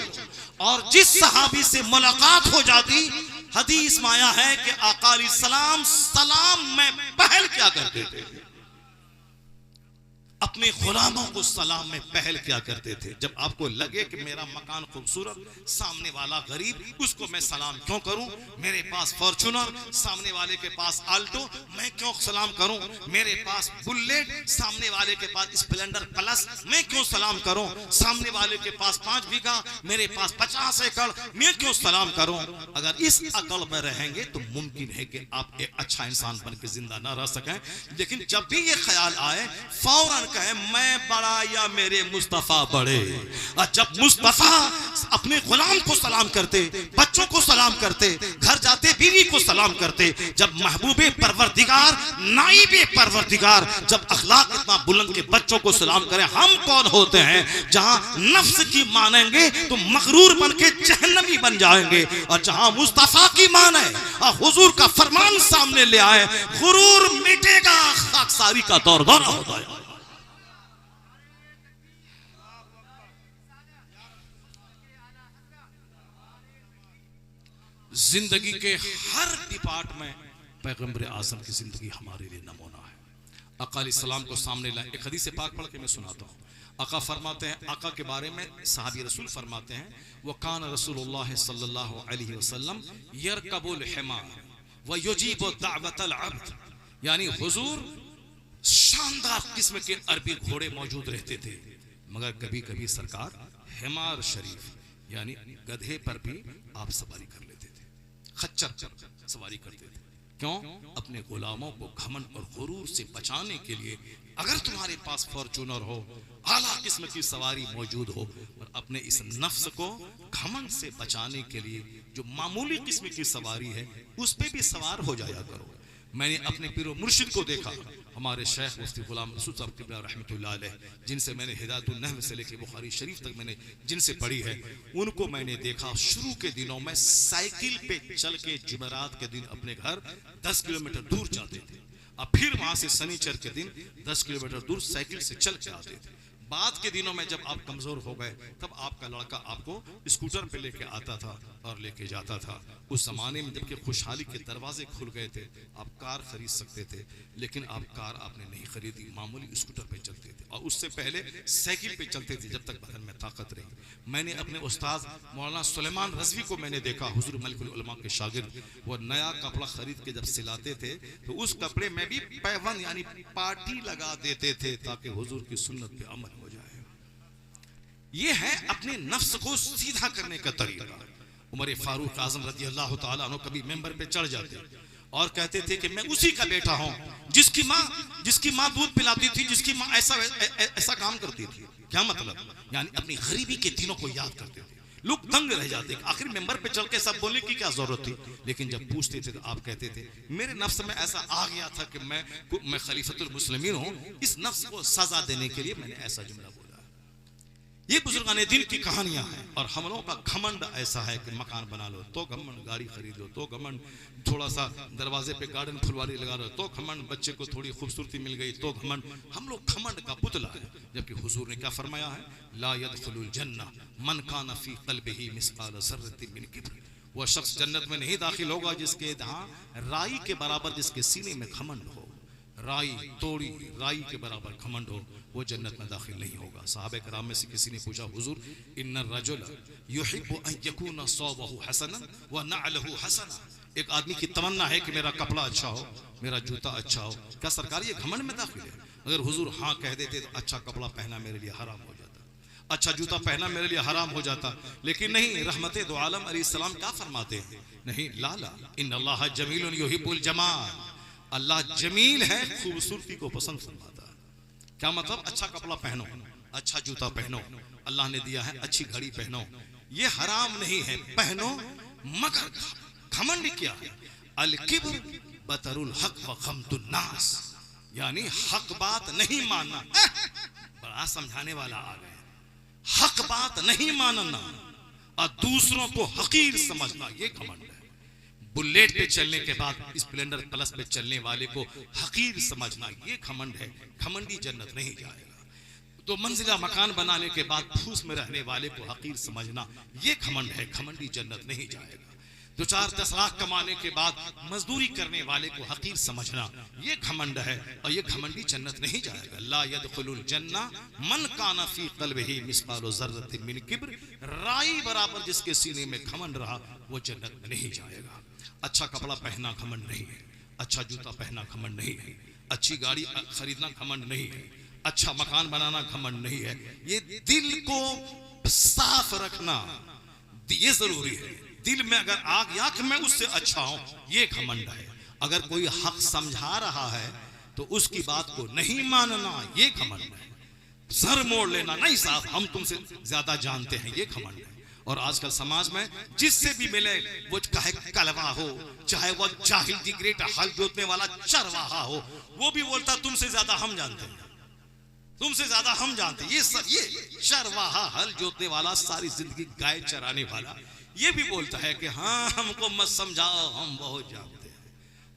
और जिस सहाबी से मुलाकात हो जाती, हदीस में आया है कि आका अलैहिस्सलाम सलाम में पहल क्या करते थे, अपने गुलामों को सलाम में पहल क्या करते थे। जब आपको लगे कि मेरा मकान खूबसूरत, सामने वाला गरीब, उसको मैं सलाम क्यों करूं, मेरे पास फॉर्च्यूनर, सामने वाले के पास आल्टो, मैं क्यों सलाम करूं, मेरे पास बुलेट, सामने वाले के पास स्प्लेंडर प्लस, मैं क्यों सलाम करूं, सामने वाले के पास 5 बीघा, मेरे पास 50 एकड़, मैं क्यों सलाम करूं। अगर इस अकल में रहेंगे तो मुमकिन है कि आप एक अच्छा इंसान बन के जिंदा ना रह सकें। लेकिन जब भी ये ख्याल आए, फौरन कहे मैं बड़ा या मेरे मुस्तफा बड़े। और जब मुस्तफा अपने गुलाम को सलाम करते, बच्चों को सलाम करते, घर जाते बीवी को सलाम करते। जब महबूबे परवरदिगार, नाइबे परवरदिगार जब अखलाक इतना बुलंद के बच्चों को सलाम करें, हम कौन होते हैं जहां नफ्स की मानेंगे तो मगरूर बन के जहन्नमी बन जाएंगे, और जहां मुस्तफा की माने और हुजूर का फरमान सामने ले आए, गुरूर मिटेगा, खाकसारी का दौर दौरा होता है। जिंदगी के हर डिपार्ट में पैगंबर आज़म की जिंदगी हमारे लिए नमूना है। आका अलैहिस्सलाम को सामने लाए। एक हदीस पाक पढ़ के मैं सुनाता हूँ। आका फरमाते हैं, आका के बारे में सहाबी रसूल फरमाते हैं, वो कान रसूलुल्लाह सल्लल्लाहु अलैहि वसल्लम यरकबुल हिमार व युजीबु दावतल अब्द, यानी हुजूर शानदार किस्म के अरबी घोड़े मौजूद रहते थे, मगर कभी कभी सरकार हिमार शरीफ यानी गधे पर भी आप सवारी कर लेते थे, खच्चर पर सवारी करते थे। क्यों? अपने गुलामों को घमंड और गुरूर से बचाने के लिए। अगर तुम्हारे पास फॉर्चूनर हो, आला किस्म की सवारी मौजूद हो, और अपने इस नफ्स को घमंड से बचाने के लिए जो मामूली किस्म की सवारी है उस पे भी सवार हो जाया करो। मैंने अपने पीरो मुर्शिद को देखा, हमारे शेख मुफ्ती गुलाम रसूल साहब किबला रहमतुल्लाह अलैह, जिनसे मैंने हिदायतुन नहव से लेकर बुखारी शरीफ तक मैंने जिनसे पढ़ी है, उनको मैंने देखा शुरू के दिनों में साइकिल पे चल के जुमेरात के दिन अपने घर 10 किलोमीटर दूर जाते थे, और फिर वहां से शनिचर के दिन 10 किलोमीटर दूर साइकिल से चल के आते थे। बाद के दिनों में जब आप कमजोर हो गए, तब आपका लड़का आपको स्कूटर पे लेके आता था और लेके जाता था। उस जमाने में जबकि खुशहाली के दरवाजे खुल गए थे, आप कार खरीद सकते थे, लेकिन आप कार आपने नहीं खरीदी, मामूली स्कूटर पे चलते थे, और उससे पहले साइकिल पे चलते थे जब तक बदन में ताकत रही। मैंने अपने उस्ताद मौलाना सुलेमान रज़वी को मैंने देखा, हुजूर मलिकुल उलमा के शागिर्द, वो नया कपड़ा खरीद के जब सिलाते थे तो उस कपड़े में भी पैवन यानी पार्टी लगा देते थे ताकि हुजूर की सुन्नत पे अमल हो जाए। ये है अपने नफ्स को सीधा करने का तरीका। उमर फारूक आजम रज़ी अल्लाह तआला अन्हु कभी मेंबर पे चढ़ जाते और कहते थे कि मैं उसी का बेटा हूं जिसकी माँ दूध पिलाती थी, जिसकी माँ ऐसा काम करती थी। क्या मतलब? यानी अपनी गरीबी के दिनों को याद करते थे। लोग दंग रह जाते, आखिर मेंबर पे चल के सब बोलने की क्या जरूरत थी? लेकिन जब पूछते थे तो आप कहते थे मेरे नफ्स में ऐसा आ गया था कि मैं खलीफतुल मुस्लिमीन हूं, इस नफ्स को सजा देने के लिए मैंने ऐसा जुमला बोला। ये बुजुर्गाने दिन की कहानियां हैं। और हम लोगों का घमंड ऐसा है कि मकान बना लो तो घमंड, गाड़ी खरीद लो तो घमंड, थोड़ा सा दरवाजे पे गार्डन फुलवारी लगा लो तो घमंड, बच्चे को थोड़ी खूबसूरती मिल गई तो घमंड। हम लोग घमंड का पुतला है, जबकि हुजूर ने क्या फरमाया है? ला यदखुलुल जन्नह मन कान फी क़ल्बिही मिस्क़ाल ज़र्रतिन मिन किब्र, वह शख्स जन्नत में नहीं दाखिल होगा जिसके राई के बराबर जिसके सीने में घमंड हो, राई तोड़ी राई के बराबर घमंड हो, वो जन्नत में दाखिल नहीं होगा। साहबे कराम में से किसी ने पूछा, हुजूर इन्नर रजुल युहिब्बु अन यकूना सौबहु हसनन व नअलहु हसना, एक आदमी की तमन्ना है कि मेरा कपड़ा अच्छा हो, मेरा जूता अच्छा हो, क्या सरकार ये घमंड में दाखिल है? अगर हुजूर हाँ कह देते तो अच्छा कपड़ा पहना मेरे लिए हराम हो जाता, अच्छा जूता पहना मेरे लिए हराम हो जाता। लेकिन नहीं, रहमते दो आलम अलैहिस्सलाम क्या फरमाते हैं? नहीं, लाला इन्नल्लाह जमीलुन युहिब्बुल जमाल, अल्लाह जमील है, खूबसूरती को पसंद फरमाता है। क्या मतलब? अच्छा कपड़ा पहनो, अच्छा जूता पहनो, अल्लाह ने दिया है अच्छी घड़ी पहनो, ये हराम नहीं है, पहनो, मगर घमंड क्या है? अल किब्र बतरुल हक व गम्तुन नास, यानी हक बात नहीं मानना। बड़ा समझाने वाला आ गया, हक बात नहीं मानना और दूसरों को हकीर समझना, ये घमंड है। बुलेट पे चलने के बाद स्प्लेंडर प्लस पे चलने वाले को हकीर समझना, ये घमंड है। घमंडी जन्नत नहीं जाएगा। तो मंजिला मकान बनाने के बाद फूस में रहने वाले को हकीर समझना, ये घमंड है। घमंडी जन्नत नहीं जाएगा। 2-4-10 लाख कमाने के बाद मजदूरी करने वाले को हकीर समझना, ये घमंड है, और ये घमंडी जन्नत नहीं जाएगा। ला यदखुलुल जन्नह मन काना फी क़ल्बिही मिस्क़ालु ज़र्रतिन मिन किब्र, राई बराबर जिसके सीने में घमंड रहा वो जन्नत में नहीं जाएगा। अच्छा कपड़ा पहनना घमंड नहीं है, अच्छा जूता पहनना घमंड नहीं है, अच्छी गाड़ी खरीदना घमंड नहीं है, अच्छा मकान बनाना घमंड नहीं है। ये दिल को साफ रखना ये जरूरी है। दिल में अगर आ गया कि मैं उससे अच्छा हूं, ये घमंड है। अगर कोई हक समझा रहा है तो उसकी बात को नहीं मानना, ये घमंड है। सर मोड़ लेना, नहीं साहब हम तुमसे ज्यादा जानते हैं, ये घमंड है। और आजकल समाज में जिससे भी मिले, वो चाहे कलवा हो, चाहे वो जाहिल दी ग्रेट हल जोतने वाला चरवाहा हो, वो भी बोलता तुमसे ज्यादा हम जानते हैं, तुमसे ज्यादा हम जानते हैं। ये चरवाहा हल जोतने वाला, सारी जिंदगी गाय चराने वाला, ये भी बोलता है कि हाँ हमको मत समझाओ हम बहुत जानते हैं,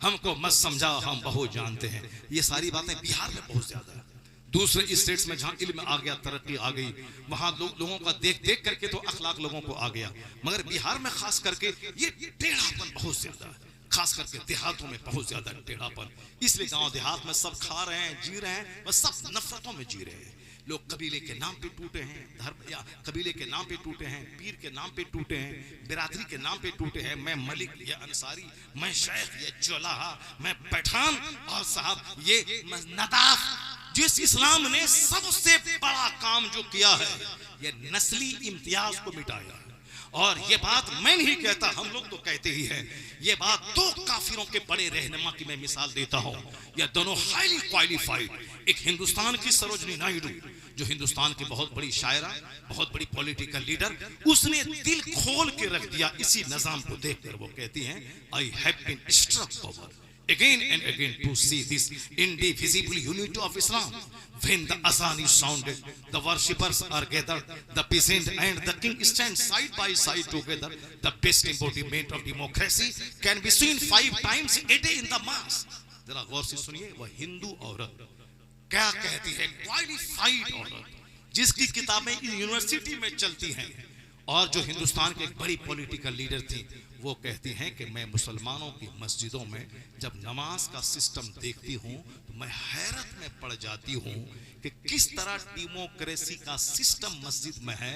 हमको मत समझाओ हम बहुत जानते हैं। ये सारी बातें बिहार में बहुत ज्यादा है। दूसरे स्टेट्स में जहाँ इल्म आ गया, तरक्की आ गई, वहां लोगों का देख देख करके तो अखलाक लोगों को आ गया, मगर बिहार में खास करके ये टेढ़ापन बहुत ज्यादा है, खास करके देहातों में बहुत ज्यादा टेढ़ापन। इसलिए गांव देहात में सब खा रहे हैं, जी रहे हैं, बस सब नफरतों में जी रहे हैं। लोग कबीले के नाम पे टूटे हैं, धर्म या कबीले के नाम पे टूटे हैं, पीर के नाम पे टूटे हैं, बिरादरी के नाम पे टूटे हैं। मैं मलिक, ये अंसारी, मैं शेख, ये जोलाहा, मैं पठान, और साहब ये नदाफ। जिस इस्लाम ने सबसे बड़ा काम जो किया है, ये नस्ली इम्तियाज को मिटाया है। और ये बात मैं नहीं कहता, हम लोग तो कहते ही हैं। ये बात दो काफिरों के बड़े रहनुमा की मैं मिसाल देता हूं। ये दोनों हाईली क्वालिफाइड, एक हिंदुस्तान की सरोजनी नायडू, जो हिंदुस्तान की बहुत बड़ी शायरा, बहुत बड़ी पॉलिटिकल लीडर, उसने दिल खोल के रख दिया इसी निजाम को देखकर। वो कहती हैं, I have been struck over again and again to see this indivisible unity of Islam. When the azan is sounded, the worshippers are gathered, the peasant and the king stand side by side together. The best embodiment of democracy can be seen 5 times a day in the mass. जरा गौर से सुनिए, वह हिंदू औरत क्या कहती है, qualified औरत, जिसकी किताबें यूनिवर्सिटी में चलती हैं, और जो हिंदुस्तान के एक बड़ी पॉलिटिकल लीडर थी। वो कहती हैं कि मैं मुसलमानों की मस्जिदों में जब नमाज का सिस्टम देखती हूँ तो मैं हैरत में पड़ जाती हूँ कि किस तरह डेमोक्रेसी का सिस्टम मस्जिद में है।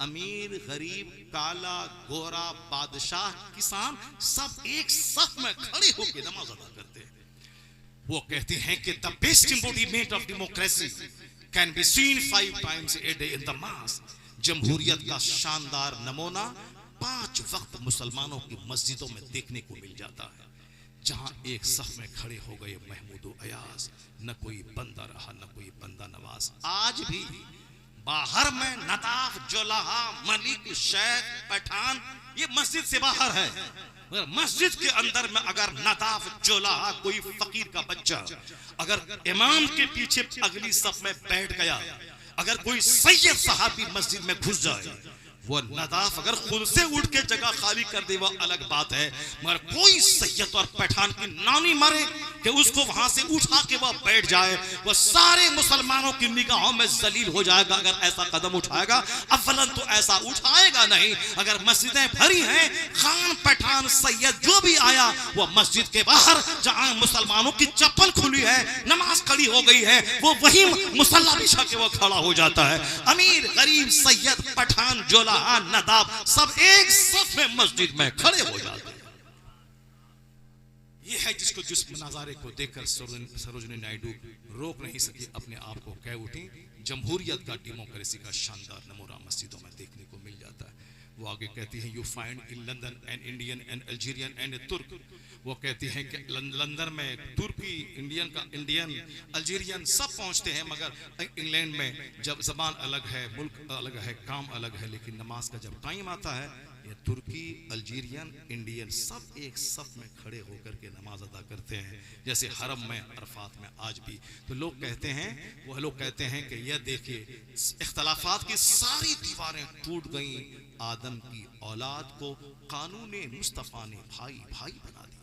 अमीर, गरीब, काला, गोरा, बादशाह, किसान, सब एक सफ में खड़े होकर नमाज अदा करते हैं। वो कहती हैं कि the best embodiment of democracy can be seen 5 times a day in the mass. जमहूरियत का शानदार नमूना 5 वक्त मुसलमानों की मस्जिदों में देखने को मिल जाता है, जहां एक सफ में खड़े हो गए महमूद अयाज, न कोई बंदा रहा न कोई बंदा नवाज। आज भी बाहर में नदाफ, जोलाहा, मलिक, शेख, पठान, ये मस्जिद से बाहर है, मगर मस्जिद के अंदर में अगर नदाफ, जोलाहा, कोई फकीर का बच्चा अगर इमाम के पीछे अगली सफ में बैठ गया, अगर कोई सैयद साहबी मस्जिद में घुस जाए, वो नदाफ अगर खुद से उठ के जगह खाली कर दे वो अलग बात है, मगर कोई सैयद और पठान की नानी मरे कि उसको वहां से उठा के वह बैठ जाए, वो सारे मुसलमानों की निगाहों में जलील हो जाएगा। अगर ऐसा कदम उठाएगा, अव्वलन तो ऐसा उठाएगा नहीं। अगर मस्जिदें भरी हैं, खान, पठान, सैयद जो भी आया, वो मस्जिद के बाहर जहां मुसलमानों की चप्पल खुली है, नमाज खड़ी हो गई है, वो वही मुसल्ला बिछा के वो खड़ा हो जाता है। अमीर, गरीब, सैयद, पठान, जोला, नदाब, सब एक सफ में मस्जिद में खड़े हो जाते हैं। ये है जिसको, जिस नजारे को देखकर सरोजनी नायडू रोक नहीं सकी, अपने आप को कह उठी। जमहूरियत का, डेमोक्रेसी का शानदार नमूना मस्जिदों में देखने को मिल जाता है। वो आगे कहती है, you find in London an Indian and Algerian and तुर्क। वो कहती हैं कि लंदन में तुर्की, इंडियन, अल्जीरियन सब पहुंचते हैं, मगर इंग्लैंड में जब जबान अलग है, मुल्क अलग है, काम अलग है, लेकिन नमाज का जब टाइम आता है, ये तुर्की, अल्जीरियन, इंडियन सब एक सफ में खड़े होकर के नमाज अदा करते हैं, जैसे हरम में, अरफात में आज भी। तो लोग कहते हैं, वह लोग कहते हैं कि यह देखिए, इख्तलाफात की सारी दीवारें टूट गई, आदम की औलाद को कानून मुस्तफा ने भाई भाई बना दिया।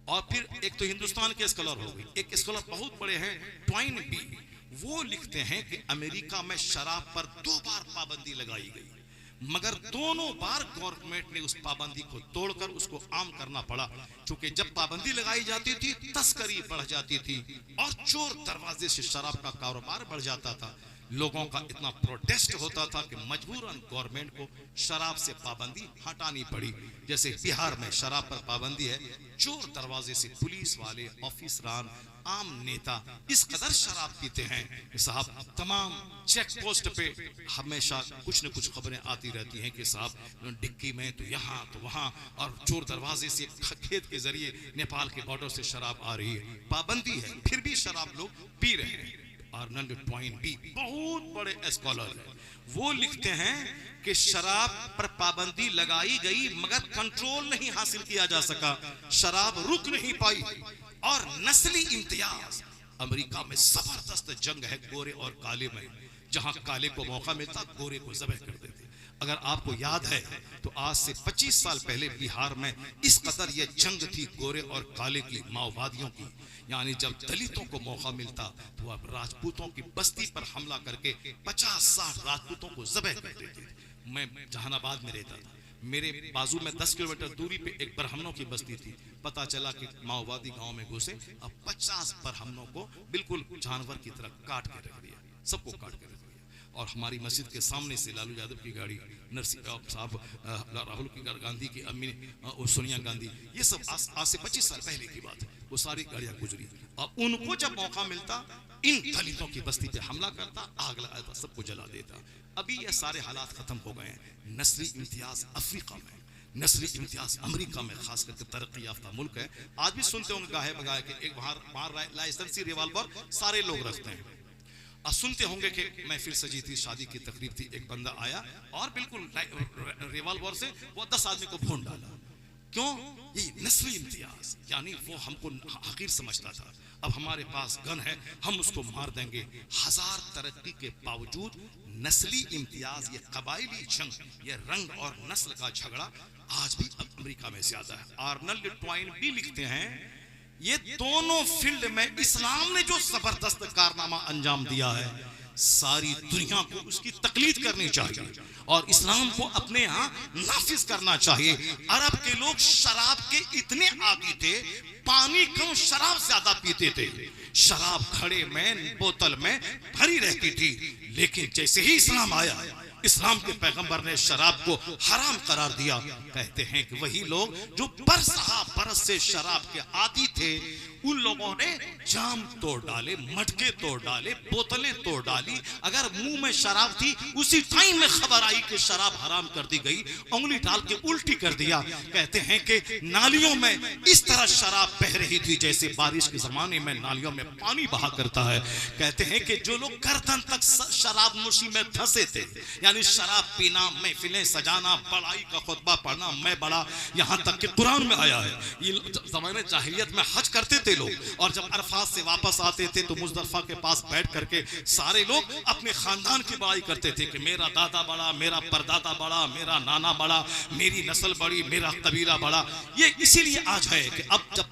और फिर एक तो हिंदुस्तान के स्कॉलर हो गई, एक स्कॉलर बहुत बड़े हैं, ट्वाइन बी, वो लिखते हैं कि अमेरिका में शराब पर 2 बार पाबंदी लगाई गई, मगर दोनों बार गवर्नमेंट ने उस पाबंदी को तोड़कर उसको आम करना पड़ा, क्योंकि जब पाबंदी लगाई जाती थी तस्करी बढ़ जाती थी और चोर दरवाजे से शराब का कारोबार बढ़ जाता था। लोगों का इतना प्रोटेस्ट होता था कि मजबूरन गवर्नमेंट को शराब से पाबंदी हटानी पड़ी। जैसे बिहार में शराब पर पाबंदी है, चोर दरवाजे से पुलिस वाले, ऑफिसरान, आम नेता इस कदर शराब पीते हैं कि साहब तमाम चेक पोस्ट पे हमेशा कुछ न कुछ खबरें आती रहती हैं कि साहब डिक्की में तो यहाँ तो वहाँ, और चोर दरवाजे से खेत के जरिए नेपाल के बॉर्डर से शराब आ रही है। पाबंदी है, फिर भी शराब लोग पी रहे हैं। आर्नल्ड ट्वाइन बहुत बड़े स्कॉलर हैं, वो लिखते हैं कि शराब पर पाबंदी लगाई गई मगर कंट्रोल नहीं हासिल किया जा सका, शराब रुक नहीं पाई और नस्ली इम्तियाज। अमेरिका में जबरदस्त जंग है गोरे और काले में, जहां काले को मौका मिलता गोरे को ज़बह कर देते। अगर आपको याद है तो आज से 25 साल पहले बिहार में इस कदर ये जंग थी गोरे और काले की, माओवादियों की। यानी जब दलितों को मौका मिलता तो अब राजपूतों की बस्ती पर हमला करके 50-60 राजपूतों को ज़बह कर देते थे। मैं जहानाबाद में रहता था, मेरे बाजू में 10 किलोमीटर दूरी पे एक ब्राह्मणों की बस्ती थी। पता चला कि माओवादी गांव में घुसे, अब 50 ब्राह्मणों को बिल्कुल जानवर की तरह काट के रख दिया, सबको काट के रख दिया। और हमारी मस्जिद के सामने से लालू यादव की गाड़ी, नरसिंह साहब, राहुल की गांधी की अम्मी और सोनिया गांधी, ये सब आज से 25 साल पहले की बात है, वो सारी गाड़ियां गुजरी। और उनको जब मौका मिलता इन दलितों की बस्ती पे हमला करता, आग लगाता, सबको जला देता। अभी ये सारे हालात खत्म हो गए हैं। नस्ली इम्तियाज अफ्रीका में, नस्ली इम्तियाज अमेरिका में, खास करके तरक्की याफ्ता मुल्क है। आज भी सुनते होंगे गाहे बगाए के एक बाहर लाइसेंसी रिवॉल्वर सारे लोग रखते हैं। और सुनते होंगे कि महफिल सजी थी, शादी की तकरीब थी, एक बंदा आया और बिल्कुल रिवॉल्वर से वो 10 आदमी को भून डाला। क्यों? ये नस्ली इम्तियाज, यानी वो हमको हकीर समझता था। अब हमारे पास गन है, हम उसको मार देंगे। हजार तरक्की के बावजूद नस्ली इम्तियाज, ये कबायली जंग, ये रंग और नस्ल का झगड़ा आज भी अमेरिका में ज्यादा है। आर्नल्ड ट्वाइन भी लिखते हैं, ये दोनों फील्ड में इस्लाम ने जो जबरदस्त कारनामा अंजाम दिया है, सारी दुनिया को उसकी तकलीद करनी चाहिए और इस्लाम को अपने यहाँ नाफिज करना चाहिए। अरब के लोग शराब के इतने आदी थे, पानी कम शराब ज्यादा पीते थे। शराब घड़े में, बोतल में भरी रहती थी, लेकिन जैसे ही इस्लाम आया, इस्लाम के पैगंबर ने शराब को हराम करार दिया। कहते हैं कि वही लोग जो बरस से शराब के आदी थे, उन लोगों ने जाम तोड़ डाले, मटके तोड़ डाले, बोतलें तोड़ डाली। अगर मुंह में शराब थी, उसी टाइम में खबर आई कि शराब हराम कर दी गई, उंगली डाल के उल्टी कर दिया। कहते हैं कि नालियों में इस तरह शराब बह रही थी जैसे बारिश के जमाने में नालियों में पानी बहा करता है। कहते हैं कि जो लोग गर्दन तक शराब नोशी में धंसे थे, यानी शराब पीना, महफिलें सजाना, बड़ाई का खुतबा पढ़ना, मैं बड़ा, यहाँ तक कि कुरान में आया है। ये ज़माने जाहिलियत में हज करते थे लोग, और जब अरफात से वापस आते थे तो मुजदलिफा के पास बैठ करके सारे लोग अपने खानदान की बड़ाई करते थे कि मेरा दादा बड़ा, मेरा परदादा बड़ा, मेरा नाना बड़ा, मेरी नस्ल बड़ी, मेरा कबीला बड़ा। ये इसीलिए आज है कि अब जब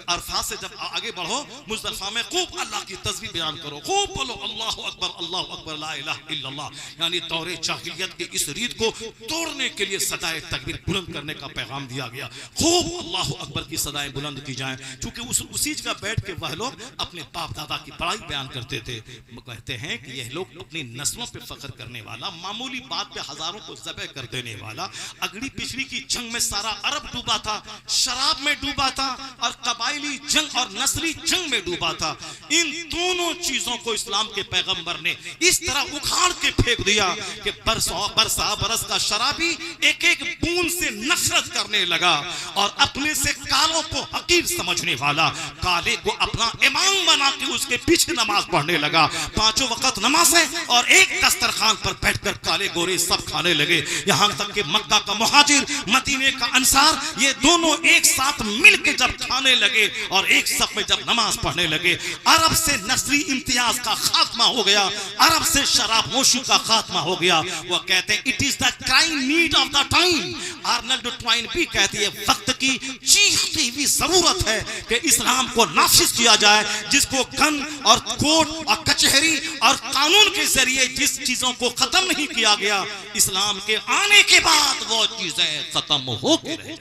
अरफात से जब आगे बढ़ो, मुजदलिफा में खूब अल्लाह की तस्बीह बयान करो, खूब बोलो अल्लाहु अकबर ला इलाहा इल्लल्लाह। यानी दौरे जाहिलियत के इस रीत को तोड़ने के लिए सदाए तकबीर बुलंद करने का पैगाम दिया गया। खूब अल्लाहु अकबर की सदाएं बुलंद की जाएं, क्योंकि उसी जगह बैठ के वह लोग अपने बाप दादा की बड़ाई बयान करते थे। कहते हैं कि यह लोग अपनी नस्लों पे फख्र करने वाला, मामूली बात पे हजारों को ज़बह कर देने वाला, अगड़ी पिछड़ी की जंग में सारा अरब डूबा था, शराब में डूबा था, और कबायली जंग और नस्ली जंग में डूबा था। इन दोनों चीजों को इस्लाम के पैगंबर ने इस तरह उखाड़ के फेंक दिया कि बरस का शराबी एक एक बूंद से नफरत करने लगा, और अपने से कालों को हकीर समझने वाला काले को अपना इमाम बना के उसके पीछे नमाज पढ़ने लगा। 5 वक्त नमाज है और एक दस्तरखान पर बैठकर काले गोरे सब खाने लगे। यहाँ तक कि मक्का का मुहाजिर, मदीने का अंसार, ये दोनों एक साथ मिलकर जब खाने लगे और एक साथ में जब नमाज पढ़ने लगे, अरब से नस्ली इम्तियाज का खात्मा हो गया, अरब से शराबनोशी का खात्मा हो गया। वो कहते हैं it is the crime need of the time. Arnold twine भी कहती है वक्त की चीखती हुई जरूरत है कि इस्लाम को नाफिज किया जाए, जिसको गन और कोर्ट और कचहरी और कानून के जरिए जिस चीजों को खत्म नहीं किया गया, इस्लाम के आने के बाद वो चीजें खत्म हो गई।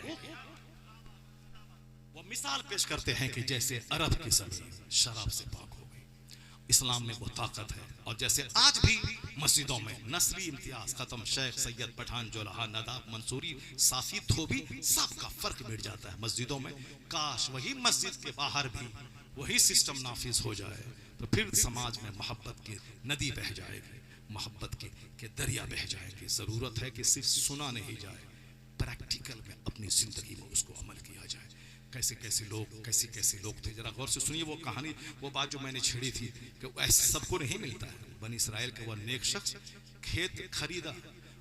वो मिसाल पेश करते हैं कि जैसे अरब की जमीन शराब से पाक हो गई, इस्लाम में वो ताकत है। और जैसे आज भी मस्जिदों में नस्ली इम्तियाज खत्म, शेख, सैयद, पठान, जोलहा, नदाब, मंसूरी, साफी, धोबी, सबका फर्क मिट जाता है मस्जिदों में। काश वही मस्जिद के बाहर भी वही सिस्टम नाफिज हो जाए, तो फिर समाज में मोहब्बत की नदी बह जाएगी, मोहब्बत के दरिया बह जाएंगे। जरूरत है कि सिर्फ सुना नहीं जाए, प्रैक्टिकल में अपनी जिंदगी में उसको अमल किया जाए। कैसे कैसे लोग, कैसे कैसे लोग थे। जरा गौर से सुनिए वो कहानी, वो बात जो मैंने छेड़ी थी कि ऐसे सबको नहीं मिलता है। बनी इसराइल का वह नेक शख्स खेत खरीदा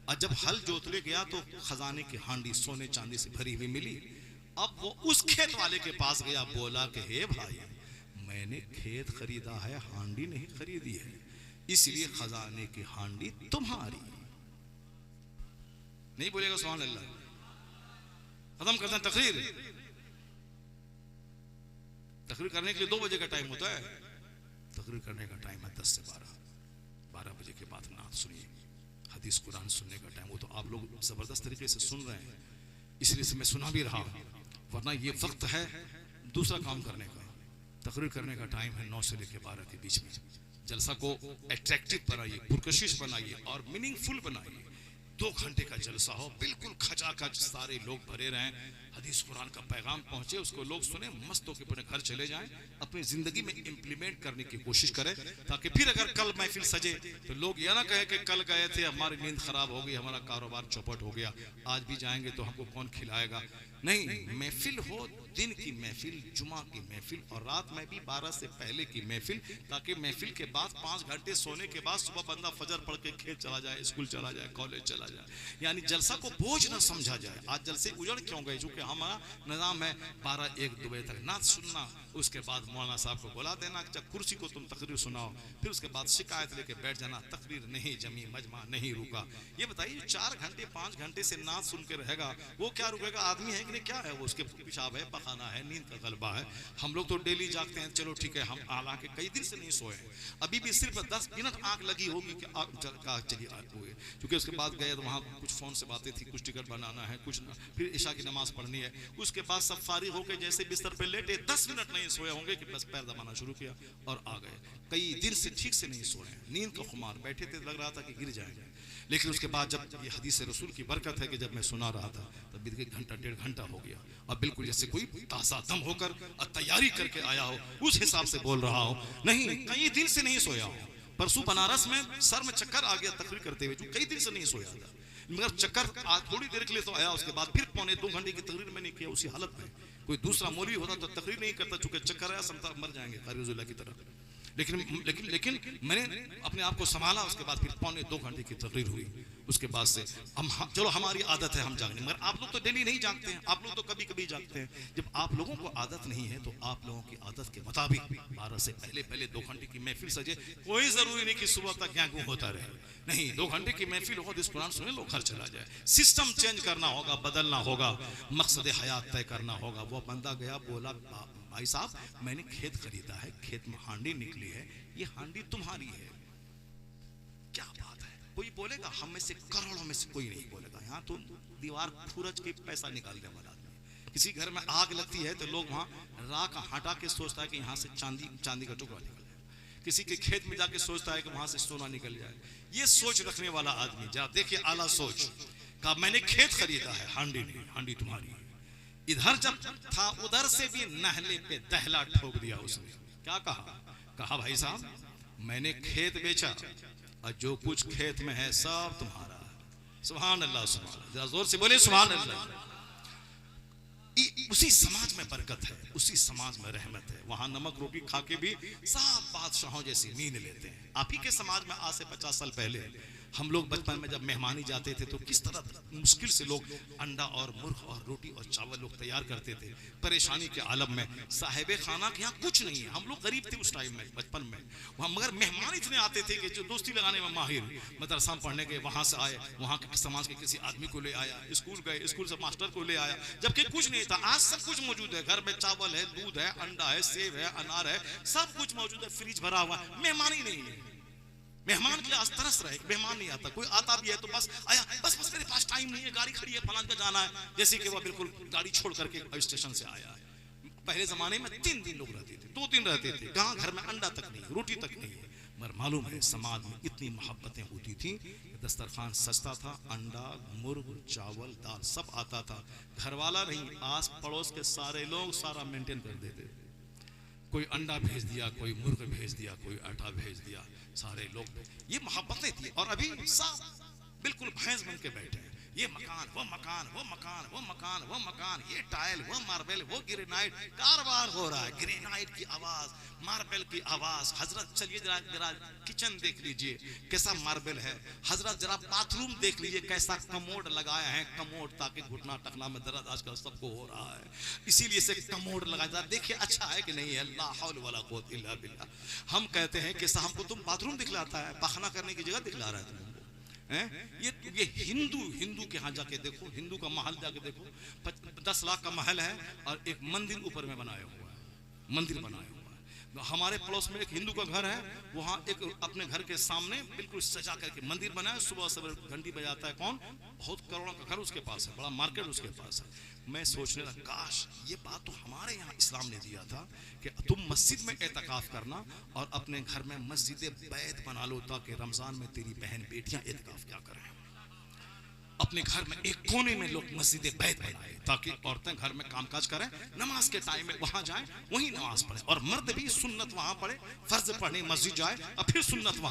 और जब हल जोतने गया तो खजाने की हांडी सोने चांदी से भरी हुई मिली। अब वो उस खेत वाले के पास गया, बोला कि हे भाई, मैंने खेत खरीदा है, हांडी नहीं खरीदी है, इसलिए खजाने की हांडी तुम्हारी। नहीं बोलेगा सुभान अल्लाह। खत्म करते हैं तकरीर। तकरीर करने के लिए 2 बजे का टाइम होता है, तकरीर करने का टाइम है 10 से 12 बजे के बाद नात सुनिए, हदीस कुरान सुनने का टाइम। वो तो आप लोग जबरदस्त तरीके से सुन रहे हैं, इसलिए से मैं सुना भी रहा हूं, वरना ये वक्त है दूसरा काम करने का। तकरीर करने का टाइम है 9 से लेकर 12 के बीच में। जलसा को अट्रैक्टिव बनाइए, पुरकशिश बनाइए और मीनिंगफुल बनाइए। 2 घंटे का जलसा हो, बिल्कुल खचाखच, सारे लोग भरे रहें, हदीस कुरान का पैगाम पहुंचे, उसको लोग सुने, मस्त होकर अपने घर चले जाएं, अपनी जिंदगी में इंप्लीमेंट करने की कोशिश करें, ताकि फिर अगर कल महफिल सजे तो लोग यह ना कहे कि कल गए थे, हमारी नींद खराब हो गई, हमारा कारोबार चौपट हो गया, आज भी जाएंगे तो हमको कौन खिलाएगा। नहीं, महफिल हो, दिन की महफिल, जुमा की महफिल, और रात में भी 12 से पहले की महफिल, ताकि महफिल के बाद 5 घंटे सोने के बाद सुबह बंदा फजर पढ़ के खेत चला जाए, स्कूल चला जाए, कॉलेज चला जाए। यानी जलसा को बोझ न समझा जाए। आज जलसे उजड़ क्यों गए? क्योंकि हमारा निज़ाम है 12-1-2 बजे तक नात सुनना, उसके बाद मौलाना साहब को बुला देना, जब कुर्सी को तुम तकरीर सुनाओ, फिर उसके बाद शिकायत लेके बैठ जाना, तकरीर नहीं जमी, मजमा नहीं रुका। ये बताइए 4 घंटे 5 घंटे से नात सुन के रहेगा, वो क्या रुकेगा? आदमी है कि नहीं, क्या है वो? उसके पेशाब है, पखाना है, नींद का गलबा है। हम लोग तो डेली जागते हैं, चलो ठीक है, हम हालांकि कई दिन से नहीं सोए हैं, अभी भी सिर्फ 10 मिनट आंख लगी होगी कि चलिए हुए, क्योंकि उसके बाद गए तो वहाँ कुछ फोन से बातें थी, कुछ टिकट बनाना है, कुछ फिर इशा की नमाज पढ़नी है, उसके बाद सब फारिग होकर जैसे बिस्तर पे लेटे 10 मिनट नहीं सोए होंगे कि बस पैर दबाना शुरू किया और आ गए। कई दिन से ठीक से नहीं सोए, नींद का खुमार, बैठे थे लग रहा था कि गिर जाएंगे। लेकिन उसके बाद जब ये हदीस रसूल की बरकत है कि जब मैं सुना रहा था तब बीत के घंटा 1.5 घंटा हो गया, अब बिल्कुल जैसे कोई ताज़ा दम होकर तैयारी करके आया हो, उस हिसाब से बोल रहा हो। नहीं, कई दिन से नहीं सोया हो। परसों बनारस में सर में चक्कर आ गया तकरीर करते हुए, जो कई दिन से नहीं सोया था, मगर चक्कर आज थोड़ी देर के लिए तो आया, उसके बाद फिर 1.25-2 घंटे की तकरीर मैंने किया उसी हालत में। कोई दूसरा मौलवी होता तो तकरीर नहीं करता, चूंकि चक्कर आया, समता मर जाएंगे कारिजुल्लाह की तरह। लेकिन मैंने अपने आप को संभाला, उसके बाद फिर 1.25-2 घंटे की तकरीर हुई। उसके बाद से हम चलो हमारी आदत है हम जागने, मगर आप लोग तो डेली नहीं जागते हैं, आप लोग तो कभी कभी जागते हैं। जब आप लोगों को आदत नहीं है तो आप लोगों की आदत के मुताबिक 12 से पहले 2 घंटे की महफिल सजे। कोई जरूरी नहीं कि सुबह तक क्या होता रहे, नहीं, 2 घंटे की महफिल हो, इस कुरान सुने, लोग घर चला जाए। सिस्टम चेंज करना होगा, बदलना होगा, मकसद हयात तय करना होगा। वो बंदा गया, बोला भाई साहब मैंने खेत खरीदा है, खेत में हांडी निकली है, ये हांडी तुम्हारी है। क्या बात है? कोई बोलेगा? हम में से करोड़ों में से कोई नहीं बोलेगा। यहाँ तो दीवार फूरज के पैसा निकालने वाला आदमी। किसी घर में आग लगती है तो लोग वहाँ राख हटा के सोचता है कि यहाँ से चांदी का टुकड़ा निकल जाए। किसी के खेत में जाके सोचता है कि वहां से सोना निकल जाए। ये सोच रखने वाला आदमी, जरा देखिए आला सोच का, मैंने खेत खरीदा है, हांडी नहीं, हांडी तुम्हारी है। इधर जब था उधर से भी नहले पे दहला ठोक दिया उसने। क्या कहा भाई साहब मैंने खेत बेचा और जो कुछ खेत में है सब तुम्हारा। सुभान अल्लाह, सुभान अल्लाह, जरा जोर से बोले सुभान अल्लाह। उसी समाज में बरकत है, उसी समाज में रहमत है। वहां नमक रोटी खा के भी सब बादशाहों जैसी नींद लेते हैं। आप ही के समाज में आज से 50 साल पहले हम लोग बचपन में जब मेहमानी जाते थे तो किस तरह मुश्किल से लोग अंडा और मुर्ग और रोटी और चावल लोग तैयार करते थे, परेशानी के आलम में। साहिबे खाना के यहाँ कुछ नहीं है, हम लोग गरीब थे उस टाइम में बचपन में। वहाँ मगर मेहमान इतने आते थे कि जो दोस्ती लगाने में माहिर, मदरसा पढ़ने के वहाँ से आए, वहाँ के समाज के किसी आदमी को ले आया, स्कूल गए, स्कूल से मास्टर को ले आया, जबकि कुछ नहीं था। आज सब कुछ मौजूद है, घर में चावल है, दूध है, अंडा है, सेब है, अनार है, सब कुछ मौजूद है, फ्रिज भरा हुआ। मेहमान ही नहीं है। मेहमान के लिए आज तरस रहे, मेहमान नहीं आता। कोई आता भी है तो बस आया, बस मेरे पास टाइम नहीं है, गाड़ी खड़ी है, फलान का जाना है, जैसे कि वो बिल्कुल गाड़ी छोड़ करके स्टेशन से आया है। पहले जमाने में 3 दिन लोग रहते थे, 2 दिन रहते थे, कहाँ घर में अंडा तक नहीं, रोटी तक नहीं है। मगर मालूम है समाज में इतनी मोहब्बतें होती थी, दस्तरखान सस्ता था, अंडा, मुर्ग, चावल, दाल सब आता था। घर वाला नहीं, आस पड़ोस के सारे लोग सारा मेंटेन कर देते। कोई अंडा भेज दिया, कोई मुर्ग भेज दिया, कोई आटा भेज दिया, सारे लोग। ये मोहब्बतें थी। और अभी सब बिल्कुल भैंस बन के बैठे हैं। ये मकान, वो मकान, वो मकान, वो मकान, वो मकान, ये टाइल, वो मार्बल, वो ग्रेनाइट, कारवार हो रहा है। ग्रेनाइट की आवाज, मार्बल की आवाज। हजरत चलिए जरा जरा किचन देख लीजिए कैसा मार्बल है। हजरत जरा बाथरूम देख लीजिए कैसा कमोड लगाया है। कमोड, ताकि घुटना टखना में दर्द आजकल सबको हो रहा है, इसीलिए से कमोड लगाया। देखिए अच्छा है कि नहीं है। ला हौल वला कुव्वत इल्ला बिल्लाह। हम कहते हैं कि साहब को तुम बाथरूम दिखलाता है, पाखना करने की जगह दिखला रहा है तुमको। ये हिंदू के यहाँ जाके देखो, हिंदू का महल जाके देखो, 10 लाख का महल है और एक मंदिर ऊपर में बनाया हुआ है, मंदिर बनाया हुआ है। हमारे पड़ोस में एक हिंदू का घर है, वहाँ एक अपने घर के सामने बिल्कुल सजा करके मंदिर बनाया। सुबह सुबह घंटी बजाता है कौन, बहुत करोड़ों का घर उसके पास है, बड़ा मार्केट उसके पास है। मैं सोचने लगा काश ये बात तो हमारे यहाँ इस्लाम ने दिया था कि तुम मस्जिद में एतकाफ करना और अपने घर में मस्जिद बैत बना लो, ताकि रमजान में तेरी बहन बेटियां एतकाफ क्या करें। अपने घर में एक कोने में लोग मस्जिद बैत बनाए, ताकि औरतें घर में कामकाज करें, नमाज के टाइम में वहां जाएं, वहीं नमाज पढ़े, और मर्द भी सुन्नत वहां पढ़े, फर्ज पढ़ने मस्जिद जाए और फिर सुन्नत वहां